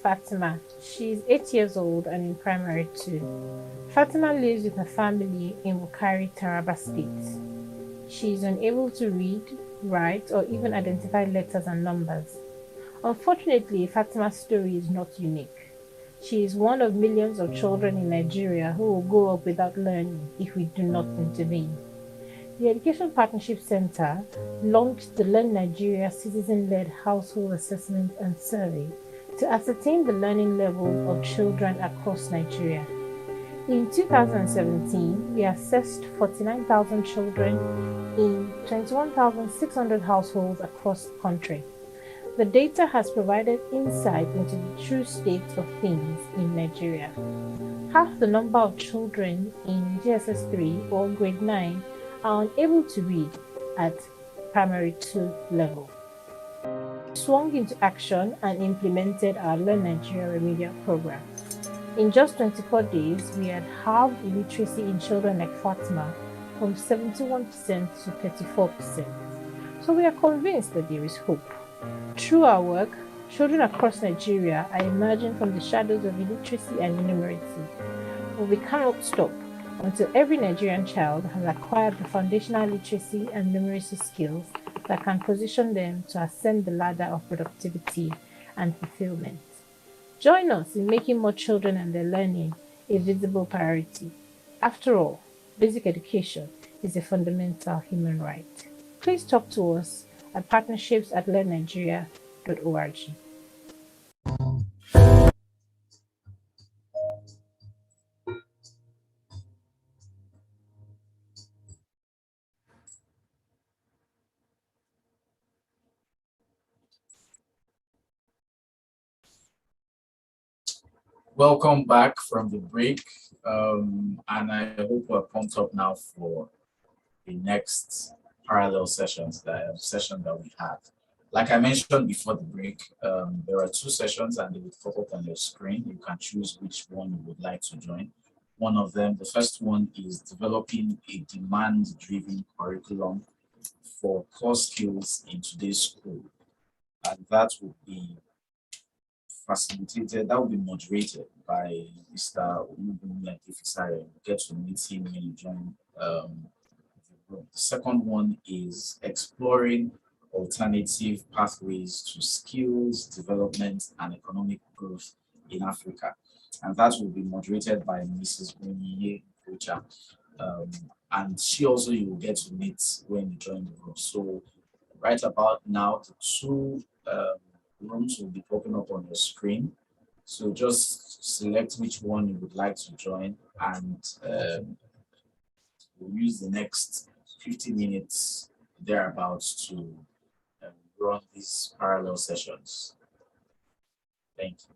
Fatima. She's 8 years old and in primary 2. Fatima lives with her family in Wukari, Taraba State. She is unable to read, write, or even identify letters and numbers. Unfortunately, Fatima's story is not unique. She is one of millions of children in Nigeria who will grow up without learning if we do not intervene. The Education Partnership Center launched the Learn Nigeria Citizen-led Household Assessment and Survey to ascertain the learning levels of children across Nigeria. In 2017, we assessed 49,000 children in 21,600 households across the country. The data has provided insight into the true state of things in Nigeria. Half the number of children in GSS 3 or grade 9 are unable to read at primary 2 level. We swung into action and implemented our Learn Nigeria remedial program. In just 24 days, we had halved illiteracy in children like Fatima from 71% to 34%. So we are convinced that there is hope. Through our work, children across Nigeria are emerging from the shadows of illiteracy and innumeracy. But we cannot stop until every Nigerian child has acquired the foundational literacy and numeracy skills that can position them to ascend the ladder of productivity and fulfillment. Join us in making more children and their learning a visible priority. After all, basic education is a fundamental human right. Please talk to us at partnerships@learnnigeria.org. Welcome back from the break. And I hope we're pumped up now for the next parallel session that we have. Like I mentioned before the break, there are 2 sessions and they will pop up on your screen. You can choose which one you would like to join. One of them, the first one, is developing a demand-driven curriculum for core skills in today's school. And that will be facilitated, that will be moderated by Mr. Olubunmi. You get to meet him when you join the group. The second one is exploring alternative pathways to skills development and economic growth in Africa. And that will be moderated by Mrs. Bunye Kocha. And she also you will get to meet when you join the group. So right about now, the 2 rooms will be popping up on your screen. So just select which one you would like to join, and we'll use the next 50 minutes thereabouts to run these parallel sessions. Thank you.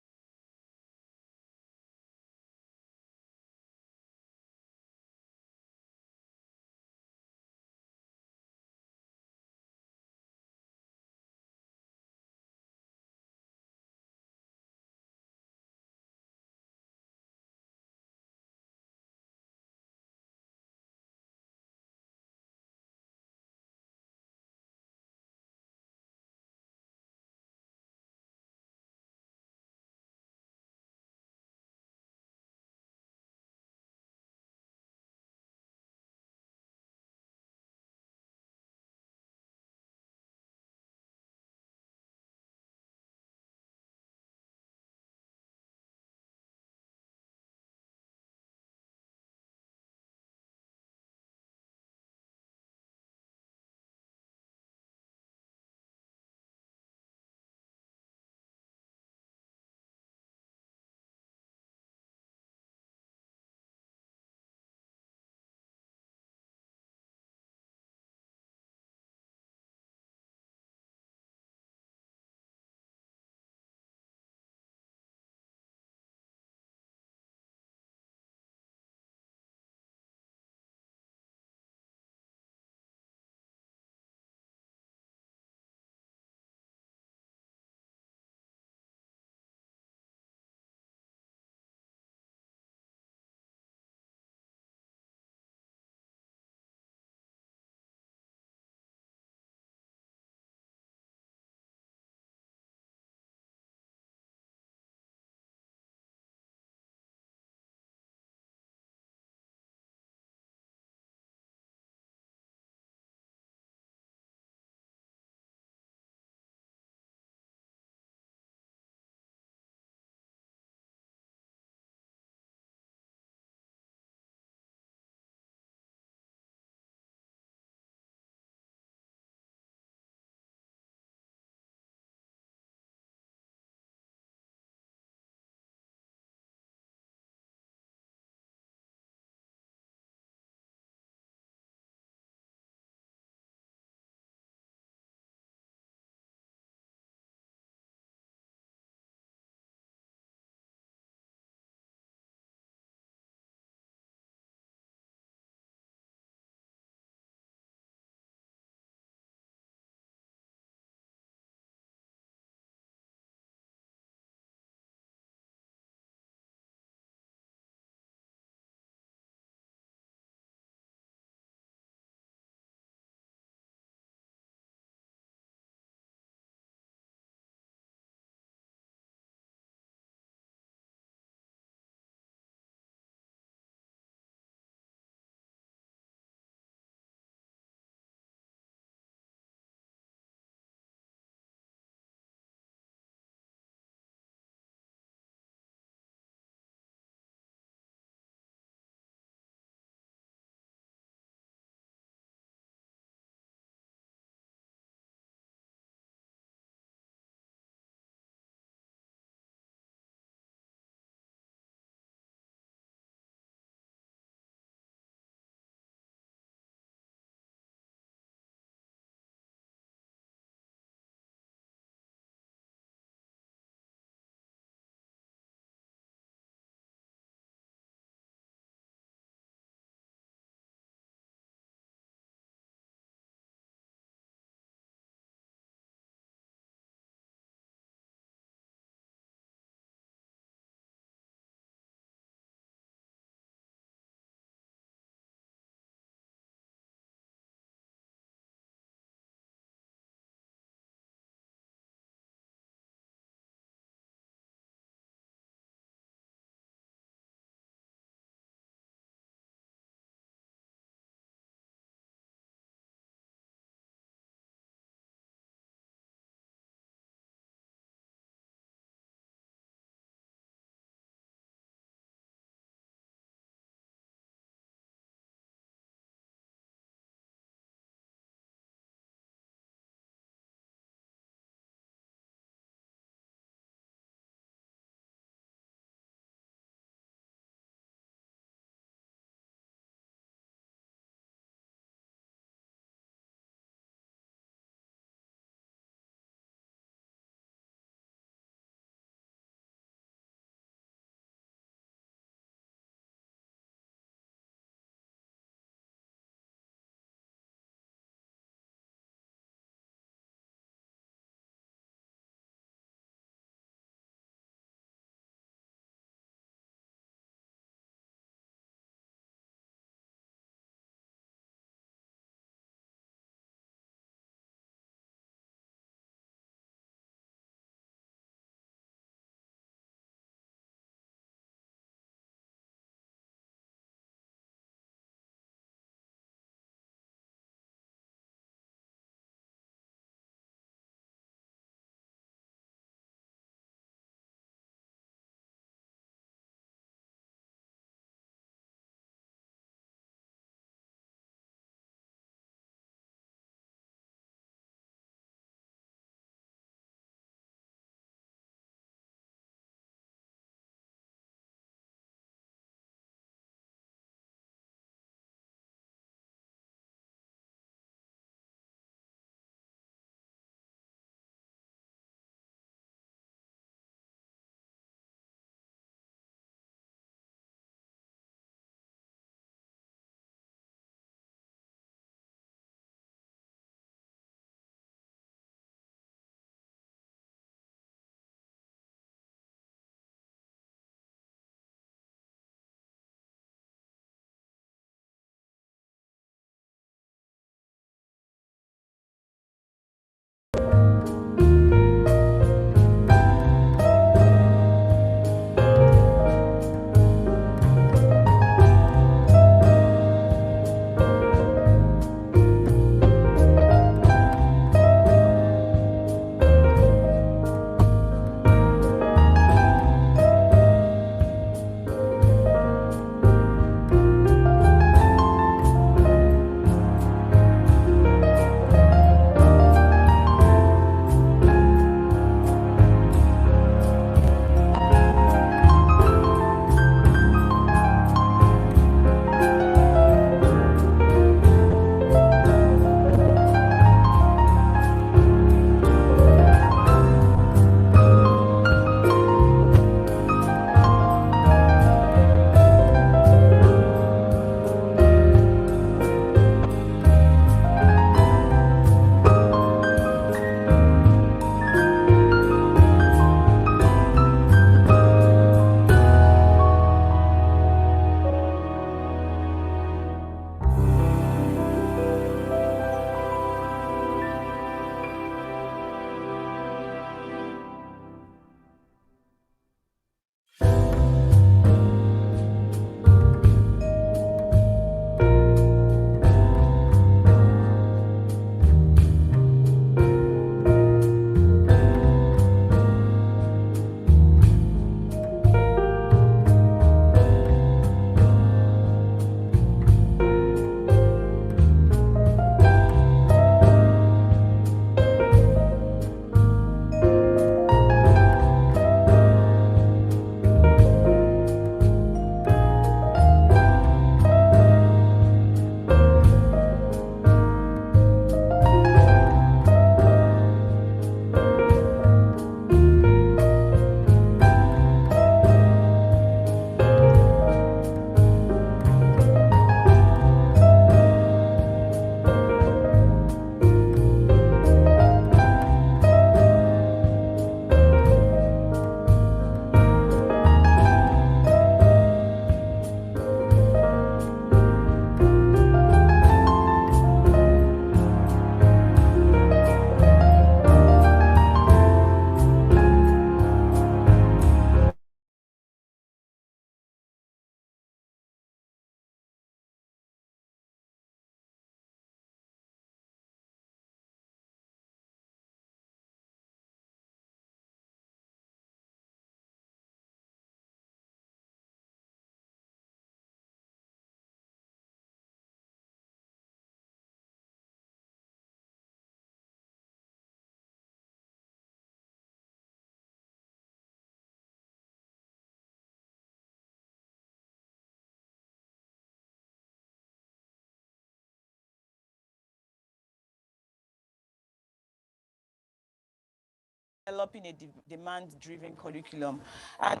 developing a demand-driven curriculum. And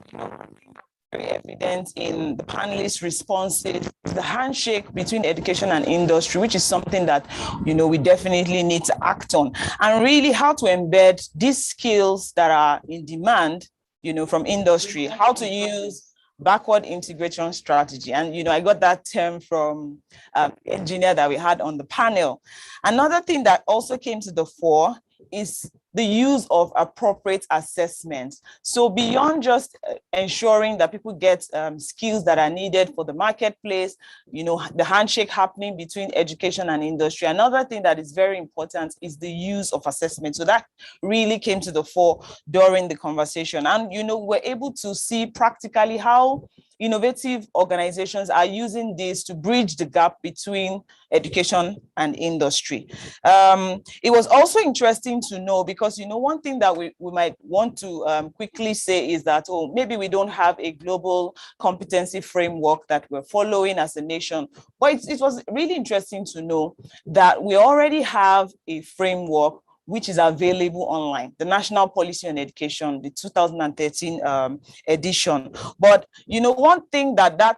very evident in the panelists' responses, the handshake between education and industry, which is something that we definitely need to act on, and really how to embed these skills that are in demand, from industry, how to use backward integration strategy. And I got that term from engineer that we had on the panel. Another thing that also came to the fore is the use of appropriate assessments. So beyond just ensuring that people get skills that are needed for the marketplace, the handshake happening between education and industry. Another thing that is very important is the use of assessment. So that really came to the fore during the conversation. And, we're able to see practically how innovative organizations are using this to bridge the gap between education and industry. It was also interesting to know, because one thing that we might want to quickly say is that, maybe we don't have a global competency framework that we're following as a nation, but it was really interesting to know that we already have a framework which is available online, the National Policy on Education, the 2013 edition. But one thing that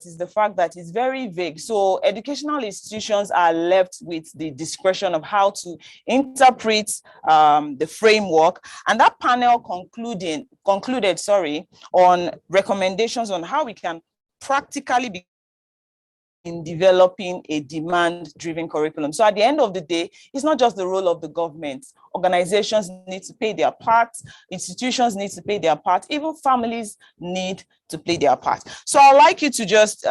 is the fact that it's very vague. So educational institutions are left with the discretion of how to interpret the framework. And that panel concluded on recommendations on how we can practically be in developing a demand-driven curriculum. So at the end of the day, it's not just the role of the government. Organizations need to play their part, institutions need to play their part, even families need to play their part. So I'd like you to just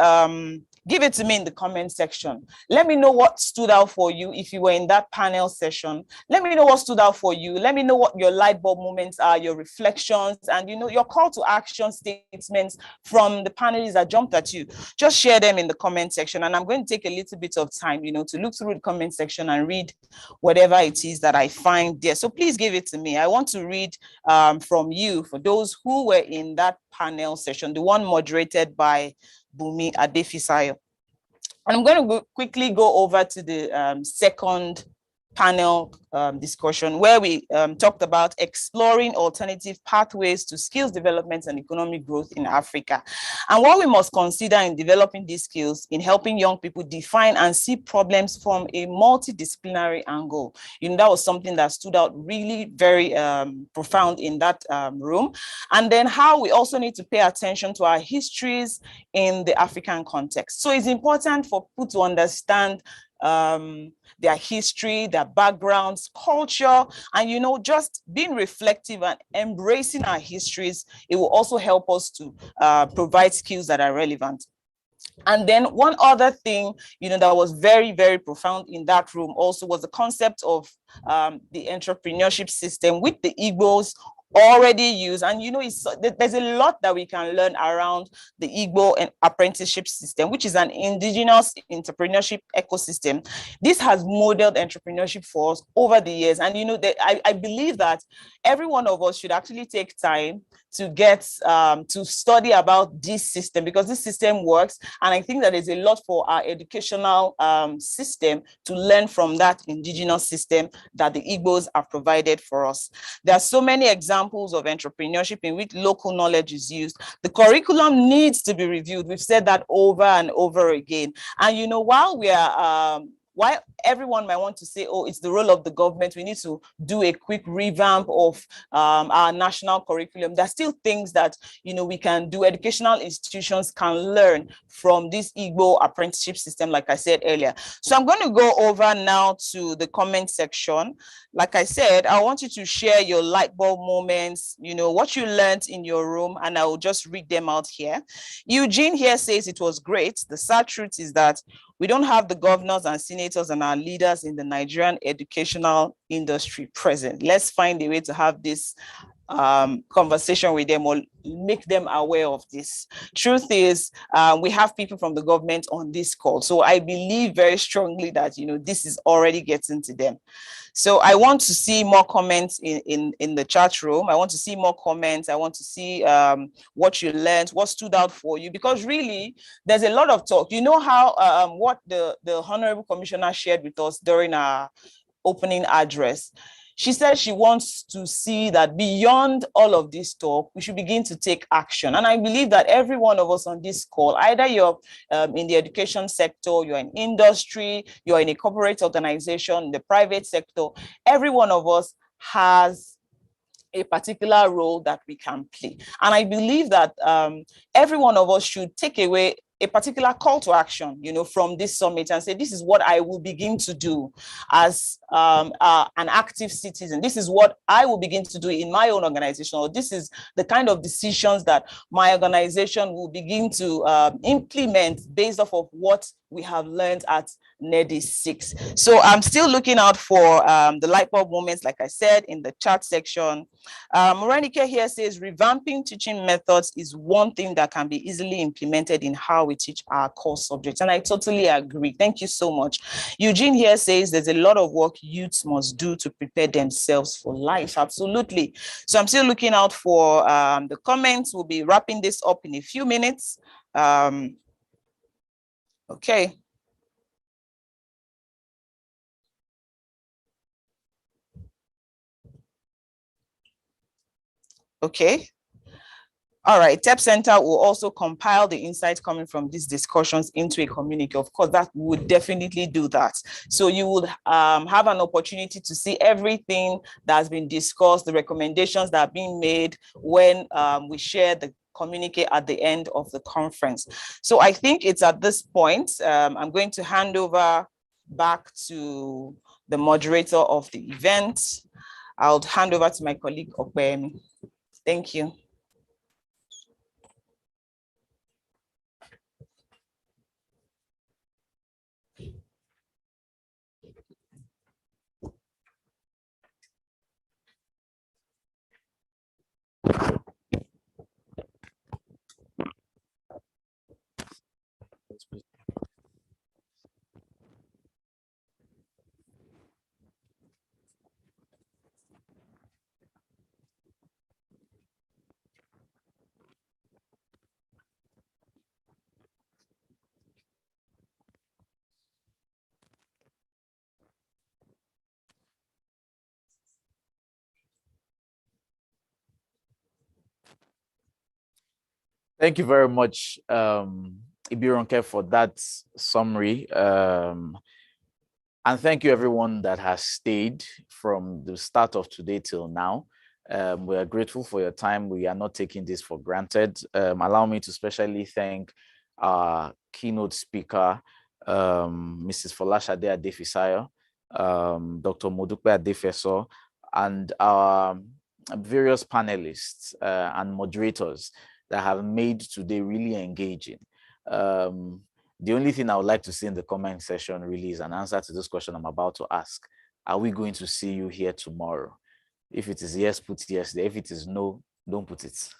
give it to me in the comment section. Let me know what stood out for you if you were in that panel session. Let me know what stood out for you. Let me know what your light bulb moments are, your reflections, and your call to action statements from the panelists that jumped at you. Just share them in the comment section, and I'm going to take a little bit of time, to look through the comment section and read whatever it is that I find there. So please give it to me. I want to read from you, for those who were in that panel session, the one moderated by Bumi Adefisayo. And I'm going to quickly go over to the second panel discussion, where we talked about exploring alternative pathways to skills development and economic growth in Africa. And what we must consider in developing these skills, in helping young people define and see problems from a multidisciplinary angle. That was something that stood out really very profound in that room. And then how we also need to pay attention to our histories in the African context. So it's important for people to understand their history, their backgrounds, culture, and just being reflective and embracing our histories. It will also help us to provide skills that are relevant. And then one other thing, that was very, very profound in that room also was the concept of the entrepreneurship system, which the Igbos already use. And there's a lot that we can learn around the Igbo and apprenticeship system, which is an indigenous entrepreneurship ecosystem. This has modeled entrepreneurship for us over the years. And I believe that every one of us should actually take time to get to study about this system, because this system works. And I think that there's a lot for our educational system to learn from that indigenous system that the Igbos have provided for us. There are so many examples of entrepreneurship in which local knowledge is used. The curriculum needs to be reviewed. We've said that over and over again. And while we are while everyone might want to say, it's the role of the government, we need to do a quick revamp of our national curriculum, there's still things that we can do. Educational institutions can learn from this Igbo apprenticeship system, like I said earlier. So I'm going to go over now to the comment section. Like I said, I want you to share your light bulb moments, what you learned in your room, and I will just read them out here. Eugene here says it was great. The sad truth is that we don't have the governors and senators and our leaders in the Nigerian educational industry present. Let's find a way to have this conversation with them or make them aware of this. Truth is, we have people from the government on this call. So I believe very strongly that, this is already getting to them. So I want to see more comments in the chat room. I want to see more comments. I want to see what you learned, what stood out for you, because really there's a lot of talk. How what the Honorable Commissioner shared with us during our opening address. She said she wants to see that beyond all of this talk, we should begin to take action. And I believe that every one of us on this call, either you're in the education sector, you're in industry, you're in a corporate organization, the private sector, every one of us has a particular role that we can play. And I believe that every one of us should take away a particular call to action, you know, from this summit and say, this is what I will begin to do as an active citizen. This is what I will begin to do in my own organization, or this is the kind of decisions that my organization will begin to implement based off of what we have learned at Nedis 6. So I'm still looking out for the light bulb moments, like I said, in the chat section. Morenike here says, revamping teaching methods is one thing that can be easily implemented in how we teach our core subjects. And I totally agree. Thank you so much. Eugene here says there's a lot of work youths must do to prepare themselves for life. Absolutely. So I'm still looking out for the comments. We'll be wrapping this up in a few minutes. Okay. Okay. All right, TEP Center will also compile the insights coming from these discussions into a communique. Of course, that would definitely do that. So you would have an opportunity to see everything that's been discussed, the recommendations that are being made when we share the communique at the end of the conference. So I think it's at this point, I'm going to hand over back to the moderator of the event. I'll hand over to my colleague, Okpeyemi. Thank you. Thank you very much, Ibironke, for that summary. And thank you everyone that has stayed from the start of today till now. We are grateful for your time. We are not taking this for granted. Allow me to especially thank our keynote speaker, Mrs. Folashade Adefisayo, Dr. Modupe Adefeso, and our various panelists and moderators that have made today really engaging. The only thing I would like to see in the comment section really is an answer to this question I'm about to ask. Are we going to see you here tomorrow? If it is yes, put yes there. If it is no, don't put it.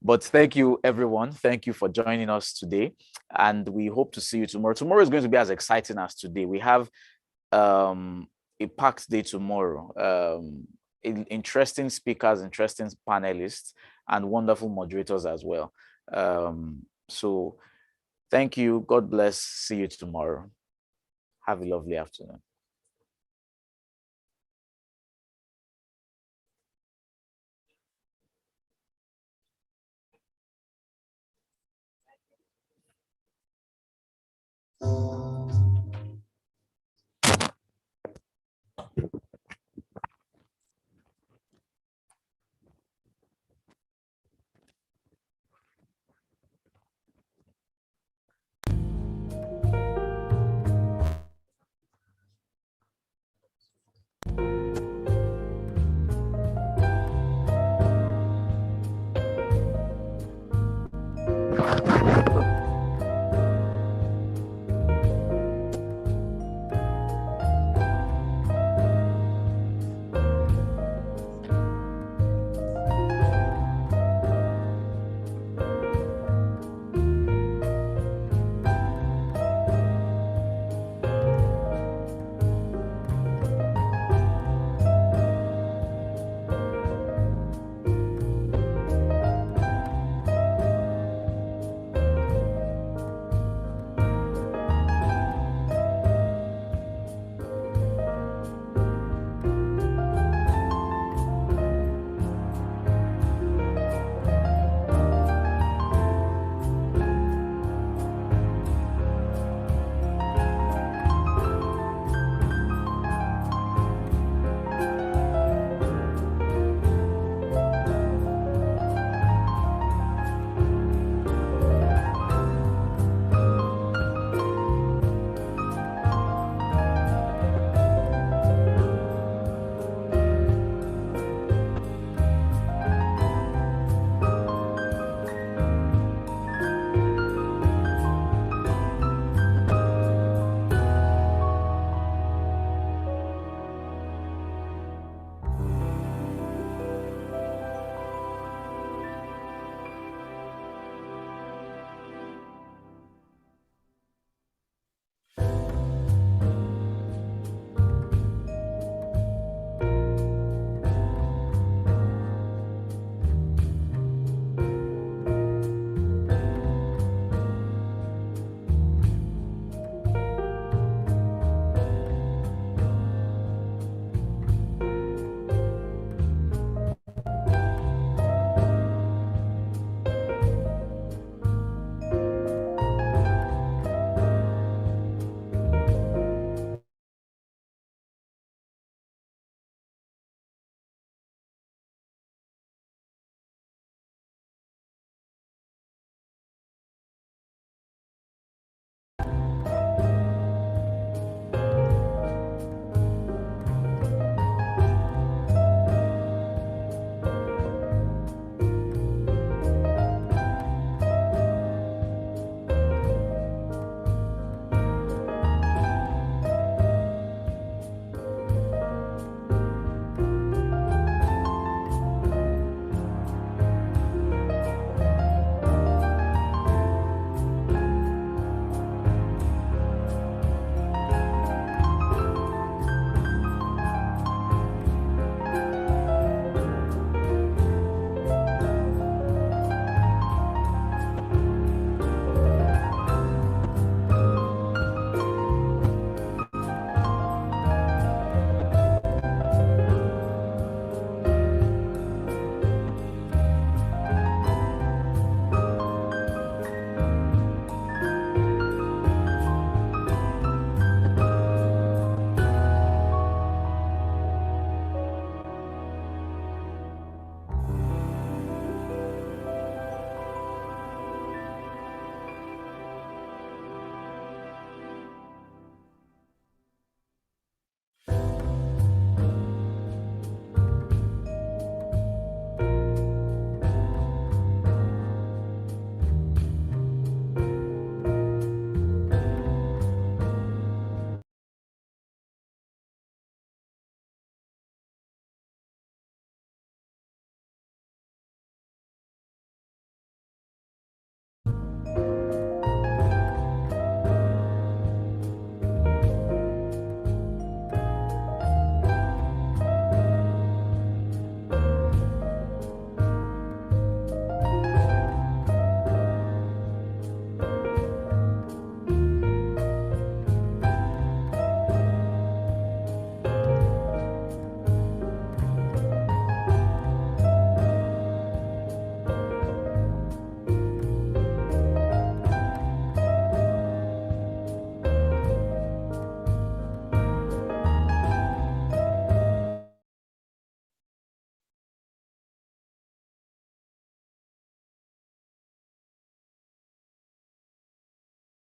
But thank you, everyone. Thank you for joining us today. And we hope to see you tomorrow. Tomorrow is going to be as exciting as today. We have a packed day tomorrow. Interesting speakers, interesting panelists, and wonderful moderators as well. So thank you. God bless. See you tomorrow. Have a lovely afternoon.